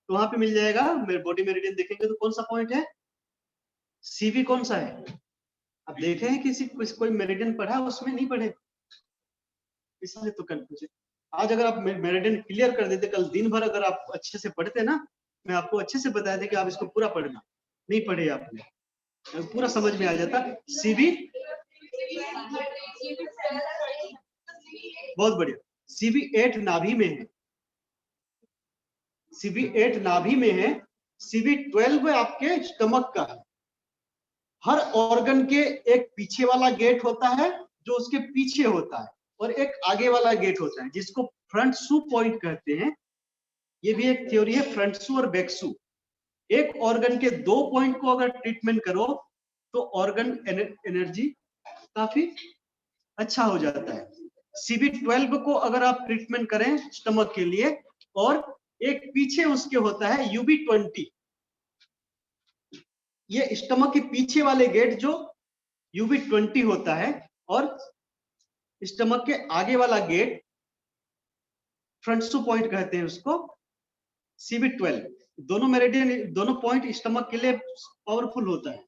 तो वहां पे मिल जाएगा, बॉडी मेरिडियन देखेंगे तो कौन सा पॉइंट है, सीवी कौन सा है। अब देखे हैं किसी कोई मेरिडियन पढ़ा, उसमें नहीं पढ़े, इसलिए तो कंफ्यूजन। आज अगर आप मेरिडियन क्लियर कर देते, कल दिन भर अगर आप अच्छे से पढ़ते ना, मैं आपको अच्छे से बताया था कि आप इसको पूरा पढ़ना, नहीं पढ़े आपने, पूरा समझ में आ जाता। सीबी बहुत बढ़िया, CB8 नाभि में है, CB8 नाभि में है, CB12 आपके स्टमक का है। हर ऑर्गन के एक पीछे वाला गेट होता है जो उसके पीछे होता है, और एक आगे वाला गेट होता है जिसको फ्रंट सू पॉइंट कहते हैं। ये भी एक थ्योरी है, फ्रंट सू और बैक सू। एक ऑर्गन के 2 पॉइंट को अगर ट्रीटमेंट करो तो ऑर्गन एनर्जी काफी अच्छा हो जाता है। CB12 को अगर आप ट्रीटमेंट करें स्टमक के लिए, और एक पीछे उसके होता है UB20, ये स्टमक के पीछे वाले गेट जो UB20 होता है, और स्टमक के आगे वाला गेट फ्रंट सू पॉइंट कहते हैं उसको, CB12। दोनों मेरिडियन, दोनों पॉइंट स्टमक के लिए पावरफुल होता है।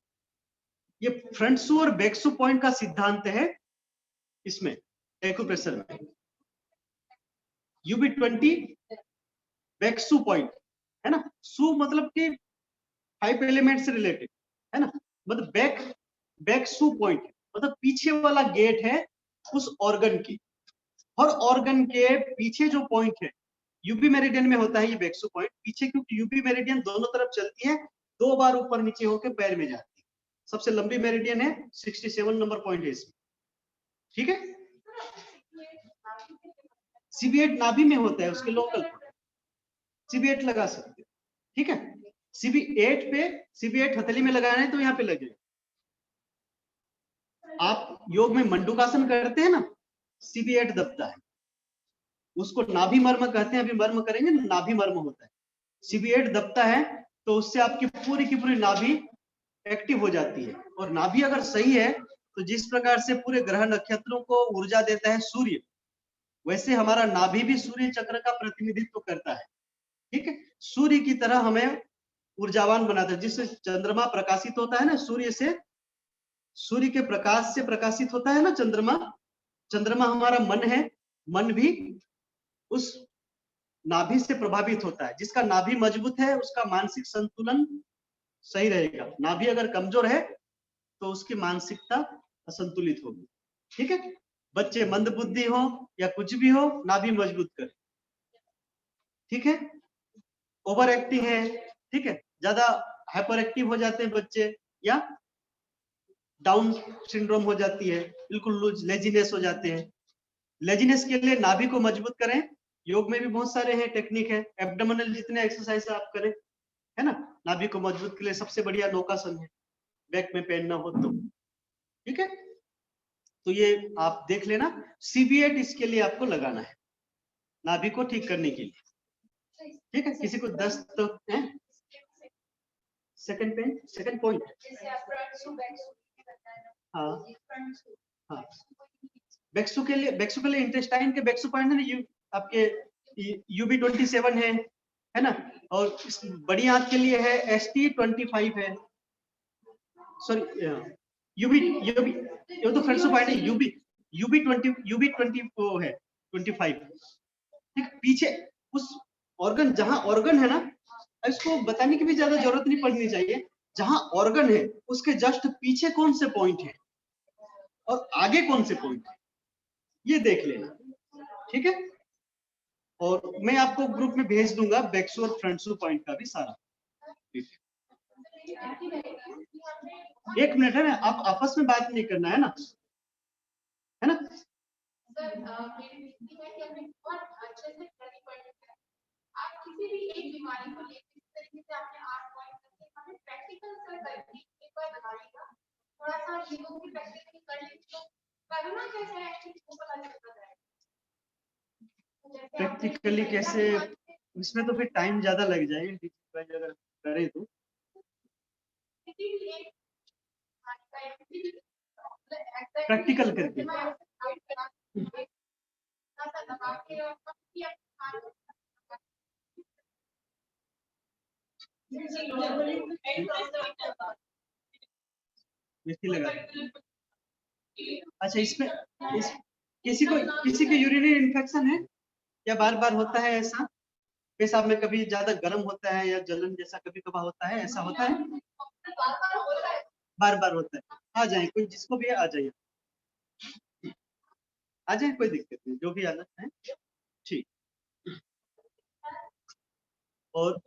ये फ्रंट सू और बैक सू पॉइंट का सिद्धांत है इसमें एक्यूप्रेशर में। UB20 बैक सू पॉइंट है ना, सू मतलब कि 5 एलिमेंट से रिलेटेड है ना, मतलब बैक सू पॉइंट मतलब पीछे वाला गेट है उस ऑर्गन की। हर ऑर्गन के पीछे जो पॉइंट है यूबी मेरिडियन में होता है ये बैक सू पॉइंट पीछे, क्योंकि यूबी मेरिडियन दोनों तरफ चलती है, 2 बार ऊपर नीचे होकर पैर में जाती है। सबसे लंबी मेरिडियन है, 67 नंबर पॉइंट है इसमें, ठीक है। CB8 नाभि में होता है, उसके लोकल CB8 लगा सकते हैं, ठीक है। CB8 हथेली में लगाना है तो यहाँ पे लगे। आप योग में मंडूकासन करते हैं ना, CB8 दबता है, उसको नाभि मर्म कहते हैं। अभी मर्म करेंगे ना, नाभि मर्म होता है। CB8 दबता है तो उससे आपकी पूरी की पूरी नाभि एक्टिव हो जाती है। और नाभि अगर सही है तो जिस प्रकार से पूरे ग्रह नक्षत्रों को ऊर्जा देता है सूर्य, वैसे हमारा नाभि भी सूर्य चक्र का प्रतिनिधित्व करता है, ठीक है। सूर्य की तरह हमें ऊर्जावान बनाता है। जिससे चंद्रमा प्रकाशित होता है ना सूर्य से, सूर्य के प्रकाश से प्रकाशित होता है ना चंद्रमा। चंद्रमा हमारा मन है, मन भी उस नाभि से प्रभावित होता है। जिसका नाभि मजबूत है उसका मानसिक संतुलन सही रहेगा। नाभि अगर कमजोर है तो उसकी मानसिकता असंतुलित होगी, ठीक है। बच्चे मंदबुद्धि हो या कुछ भी हो, नाभि मजबूत कर, ठीक है। ओवर एक्टिंग है, ठीक है, ज्यादा हाइपर एक्टिव हो जाते हैं बच्चे, या डाउन सिंड्रोम हो जाती है, बिल्कुल लूज लेजीनेस हो जाते हैं। लेजीनेस के लिए नाभि को मजबूत करें। योग में भी बहुत सारे हैं टेक्निक है, एब्डोमिनल जितने एक्सरसाइज आप करें, है ना। नाभि को मजबूत के लिए सबसे बढ़िया नौकासन है, बैक में पेन ना हो तो, ठीक है। तो ये आप देख लेना, CB8 इसके लिए आपको लगाना है, नाभि को ठीक करने के लिए, ठीक है। किसी को दस्त तो है, सेकंड पेन, सेकंड पॉइंट, हाँ हाँ। बेक्सू के लिए इंटेस्टाइन के बेक्सू पॉइंट है ना, आपके UB27 है ना। और इस बड़ी आंत के लिए है ST25 है, सॉरी UB ये तो फ्रंट पॉइंट है, UB20 है 25, ठीक। पीछे उस ऑर्गन, जहां ऑर्गन है ना, इसको बताने की भी ज्यादा जरूरत नहीं पड़नी चाहिए। जहां ऑर्गन है उसके जस्ट पीछे कौन से पॉइंट है और आगे कौन से पॉइंट है, ये देख लेना, ठीक है। और मैं आपको ग्रुप में भेज दूंगा बैक्सू और फ्रंटसू पॉइंट का भी सारा, ठीक है। 1 मिनट है ना, आप आपस में बात नहीं करना है ना, है ना।
आप किसी भी एक बीमारी को लेकर इस तरीके से आपने 8 पॉइंट करके हमें प्रैक्टिकल सर करके एक बार बताइएगा। थोड़ा सा योग की प्रैक्टिकली कर लेंगे तो करना कैसे है एक्चुअली वो पता चलता जाएगा।
प्रैक्टिकली कैसे, इसमें तो फिर टाइम ज्यादा लग जाएगा अगर करें तो। प्रैक्टिकल करके लगा। अच्छा, इसमें किसी को यूरिनरी इन्फेक्शन है या बार बार होता है ऐसा, पेशाब में कभी ज्यादा गर्म होता है या जलन जैसा कभी कभार होता है, ऐसा होता है? बार बार होता है। आ जाए कोई, जिसको भी आ जाइए, आ जाए, कोई दिक्कत नहीं, जो भी आना है, ठीक। और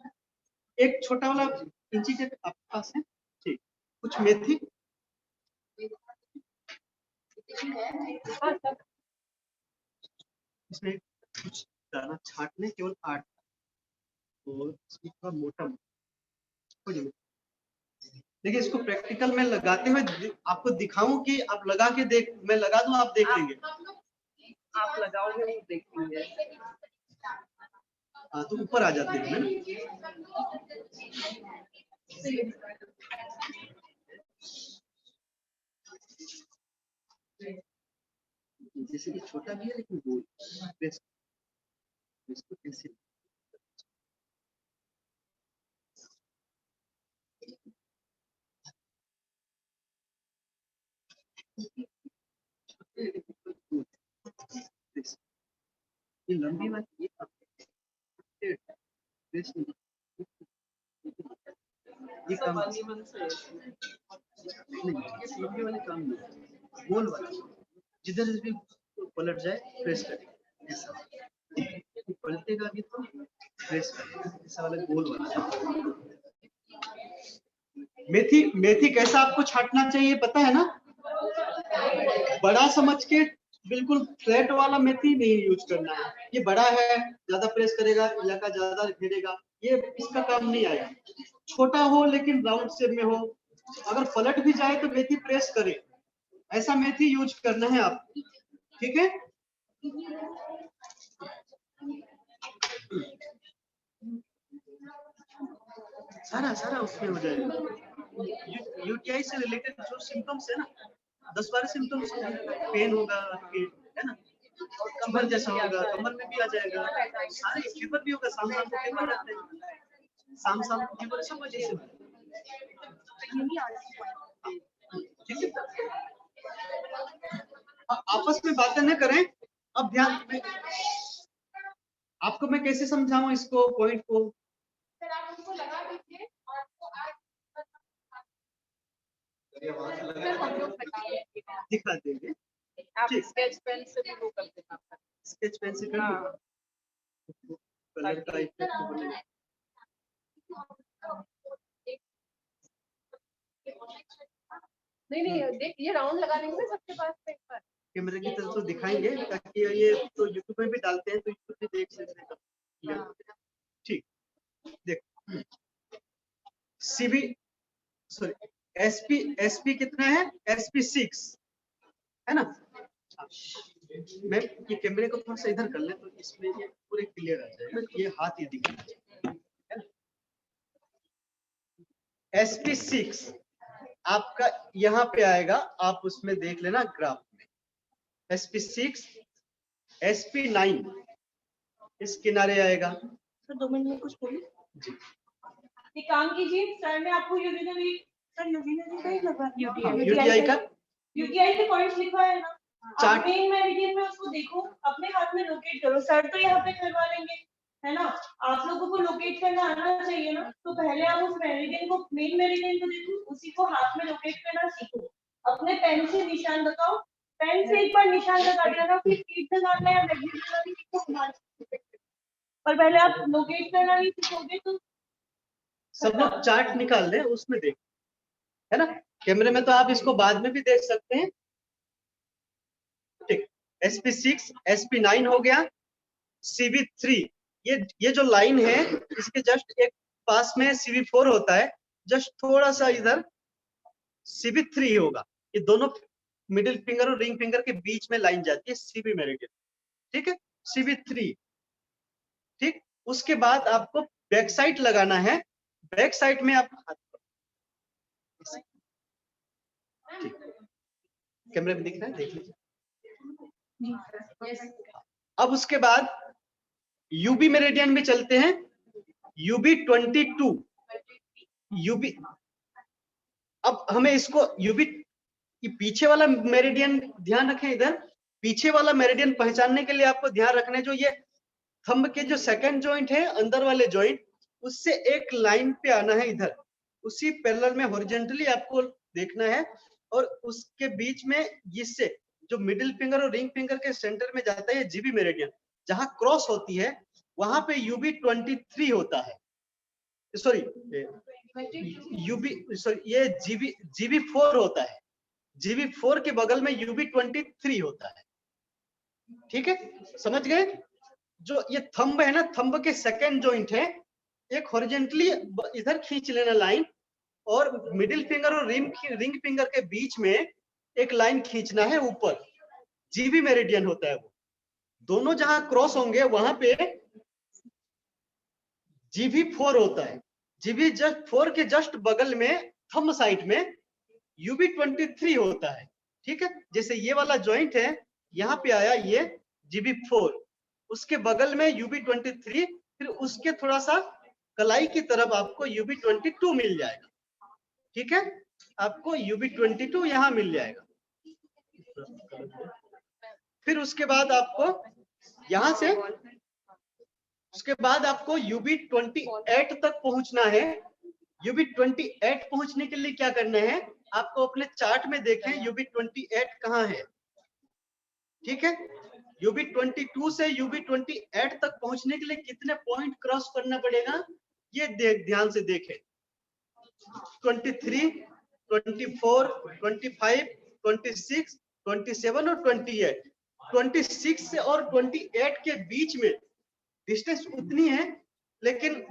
एक छोटा वाला इंची टेप आपके पास है, ठीक। कुछ मेथी, इसमें कुछ दाना छाटने केवल 8 और इसमें थोड़ा मोटा हो जाए। देखिए इसको प्रैक्टिकल में लगाते हुए आपको दिखाऊं कि आप लगा के देख, मैं लगा दूं आप देख लेंगे।
आप लगाओगे वो देखेंगे।
हाँ तो ऊपर आ जाते हैं ना। जैसे कि छोटा भी है लेकिन गोल। इसको कैसे ये लंबी वाली ये काम
वाली मन से
नहीं, ये लंबी वाले काम नहीं, गोल वाला जिधर भी पलट जाए प्रेस करें ऐसा, पलटेगा भी तो प्रेस करें ऐसा वाला गोल वाला। मेथी मेथी कैसा आपको छाटना चाहिए पता है ना? बड़ा समझ के, बिल्कुल फ्लैट वाला मेथी नहीं यूज करना है। ये बड़ा है, ज्यादा प्रेस करेगा, इलाका ज्यादा घेरेगा, ये इसका काम नहीं आएगा। छोटा हो लेकिन राउंड शेप में हो, अगर पलट भी जाए तो मेथी प्रेस करे, ऐसा मेथी यूज करना है आप, ठीक है? सारा सारा उसमें हो जाएगा। यूटीआई से रिलेटेड जो सिम्टम्स है ना, 10-12 सिम्टम्स पेन होगा आपके, है ना, कमर जैसा होगा, कमर में भी आ जाएगा, सारे फीवर भी होगा, शाम शाम को फीवर रहते हैं, शाम शाम को फीवर सब वजह से। ठीक है, आपस में बातें न करें। अब ध्यान में आपको मैं कैसे समझाऊं इसको, पॉइंट को?
सर आप उनको लगा दीजिए और आपको आज हम लोग
दिखा देंगे।
आप स्केच पेन से भी वो कर देना।
स्केच पेन से कर
हाँ।
कलर का इफेक्ट बने।
नहीं देख, ये राउंड लगा लेंगे सबके पास पे एक बार।
कैमरे की तरफ तो दिखाएंगे ताकि ये तो यूट्यूब में भी डालते हैं तो यूट्यूब भी देख सकते हैं। ठीक, देख सीबी सॉरी एसपी कितना है? एसपी 6 है ना? मैं ये कैमरे को थोड़ा सा इधर कर ले तो इसमें ये पूरे क्लियर आ जाएगा। ये हाथ ये दिखना चाहिए। एसपी 6 आपका यहाँ पे आएगा, आप उसमें देख लेना ग्राफ में। एसपी 6 एसपी 9 इस किनारे आएगा।
सर 2 मिनट में कुछ बोलिए।
जी
एक काम कीजिए सर, मैं आपको यूटीआई लगा
यूटीआई का
यूटीआई के पॉइंट्स लिखा है ना,
चार्ट
मेन मेरिडियन में उसको देखो, अपने हाथ में लोकेट करो। सर तो यहाँ पे करवा लेंगे, है ना? आप लोगों को लोकेट करना आना चाहिए ना, तो पहले आप उस मेरिडियन को, मेन मेरिडियन को देखो, उसी को हाथ में लोकेट करना सीखो। अपने पेन से निशान लगाओ, पेन से एक बार निशान लगा दिया ना, फिर टीप लगाना या मैग्नेट लगाना सीखो, पर पहले आप लोकेट करना नहीं सीखोगे तो
सब लोग चार्ट निकाल लें, उसमें देख, है ना? कैमरे में तो आप इसको बाद में भी देख सकते हैं। ठीक, SP6 SP9 हो गया। CV3 ये जो लाइन है इसके जस्ट एक पास में CV4 होता है, जस्ट थोड़ा सा इधर CV3 होगा। ये दोनों मिडिल फिंगर और रिंग फिंगर के बीच में लाइन जाती है, CV मेरिडियन। ठीक है, CV3। ठीक, उसके बाद आपको बैक साइड लगाना है। बैक साइड में आप कैमरे में दिख रहा है, देख लीजिए। अब उसके बाद यूबी मेरिडियन में चलते हैं। यूबी 22 यूबी, अब हमें इसको यूबी पीछे वाला मेरिडियन ध्यान रखें। इधर पीछे वाला मेरिडियन पहचानने के लिए आपको ध्यान रखना है, जो ये थंब के जो सेकंड जॉइंट है, अंदर वाले जॉइंट, उससे एक लाइन पे आना है इधर, उसी पैरेलल में हॉरिजॉन्टली आपको देखना है, और उसके बीच में इससे जो मिडिल फिंगर और रिंग फिंगर के सेंटर में जाता है जीबी मेरिडियन, जहां क्रॉस होती है वहां पे यूबी 23 होता है। सॉरी यूबी सॉरी ये जीबी 4 होता है। जीबी 4 के बगल में यूबी 23 होता है। ठीक है, समझ गए? जो ये थंब है ना, थंब के सेकंड जॉइंट है, एक हॉरिजेंटली इधर खींच लेना लाइन, और मिडिल फिंगर और रिंग फिंगर के बीच में एक लाइन खींचना है ऊपर, जीबी मेरिडियन होता है वो। दोनों जहां क्रॉस होंगे वहां पे GB4 होता है। GB4 के जस्ट बगल में थंब साइड में UB23 होता है। ठीक है, जैसे ये वाला जॉइंट है, यहाँ पे आया ये GB4, उसके बगल में UB23, फिर उसके थोड़ा सा कलाई की तरफ आपको UB22 मिल जाएगा। ठीक है, आपको UB22 यहाँ मिल जाएगा। फिर उसके बाद आपको यहाँ से, उसके बाद आपको UB28 तक पहुंचना है। UB28 पहुंचने के लिए क्या करना है, आपको अपने चार्ट में देखें UB28 कहाँ है। ठीक है, UB22 से UB28 तक पहुंचने के लिए कितने पॉइंट क्रॉस करना पड़ेगा, ये ध्यान से देखें। 23, 24, 25, 26, 27 और 28। 26 और 28 के बीच में डिस्टेंस उतनी है, लेकिन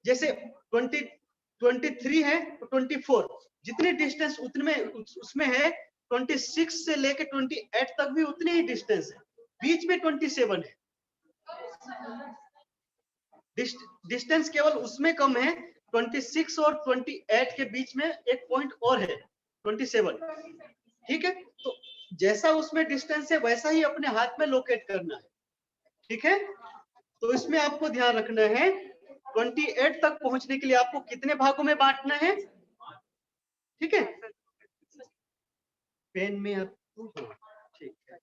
जैसे 23 है तो 24, जितनी डिस्टेंस उतने उसमें है, 26 से लेके 28 तक भी उतनी ही डिस्टेंस है, बीच में 27 है। डिस्टेंस केवल उसमें कम है, 26 और 28 के बीच में एक पॉइंट और है, 27। ठीक है, तो जैसा उसमें डिस्टेंस है वैसा ही अपने हाथ में लोकेट करना है। ठीक है, तो इसमें आपको ध्यान रखना है 28 तक पहुंचने के लिए आपको कितने भागों में बांटना है। ठीक है, पेन में आपको, ठीक है,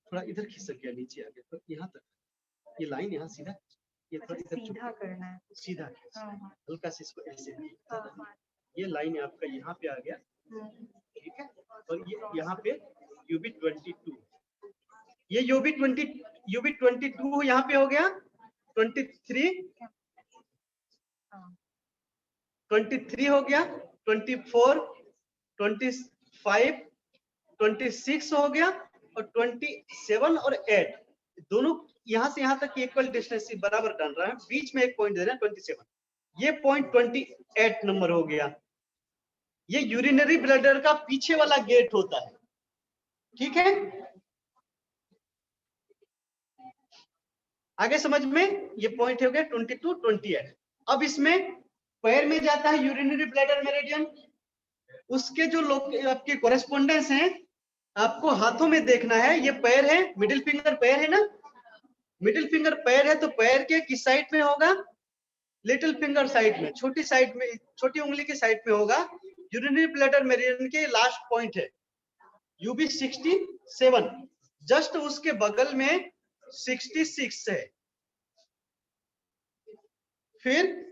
थोड़ा इधर खिसक गया, नीचे आ गया, तो यहाँ तक ये लाइन, यहाँ सीधा, ये थोड़ा इधर
सीधा करना है।
सीधा
हाँ,
हल्का से इसको ऐसे,
हाँ,
ये लाइन आपका यहाँ पे आ गया। ठीक है, और ये यहाँ पे UB22, ये UB22 यहाँ पे हो गया। 23 हो गया, 24, 25, 26 हो गया, और 27 और 8 दोनों यहाँ से यहाँ तक इक्वल डिस्टेंस बराबर डाल रहा है, बीच में एक पॉइंट दे रहे हैं 27, ये पॉइंट 28 नंबर हो गया। ये यूरिनरी ब्लैडर का पीछे वाला गेट होता है। ठीक है, आगे समझ में, ये पॉइंट हो गया 22, 28। अब इसमें पैर में जाता है यूरिनरी ब्लैडर मेरिडियन, उसके जो लोग आपके कोरेस्पोंडेंस हैं, आपको हाथों में देखना है। ये पैर है, मिडिल फिंगर पैर है ना, मिडिल फिंगर पैर है, तो पैर के किस साइड में होगा, लिटिल फिंगर साइड में, छोटी साइड में, छोटी उंगली के साइड में होगा। यूरिनरी ब्लैडर मेरिडियन के लास्ट पॉइंट है UB67, जस्ट उसके बगल में 66 है। फिर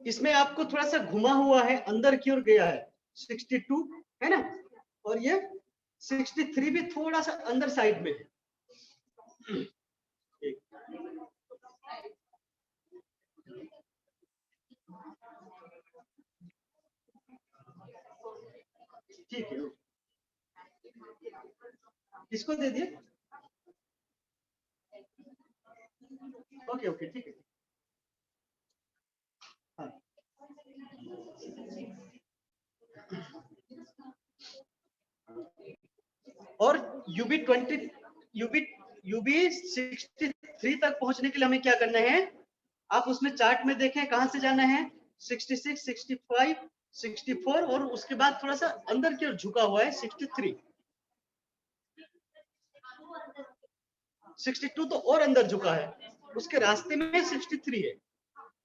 इसमें आपको थोड़ा सा घुमा हुआ है, अंदर की ओर गया है, 62 है ना, और ये 63 भी थोड़ा सा अंदर साइड में है। ठीक है, इसको दे दिए, ओके ओके, ठीक है। हाँ, और UB63 तक पहुंचने के लिए हमें क्या करना है, आप उसमें चार्ट में देखें कहां से जाना है, 66, 65, 64, और उसके बाद थोड़ा सा अंदर की ओर झुका हुआ है 63। 62 तो और अंदर झुका है, उसके रास्ते में 63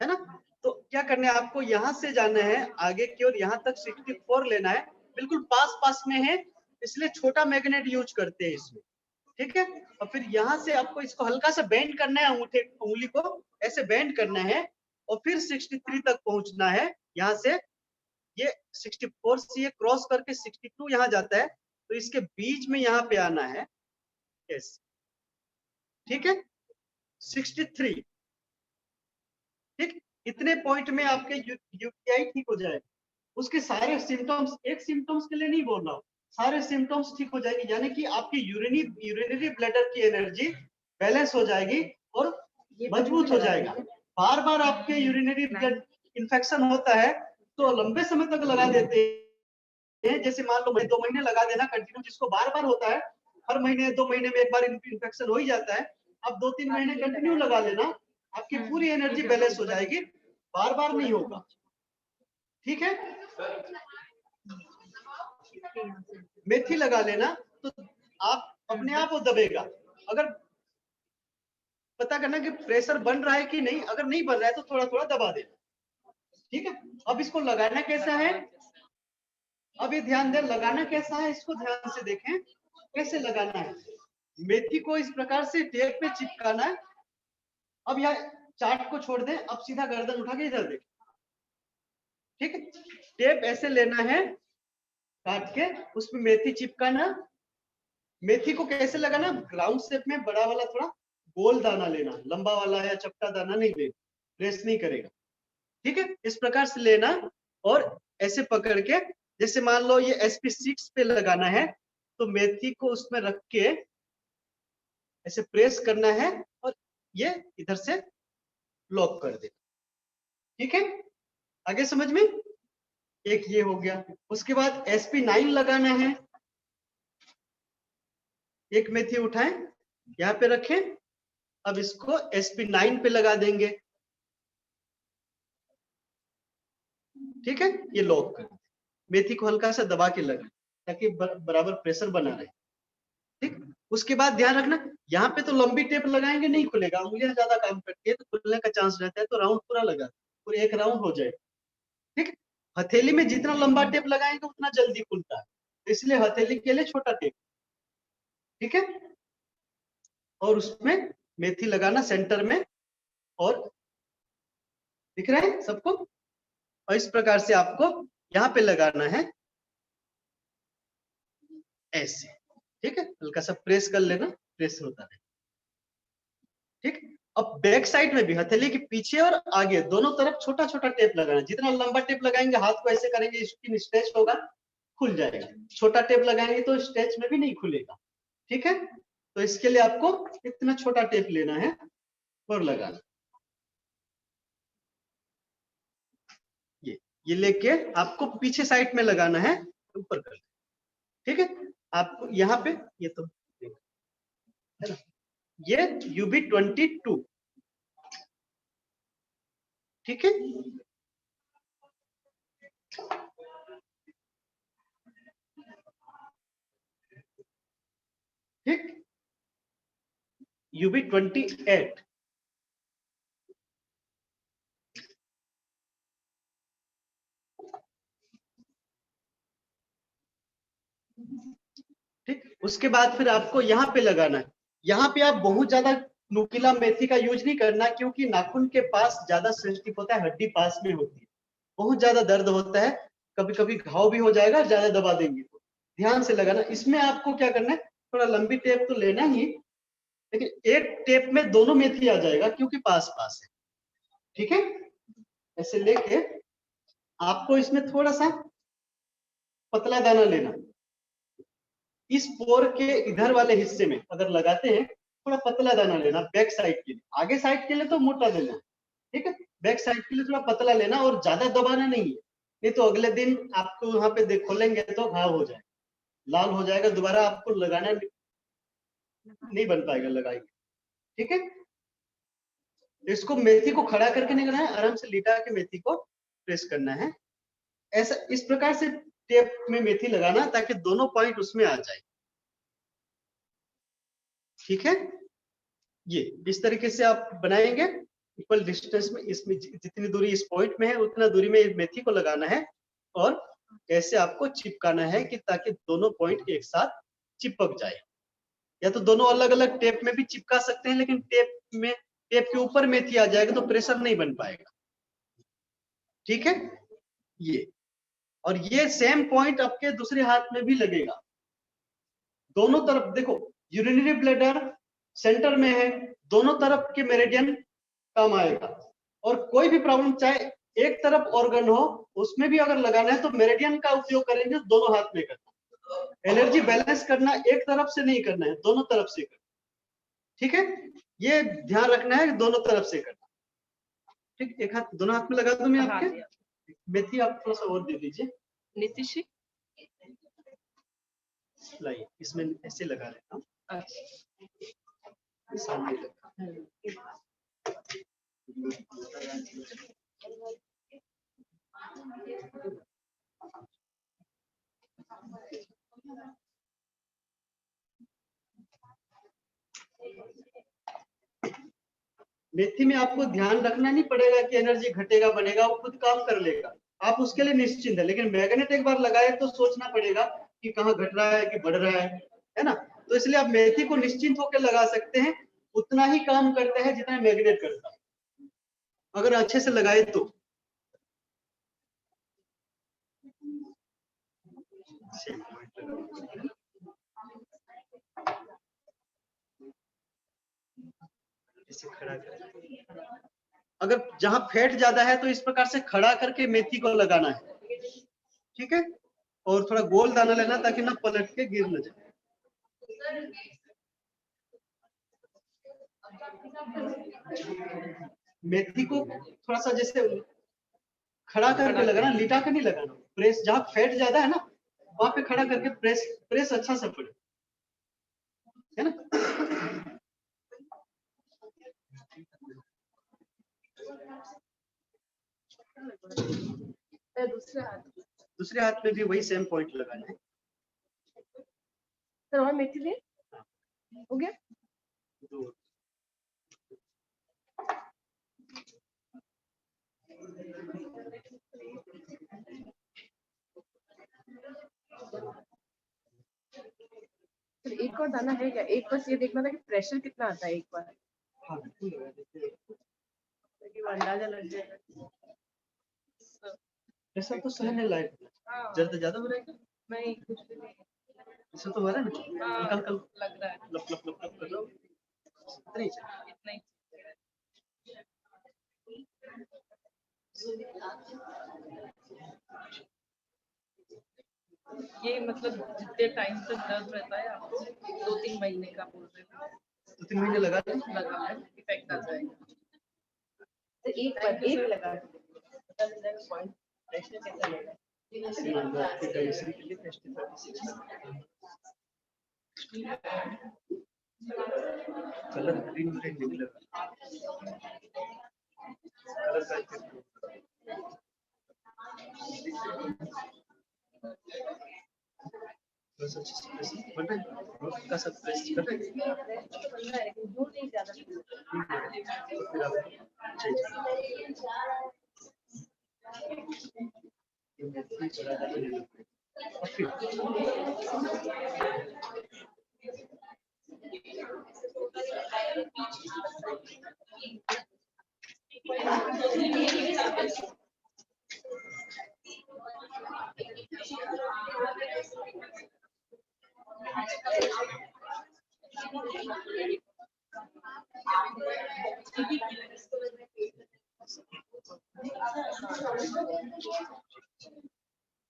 है ना। तो क्या करना है, आपको यहां से जाना है आगे की ओर, यहां तक 64 लेना है, बिल्कुल पास पास में है, इसलिए छोटा मैग्नेट यूज करते हैं इसमें। ठीक है, और फिर यहाँ से आपको इसको हल्का सा बेंड करना है, अंगूठे उंगली को ऐसे बेंड करना है, और फिर 63 तक पहुंचना है। यहाँ से ये 64 से ये क्रॉस करके 62 यहाँ जाता है, तो इसके बीच में यहाँ पे आना है ऐसे। ठीक है, 63। ठीक, इतने पॉइंट में आपके UTI ठीक हो जाए। उसके सारे सिम्टम्स, एक सिम्टम्स के लिए नहीं बोल रहा हूँ, सारे सिम्टम्स ठीक हो जाएगी, यानी कि आपकी यूरिनरी ब्लैडर की एनर्जी बैलेंस हो जाएगी और मजबूत हो जाएगा। बार बार आपके यूरिनरी ब्लड इन्फेक्शन होता है तो लंबे समय तक लगा देते हैं, जैसे मान लो 2 महीने लगा देना कंटिन्यू, जिसको बार बार होता है, हर महीने 2 महीने में एक बार इन्फेक्शन हो ही जाता है, अब 2-3 महीने कंटिन्यू लगा लेना, आपकी पूरी एनर्जी बैलेंस हो जाएगी, बार बार नहीं होगा। ठीक है, मेथी लगा लेना तो आप अपने आप वो दबेगा। अगर पता करना कि प्रेशर बन रहा है कि नहीं, अगर नहीं बन रहा है तो थोड़ा थोड़ा दबा देना। ठीक है, अब इसको लगाना कैसा है, अब ये ध्यान दें, लगाना कैसा है इसको ध्यान से देखें, कैसे लगाना है। मेथी को इस प्रकार से टेप पे चिपकाना है। अब यह चार्ट को छोड़ दें, अब सीधा गर्दन उठा के इधर देखें। ठीक है, टेप ऐसे लेना है काट के, उसमें मेथी चिपकाना। मेथी को कैसे लगाना, राउंड शेप में बड़ा वाला थोड़ा गोल दाना लेना, लंबा वाला या चपटा दाना नहीं लेना, प्रेस नहीं करेगा। ठीक है, इस प्रकार से लेना और ऐसे पकड़ के, जैसे मान लो ये SP6 पे लगाना है तो मेथी को उसमें रख के ऐसे प्रेस करना है और ये इधर से लॉक कर देना। ठीक है, आगे समझ में, एक ये हो गया। उसके बाद SP9 लगाना है। एक मेथी उठाएं, यहाँ पे रखें, अब इसको SP9 पे लगा देंगे। ठीक है, ये लॉक कर, मेथी को हल्का सा दबा के लगा ताकि बराबर प्रेशर बना रहे। ठीक, उसके बाद ध्यान रखना, यहाँ पे तो लंबी टेप लगाएंगे नहीं खुलेगा, उंगलियां ज्यादा काम करती है तो खुलने का चांस रहता है, तो राउंड पूरा लगा, पूरे एक राउंड हो जाए। ठीक, हथेली में जितना लंबा टेप लगाएंगे उतना जल्दी खुलता है, इसलिए हथेली के लिए छोटा टेप। ठीक है, और उसमें मेथी लगाना सेंटर में, और दिख रहे हैं सबको, और इस प्रकार से आपको यहाँ पे लगाना है ऐसे। ठीक है, हल्का सा प्रेस कर लेना, प्रेस होता है। ठीक, अब बैक साइड में भी हथेली के पीछे और आगे दोनों तरफ छोटा छोटा टेप लगाना। जितना लंबा टेप लगाएंगे, हाथ को ऐसे करेंगे, स्किन स्ट्रेच होगा, खुल जाएगा। छोटा टेप लगाएंगे तो स्ट्रेच में भी नहीं खुलेगा। ठीक है, तो इसके लिए आपको इतना छोटा टेप लेना है और लगाना। ये लेके आपको पीछे साइड में लगाना है, ऊपर कर। ठीक है, आपको यहाँ पे ये तो है ना, ये UB22। ठीक है, ठीक, UB28। ठीक, उसके बाद फिर आपको यहाँ पे लगाना है। यहाँ पे आप बहुत ज्यादा नुकीला मेथी का यूज नहीं करना, क्योंकि नाखून के पास ज्यादा सेंसिटिव होता है, हड्डी पास में होती है, बहुत ज्यादा दर्द होता है, कभी कभी घाव भी हो जाएगा ज्यादा दबा देंगे तो। ध्यान से लगाना। इसमें आपको क्या करना है, थोड़ा लंबी टेप तो लेना ही, लेकिन एक टेप में दोनों मेथी आ जाएगा क्योंकि पास पास है। ठीक है, ऐसे लेके आपको इसमें थोड़ा सा पतला दाना लेना, इस पोर के इधर वाले हिस्से में अगर लगाते हैं, थोड़ा पतला दाना लेना बैक साइड के लिए। आगे साइड के लिए तो मोटा लेना है। ठीक है, बैक साइड के लिए थोड़ा पतला लेना और ज्यादा दबाना नहीं है, नहीं तो अगले दिन आपको वहां पे खोलेंगे तो घाव हो जाएगा, लाल हो जाएगा, दोबारा आपको लगाना नहीं बन पाएगा लगाएंगे। ठीक है, इसको मेथी को खड़ा करके नहीं करना है, आराम से लिटा के मेथी को प्रेस करना है। ऐसा इस प्रकार से टेप में मेथी लगाना ताकि दोनों पॉइंट उसमें आ जाए। ठीक है, ये इस तरीके से आप बनाएंगे इक्वल डिस्टेंस में, इसमें जितनी दूरी इस पॉइंट में है उतना दूरी में मेथी को लगाना है, और ऐसे आपको चिपकाना है कि ताकि दोनों पॉइंट एक साथ चिपक जाए। या तो दोनों अलग अलग टेप में भी चिपका सकते हैं, लेकिन टेप के ऊपर मेथी आ जाएगा तो प्रेशर नहीं बन पाएगा। ठीक है, ये और ये सेम पॉइंट आपके दूसरे हाथ में भी लगेगा, दोनों तरफ। देखो, यूरिनरी ब्लैडर सेंटर में है, दोनों तरफ के मेरिडियन काम आएगा, और कोई भी प्रॉब्लम चाहे एक तरफ ऑर्गन हो उसमें भी अगर लगाना है तो मेरिडियन का उपयोग करेंगे, दोनों हाथ में करना। एनर्जी बैलेंस करना एक तरफ से नहीं करना है, दोनों तरफ से करना। ठीक है, ये ध्यान रखना है, दोनों तरफ से करना। ठीक, एक हाथ दोनों हाथ में लगा दूं मैं आपके। मेथी आप थोड़ा सा और दे दीजिए
नीतीश जी।
लाइए, इसमें ऐसे लगा लेता हूँ। सामने लगा। मेथी में आपको ध्यान रखना नहीं पड़ेगा कि एनर्जी घटेगा बढ़ेगा, वो खुद काम कर लेगा, आप उसके लिए निश्चिंत है। लेकिन मैग्नेट एक बार लगाए तो सोचना पड़ेगा कि कहाँ घट रहा है कि बढ़ रहा है ना। तो इसलिए आप मेथी को निश्चिंत होकर लगा सकते हैं, उतना ही काम करता है जितना मैग्नेट करता है, अगर अच्छे से लगाए तो। इसे खड़ा कर, अगर जहां फैट ज्यादा है तो इस प्रकार से खड़ा करके मेथी को लगाना है। ठीक है, और थोड़ा गोल दाना लेना ताकि ना पलट के गिर न जाए। मेथी को थोड़ा सा जैसे खड़ा करके लगाना, लिटा के नहीं लगाना। प्रेस जहां फैट ज्यादा है ना वहां पे खड़ा करके प्रेस अच्छा से पड़े, है ना। दूसरे हाथ में भी वही सेम पॉइंट लगाना है।
सर और मेथी दे हो गया। सर एक और दाना है क्या? एक बस ये देखना था कि प्रेशर कितना आता है एक बार।
हाँ बिल्कुल लगा देते हैं,
अंदाजा लग जाएगा।
प्रेशर तो सहने लायक है। जल्द ज्यादा हो रहेगा
नहीं कुछ भी नहीं,
ऐसा तो हो रहा है ना, कल
लग रहा है
लप लप लप लप कर रहा हूं। इतना ही
इतना ही। ये मतलब जितने टाइम तक दर्द रहता है आपको 2-3 महीने का बोल रहे हैं।
2-3 महीने लगा
इफेक्ट आ जाएगा। तो एक बार एक लगा पता लग जाएगा पॉइंट प्रेशर कैसा लेगा।
कलर ग्रीन नहीं लगा, कलर का सब प्रेस कर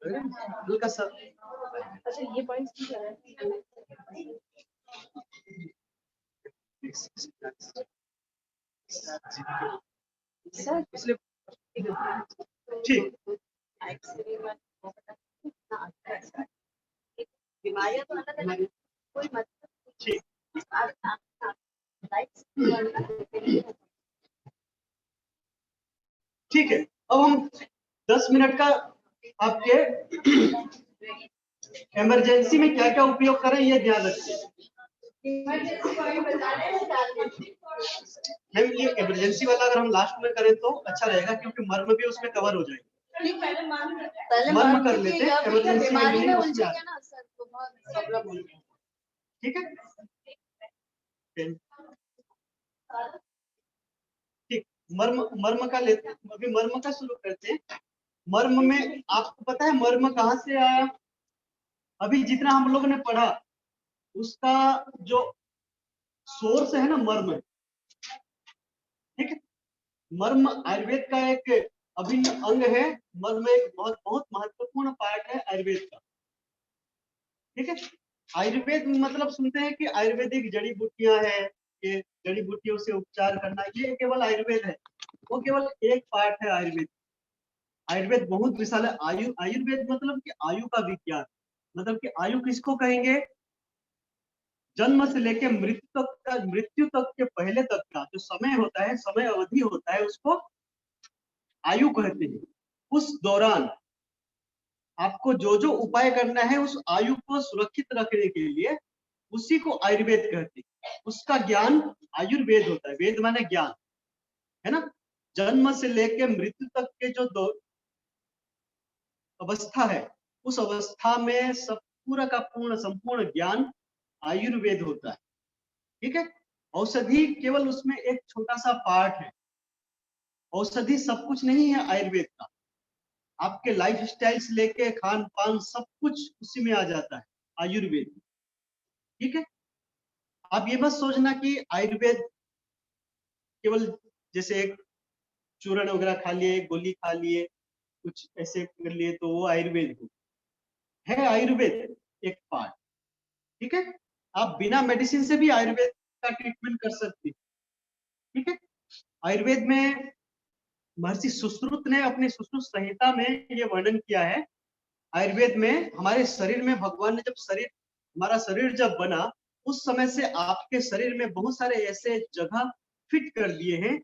हल्का सा।
अच्छा ये पॉइंट्स ठीक है
इसलिए ठीक
बीमारियां तो अलग अलग कोई मतलब
ठीक ठीक है। अब हम 10 मिनट का आपके इमरजेंसी में क्या क्या उपयोग करें ये ध्यान रखिए। मैम ये इमरजेंसी वाला अगर हम लास्ट में करें तो अच्छा रहेगा, क्योंकि मर्म भी उसमें कवर हो जाएगा। मर्म कर लेते हैं, इमरजेंसी में नहीं उसमें ठीक है। ठीक, मर्म का लेते हैं, अभी मर्म का शुरू करते हैं। मर्म में आपको पता है मर्म कहाँ से आया? अभी जितना हम लोगों ने पढ़ा उसका जो सोर्स है ना मर्म, ठीक है। मर्म आयुर्वेद का एक अभिन्न अंग है। मर्म एक बहुत बहुत महत्वपूर्ण पार्ट है आयुर्वेद का। ठीक है। आयुर्वेद मतलब सुनते हैं कि आयुर्वेदिक जड़ी बूटियां हैं, ये जड़ी बूटियों से उपचार करना, ये केवल आयुर्वेद है। वो केवल एक पार्ट है आयुर्वेद। आयुर्वेद बहुत विशाल है। आयुर्वेद मतलब कि आयु का विज्ञान, मतलब कि आयु किसको कहेंगे? जन्म से लेके मृत्यु तक के पहले तक का जो समय होता है, समय अवधि होता है, उसको आयु कहते हैं। उस दौरान आपको जो जो उपाय करना है उस आयु को सुरक्षित रखने के लिए, उसी को आयुर्वेद कहते हैं। उसका ज्ञान आयुर्वेद होता है। वेद माने ज्ञान, है ना। जन्म से लेके मृत्यु तक के जो दो अवस्था है, उस अवस्था में सब पूरा का पूर्ण संपूर्ण ज्ञान आयुर्वेद होता है। ठीक है। औषधि केवल उसमें एक छोटा सा पार्ट है। औषधि सब कुछ नहीं है आयुर्वेद का। आपके लाइफ स्टाइल से लेके खान पान सब कुछ उसी में आ जाता है, आयुर्वेद। ठीक है। आप ये मत सोचना कि आयुर्वेद केवल जैसे एक चूर्ण वगैरह खा लिए, गोली खा लिए, कुछ ऐसे कर लिए तो वो आयुर्वेद है। आयुर्वेद एक पार्ट। ठीक है। आप बिना मेडिसिन से भी आयुर्वेद का ट्रीटमेंट कर सकते हैं। ठीक है। आयुर्वेद में महर्षि सुश्रुत ने अपनी सुश्रुत संहिता में ये वर्णन किया है। आयुर्वेद में हमारे शरीर में भगवान ने हमारा शरीर जब बना, उस समय से आपके शरीर में बहुत सारे ऐसे जगह फिट कर दिए हैं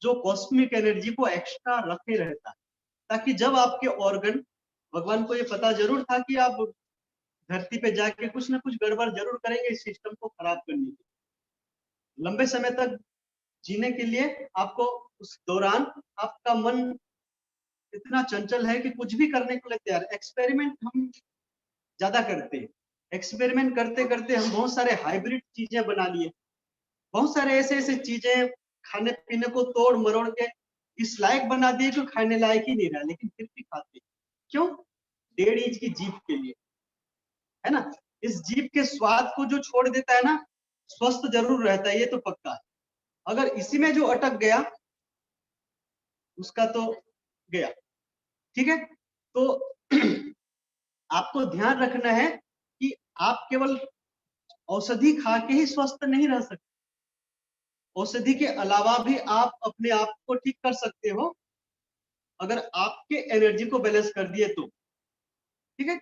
जो कॉस्मिक एनर्जी को एक्स्ट्रा रखे रहता है, ताकि जब आपके ऑर्गन, भगवान को ये पता जरूर था कि आप धरती पे जाके कुछ ना कुछ गड़बड़ जरूर करेंगे इस सिस्टम को खराब करने के लिए। लंबे समय तक जीने के लिए आपको उस दौरान आपका मन इतना चंचल है कि कुछ भी करने को लिए तैयार। एक्सपेरिमेंट हम ज्यादा करते हैं। एक्सपेरिमेंट करते करते हम बहुत सारे हाइब्रिड चीजें बना लिए। बहुत सारे ऐसे ऐसे चीजें खाने पीने को तोड़ मरोड़ के इस लायक बना दिए जो खाने लायक ही नहीं रहा, लेकिन फिर भी खाते। क्यों? 1.5 इंच की जीभ के लिए, है ना। इस जीभ के स्वाद को जो छोड़ देता है ना, स्वस्थ जरूर रहता है, ये तो पक्का है। अगर इसी में जो अटक गया उसका तो गया। ठीक है। तो आपको ध्यान रखना है कि आप केवल औषधि खा के ही स्वस्थ नहीं रह सकते। औषधि के अलावा भी आप अपने आप को ठीक कर सकते हो, अगर आपके एनर्जी को बैलेंस कर दिए तो। ठीक है।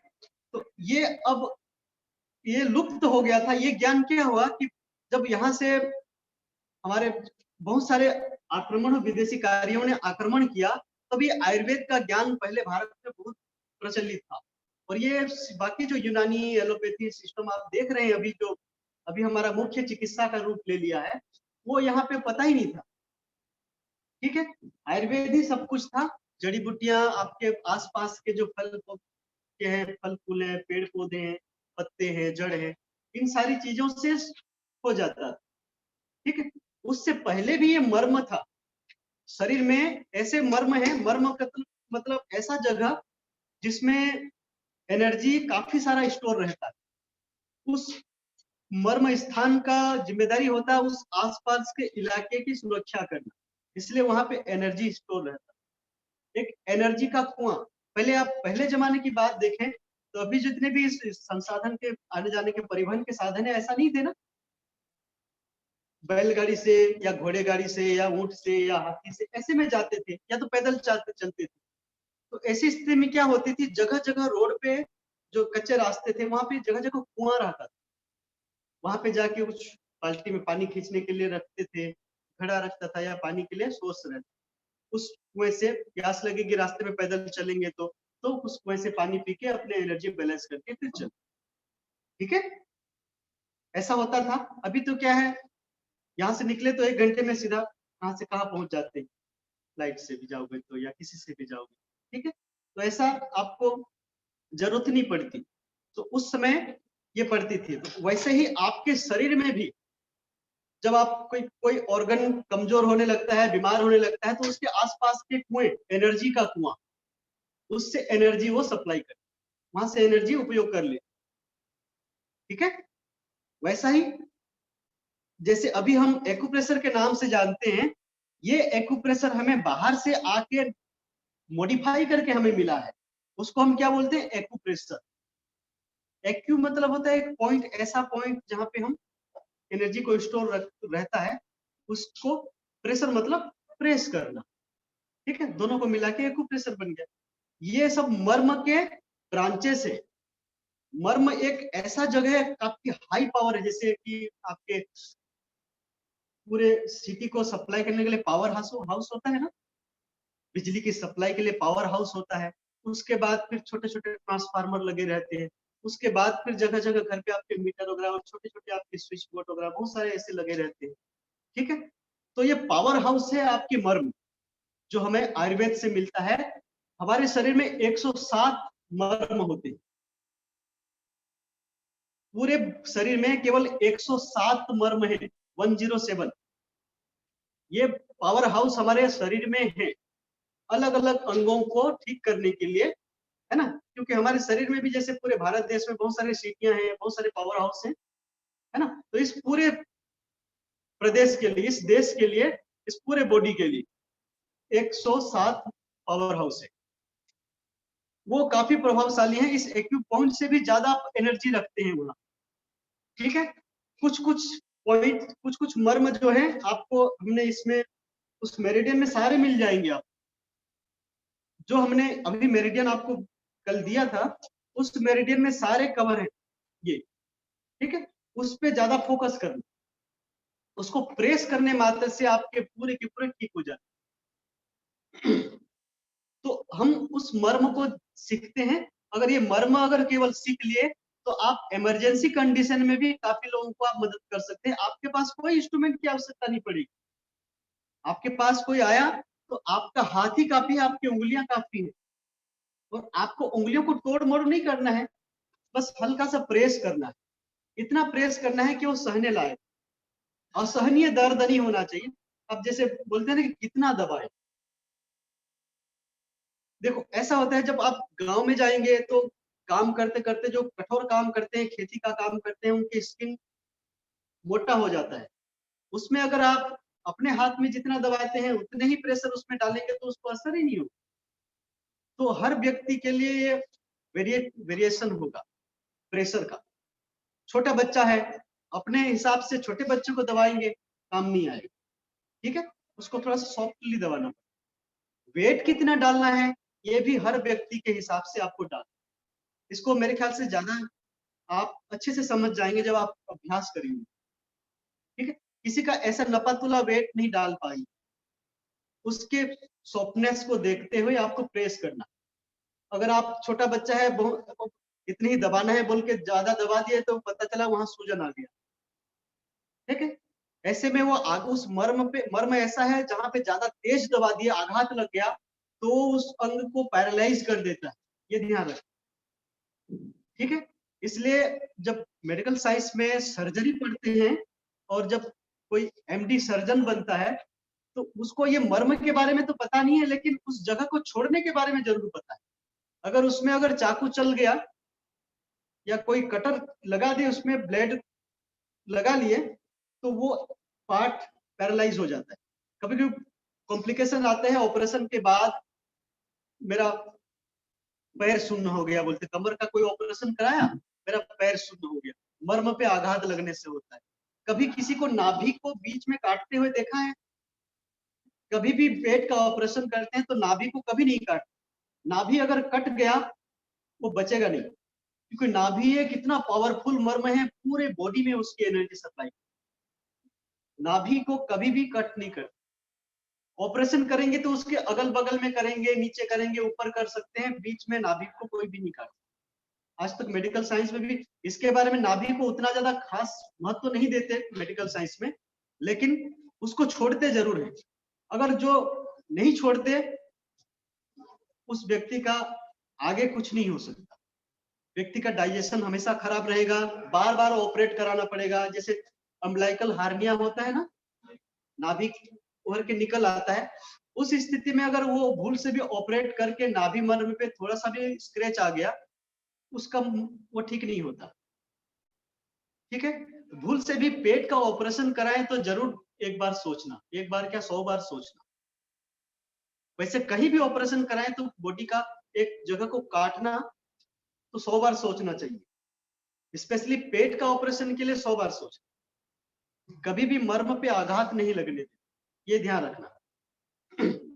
तो ये लुप्त हो गया था। ये ज्ञान क्या हुआ कि जब यहाँ से हमारे बहुत सारे विदेशी कार्यों ने आक्रमण किया, तब ये आयुर्वेद का ज्ञान पहले भारत में बहुत प्रचलित था। और ये बाकी जो यूनानी एलोपैथी सिस्टम आप देख रहे हैं अभी, जो अभी हमारा मुख्य चिकित्सा का रूप ले लिया है, वो यहाँ पे पता ही नहीं था। ठीक है। आयुर्वेद ही सब कुछ था। जड़ी बूटियां, आपके आसपास के जो फल के हैं, फल फूल है, पेड़ पौधे हैं, पत्ते हैं, जड़ है, इन सारी चीजों से हो जाता। ठीक है। उससे पहले भी ये मर्म था। शरीर में ऐसे मर्म है, मर्म मतलब ऐसा जगह जिसमें एनर्जी काफी सारा स्टोर रहता है। उस मर्म स्थान का जिम्मेदारी होता है उस आसपास के इलाके की सुरक्षा करना, इसलिए वहां पे एनर्जी स्टोर रहता है। एक एनर्जी का कुआं। पहले जमाने की बात देखें तो अभी जितने भी संसाधन के आने जाने के परिवहन के साधन है, ऐसा नहीं थे ना। बैलगाड़ी से या घोड़े गाड़ी से या ऊंट से या हाथी से ऐसे में जाते थे, या तो पैदल चलते थे। तो ऐसी स्थिति में क्या होती थी, जगह जगह रोड पे जो कच्चे रास्ते थे वहां पे जगह जगह कुआं रहता था। वहां पे जाके कुछ बाल्टी में पानी खींचने के लिए रखते थे, घड़ा रखता था, या पानी के लिए सोर्स रहता। उस कुएं से प्यास लगेगी, रास्ते में पैदल चलेंगे तो उस कुएं से पानी पी के अपने एनर्जी बैलेंस करके फिर चल। ठीक है। ऐसा होता था। अभी तो क्या है, यहाँ से निकले तो 1 घंटे में सीधा कहाँ से कहाँ पहुंच जाते हैं। फ्लाइट से भी जाओगे तो या किसी से भी जाओगे। ठीक है। तो ऐसा आपको जरूरत नहीं पड़ती। तो उस समय ये पड़ती थी। तो वैसे ही आपके शरीर में भी जब आप कोई ऑर्गन कमजोर होने लगता है, बीमार होने लगता है, तो उसके आसपास के कुएं, एनर्जी का कुआं, उससे एनर्जी वो सप्लाई करे, वहां से एनर्जी उपयोग कर ले। ठीक है। वैसा ही जैसे अभी हम एक्यूप्रेशर के नाम से जानते हैं, ये एक्यूप्रेशर हमें बाहर से आके मॉडिफाई करके हमें मिला है। उसको हम क्या बोलते हैं? एक्यूप्रेशर। एक्यू मतलब होता है एक पॉइंट, ऐसा पॉइंट जहां पे हम एनर्जी को स्टोर रहता है, उसको प्रेशर मतलब प्रेस करना, ठीक है, दोनों को मिला के एक्यूप्रेशर बन गया। ये सब मर्म के ब्रांचेस है। मर्म एक ऐसा जगह है, काफी हाई पावर है, जैसे कि आपके पूरे सिटी को सप्लाई करने के लिए पावर हाउस होता है ना, बिजली की सप्लाई के लिए पावर हाउस होता है। उसके बाद फिर छोटे छोटे ट्रांसफार्मर लगे रहते हैं। उसके बाद फिर जगह जगह घर पे आपके मीटर वगैरह और छोटे छोटे आपके स्विच बोर्ड वगैरह बहुत सारे ऐसे लगे रहते हैं, ठीक है। तो ये पावर हाउस है आपकी मर्म, जो हमें आयुर्वेद से मिलता है। हमारे शरीर में 107 मर्म होते हैं, पूरे शरीर में केवल 107 मर्म है, 107। ये पावर हाउस हमारे शरीर में है, अलग अलग अंगों को ठीक करने के लिए, है ना। क्योंकि हमारे शरीर में भी जैसे पूरे भारत देश में बहुत सारी सिटियां हैं, बहुत सारे पावर हाउस हैं, है ना। तो इस पूरे प्रदेश के लिए, इस देश के लिए, इस पूरे बॉडी के लिए 107 पावर हाउस है। वो काफी प्रभावशाली है, इस एक्यू पॉइंट से भी ज्यादा एनर्जी रखते हैं वहां, ठीक है। कुछ कुछ पॉइंट, कुछ कुछ मर्म जो है आपको हमने इसमें उस मेरिडियन में सारे मिल जाएंगे। आप जो हमने अभी मेरिडियन आपको कल दिया था, उस मेरिडियन में सारे कवर है ये, ठीक है। उस पे ज्यादा फोकस करना, उसको प्रेस करने मात्र से आपके पूरे के पूरे ठीक हो जाते। तो हम उस मर्म को सीखते हैं। अगर ये मर्म अगर केवल सीख लिए तो आप इमरजेंसी कंडीशन में भी काफी लोगों को आप मदद कर सकते हैं। आपके पास कोई इंस्ट्रूमेंट की आवश्यकता नहीं पड़ेगी। आपके पास कोई आया तो आपका हाथ ही काफी है, आपकी उंगलियां काफी है, और आपको उंगलियों को तोड़ मोड़ नहीं करना है, बस हल्का सा प्रेस करना है। इतना प्रेस करना है कि वो सहने लायक, असहनीय दर्द नहीं होना चाहिए। अब जैसे बोलते हैं ना कि कितना दबाए, देखो ऐसा होता है जब आप गांव में जाएंगे तो काम करते करते जो कठोर काम करते हैं, खेती का काम करते हैं, उनकी स्किन मोटा हो जाता है। उसमें अगर आप अपने हाथ में जितना दबाते हैं उतने ही प्रेशर उसमें डालेंगे तो उसको असर ही नहीं होगा। तो हर व्यक्ति के लिए ये वेरिएशन होगा प्रेशर का। छोटा बच्चा है, अपने हिसाब से छोटे बच्चे को दबाएंगे काम नहीं आएगा, ठीक है। उसको थोड़ा सा सॉफ्टली दबाना। वेट कितना डालना है ये भी हर व्यक्ति के हिसाब से आपको डालना। इसको मेरे ख्याल से ज्यादा आप अच्छे से समझ जाएंगे जब आप अभ्यास करेंगे, ठीक है। किसी का ऐसा नपातुला वेट नहीं डाल पाएंगे, उसके सॉफ्टनेस को देखते हुए आपको प्रेस करना। अगर आप छोटा बच्चा है, बहुत इतनी ही दबाना है बोल के ज्यादा दबा दिए तो पता चला वहां सूजन आ गया, ठीक है। ऐसे में वो उस मर्म ऐसा है जहां पे ज्यादा तेज दबा दिया, आघात लग गया तो उस अंग को पैरालाइज कर देता है, ये ध्यान रखें, ठीक है। इसलिए जब मेडिकल साइंस में सर्जरी पढ़ते हैं और जब कोई एमडी सर्जन बनता है तो उसको ये मर्म के बारे में तो पता नहीं है, लेकिन उस जगह को छोड़ने के बारे में जरूर पता है। अगर उसमें अगर चाकू चल गया या कोई कटर लगा दिए, उसमें ब्लेड लगा लिए, तो वो पार्ट पैरालाइज हो जाता है। कभी कभी कॉम्प्लिकेशन आते हैं ऑपरेशन के बाद, मेरा पैर शून्य हो गया बोलते, कमर का कोई ऑपरेशन कराया, मेरा पैर शून्य हो गया, मर्म पे आघात लगने से होता है। कभी किसी को नाभि को बीच में काटते हुए देखा है? कभी भी पेट का ऑपरेशन करते हैं तो नाभि को कभी नहीं काटते। नाभि अगर कट गया वो बचेगा नहीं, क्योंकि नाभि एक इतना पावरफुल मर्म है, पूरे बॉडी में उसकी एनर्जी सप्लाई। नाभि को कभी भी कट नहीं करते। ऑपरेशन करेंगे तो उसके अगल बगल में करेंगे, नीचे करेंगे, ऊपर कर सकते हैं, बीच में नाभि को कोई भी नहीं काट। आज तक मेडिकल साइंस में भी इसके बारे में नाभि को उतना ज्यादा खास महत्व नहीं देते मेडिकल साइंस में, लेकिन उसको छोड़ते जरूर है। अगर जो नहीं छोड़ते उस व्यक्ति का आगे कुछ नहीं हो सकता। व्यक्ति का डाइजेशन हमेशा खराब रहेगा, बार बार ऑपरेट कराना पड़ेगा। जैसे अम्बलाइकल हार्निया होता है ना, नाभि उभर के निकल आता है, उस स्थिति में अगर वो भूल से भी ऑपरेट करके नाभि मर्म पे थोड़ा सा भी स्क्रैच आ गया, उसका वो ठीक नहीं होता, ठीक है। भूल से भी पेट का ऑपरेशन कराएं तो जरूर एक बार सोचना, एक बार क्या 100 बार सोचना। वैसे कहीं भी ऑपरेशन कराएं तो बॉडी का एक जगह को काटना तो 100 बार सोचना चाहिए, स्पेशली पेट का ऑपरेशन के लिए 100 बार सोच, कभी भी मर्म पे आघात नहीं लगने देते, ये ध्यान रखना।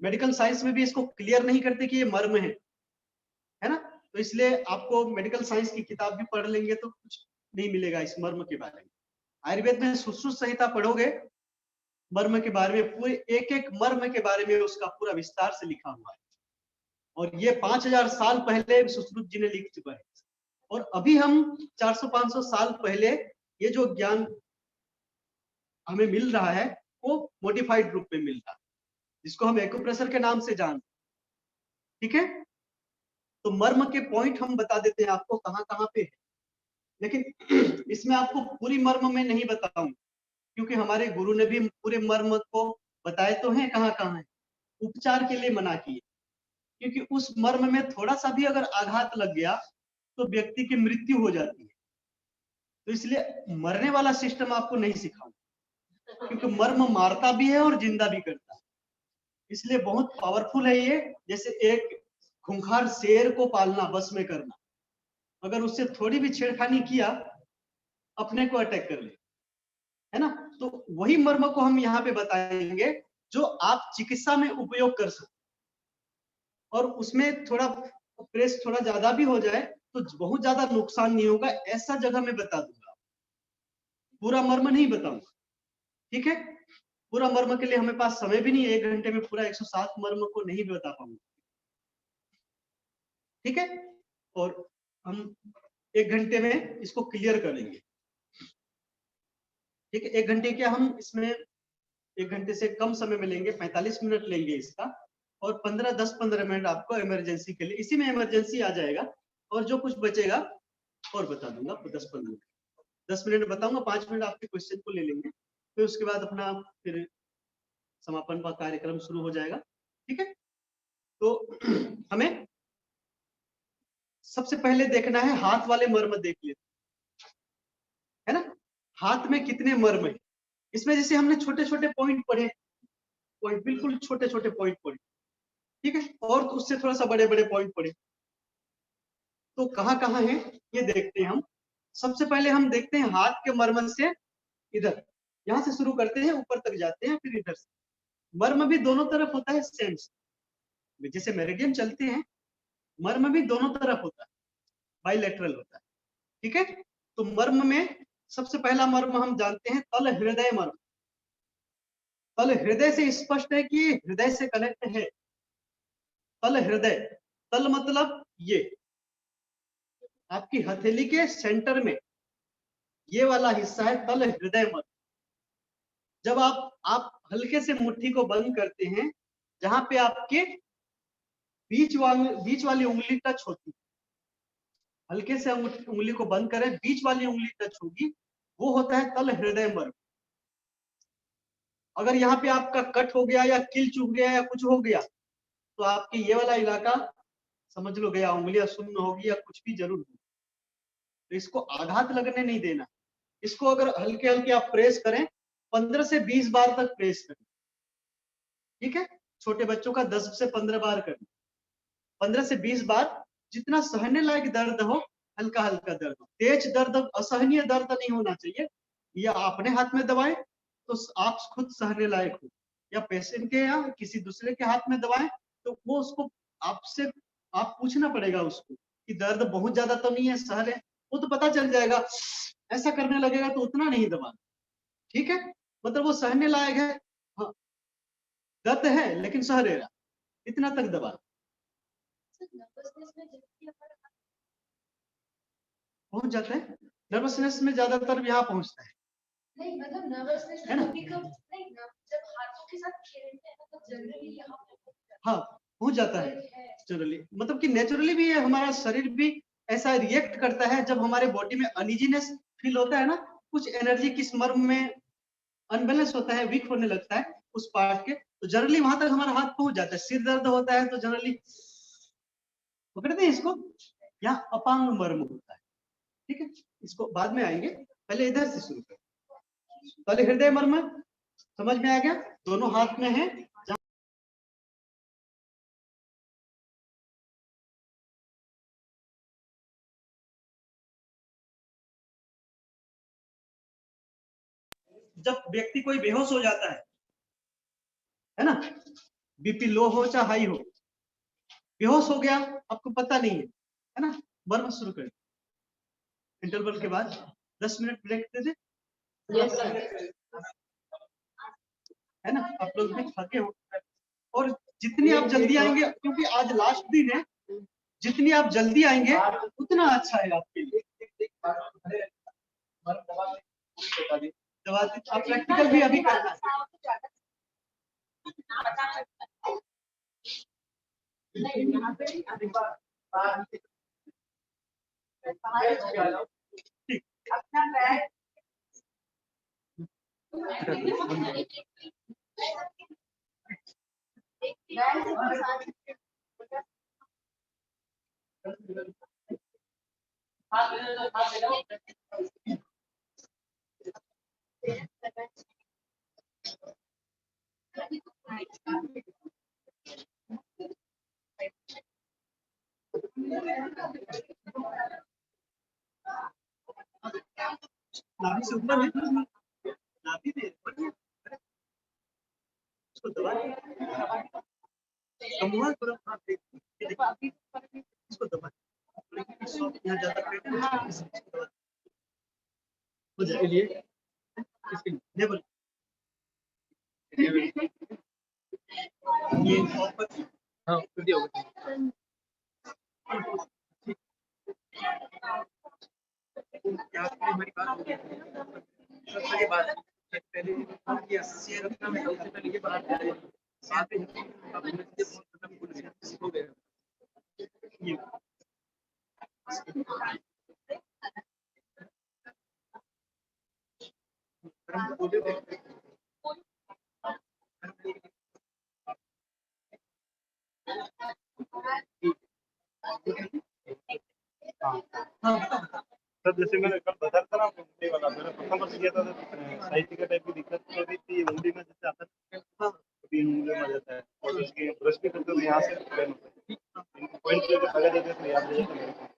मेडिकल साइंस में भी इसको क्लियर नहीं करते कि ये मर्म है ना, तो इसलिए आपको मेडिकल साइंस की किताब भी पढ़ लेंगे तो कुछ नहीं मिलेगा इस मर्म के बारे में। आयुर्वेद में सुश्रुत संहिता पढ़ोगे, मर्म के बारे में पूरे एक एक मर्म के बारे में उसका पूरा विस्तार से लिखा हुआ है, और ये 5000 साल पहले सुश्रुत जी ने लिख चुका है, और अभी हम 400-500 साल पहले ये जो ज्ञान हमें मिल रहा है वो मॉडिफाइड रूप में मिल रहा है, जिसको हम एक्यूप्रेशर के नाम से जानते हैं। ठीक है, तो मर्म के पॉइंट हम बता देते हैं आपको कहाँ कहाँ पे है, लेकिन इसमें आपको पूरी मर्म में नहीं बताऊंगा, क्योंकि हमारे गुरु ने भी पूरे मर्म को बताए तो हैं कहाँ कहाँ है, उपचार के लिए मना किए, क्योंकि उस मर्म में थोड़ा सा भी अगर आघात लग गया तो व्यक्ति की मृत्यु हो जाती है, तो इसलिए मरने वाला सिस्टम आपको नहीं सिखाऊंगा, क्योंकि मर्म मारता भी है और जिंदा भी करता है, इसलिए बहुत पावरफुल है ये। जैसे एक खूंखार शेर को पालना, बस में करना, अगर उससे थोड़ी भी छेड़खानी किया अपने को अटैक कर ले, है ना, तो वही मर्म को हम यहाँ पे बताएंगे जो आप चिकित्सा में उपयोग कर सकते, और उसमें थोड़ा प्रेस थोड़ा ज्यादा भी हो जाए तो बहुत ज्यादा नुकसान नहीं होगा, ऐसा जगह मैं बता दूंगा, पूरा मर्म नहीं बताऊंगा। ठीक है, पूरा मर्म के लिए हमें पास समय भी नहीं है, 1 घंटे में पूरा 107 मर्म को नहीं बता पाऊंगा। ठीक है, और हम 1 घंटे में इसको क्लियर करेंगे। ठीक है, 1 घंटे क्या, हम इसमें 1 घंटे से कम समय में लेंगे, 45 मिनट लेंगे इसका, और 10-15 मिनट आपको इमरजेंसी के लिए, इसी में इमरजेंसी आ जाएगा, और जो कुछ बचेगा और बता दूंगा 10-15 मिनट, 10 मिनट बताऊंगा, 5 मिनट आपके क्वेश्चन को ले लेंगे, फिर उसके बाद अपना फिर समापन का कार्यक्रम शुरू हो जाएगा। ठीक है, तो हमें सबसे पहले देखना है हाथ वाले मर्म, देख लेते है ना, हाथ में कितने मर्म है। इसमें जैसे हमने छोटे छोटे पॉइंट पढ़े, पॉइंट बिल्कुल छोटे छोटे पॉइंट पढ़े, ठीक है, और उससे थोड़ा सा बड़े बड़े पॉइंट पढ़े, तो कहाँ कहाँ है ये देखते हैं हम। सबसे पहले हम देखते हैं हाथ के मर्म से इधर, यहाँ से शुरू करते हैं, ऊपर तक जाते हैं, फिर इधर से। मर्म भी दोनों तरफ होता है सेम, जैसे मेरिडियन चलते हैं, मर्म भी दोनों तरफ होता है, बाइलेटरल होता है। ठीक है, तो मर्म में सबसे पहला मर्म हम जानते हैं तल हृदय मर्म। तल हृदय से स्पष्ट है कि हृदय से कनेक्ट है, तल हृदय, तल मतलब ये आपकी हथेली के सेंटर में ये वाला हिस्सा है तल हृदय मर्म। जब आप हल्के से मुट्ठी को बंद करते हैं, जहां पे आपके बीच वाली उंगली टच होती है, हल्के से उंगली को बंद करें, बीच वाली उंगली टच होगी, वो होता है तल हृदय मर्म। अगर यहाँ पे आपका कट हो गया या किल चुभ गया या कुछ हो गया, तो आपके ये वाला इलाका समझ लो गया, उंगलियां शून्य होगी या कुछ भी जरूर होगी, तो इसको आघात लगने नहीं देना। इसको अगर हल्के हल्के आप प्रेस करें, 15 से 20 बार तक प्रेस करें। ठीक है, छोटे बच्चों का 10 से 15 बार करें, 15 से 20 बार, जितना सहने लायक दर्द हो, हल्का हल्का दर्द हो, तेज दर्द, असहनीय दर्द नहीं होना चाहिए। या अपने हाथ में दबाएं तो आप खुद सहने लायक हो, या पेशेंट के या किसी दूसरे के हाथ में दबाएं तो वो उसको आपसे आप पूछना पड़ेगा उसको कि दर्द बहुत ज्यादा तो नहीं है, सह रहे, वो तो पता चल जाएगा, ऐसा करने लगेगा तो उतना नहीं दबाना। ठीक है, मतलब वो सहने लायक है, हाँ, दर्द है लेकिन सह रहे, इतना तक दबा, पहुंच जाता है। नर्वसनेस में ज्यादातर यहाँ पहुंचता है,
नहीं मतलब नर्वसनेस
है ना?
कभी कभी नहीं ना, जब हाथों के साथ खेलते हैं तो जनरली यहाँ पे
हाँ पहुंच जाता है जनरली, मतलब कि नेचुरली भी हमारा शरीर भी ऐसा रिएक्ट करता है जब हमारे बॉडी में अनइजीनेस फील होता है ना, कुछ एनर्जी किस मर्म में अनबैलेंस होता है, वीक होने लगता है उस पार्ट के, तो जनरली वहां तक हमारा हाथ पहुंच जाता है। सिर दर्द होता है तो जनरली पकड़ते हैं इसको, यहाँ अपांग मर्म होता है। ठीक है, इसको बाद में आएंगे, पहले इधर से शुरू करें। पहले हृदय मर्म समझ में आ गया, दोनों हाथ में है, जब व्यक्ति कोई बेहोश हो जाता है ना, बीपी लो हो चाहे हाई हो, बेहोश हो गया, आपको पता नहीं है ना, बर्न शुरू करें। इंटरवल के बाद 10 मिनट ब्रेक दे दे,
यस
है ना, आप लोग भी थके हो, और जितनी आप जल्दी आएंगे, क्योंकि आज लास्ट दिन है, जितनी आप जल्दी आएंगे उतना अच्छा है आपके लिए। दवा आप प्रैक्टिकल भी अभी करना है। ठीक,
अपना बैग
नाभि से ऊपर है, नाभि में उसको दबा कमर पूरा इसको दबा, यहाँ ज्यादा पेट उसके लिए ये बोल ये हाँ वीडियो क्या हमारी बात हो गई सबसे बात पहले किया शेयर रखना मैं सबसे पहले ये बात कर रहे साथ में अब मुझे फोन करना भूल गया हो गया ये
सर जैसे मैंने कल बताया था ना मुंडी वाला, मैंने प्रथम वर्ष किया था साहित्य टाइप की दिक्कत हो रही थी, मुंडी में जैसे आता है कभी मुंडी में जाता है और उसके ब्रश भी करते तो यहाँ से पॉइंट लेके लगा देते तो याद हो जाता है।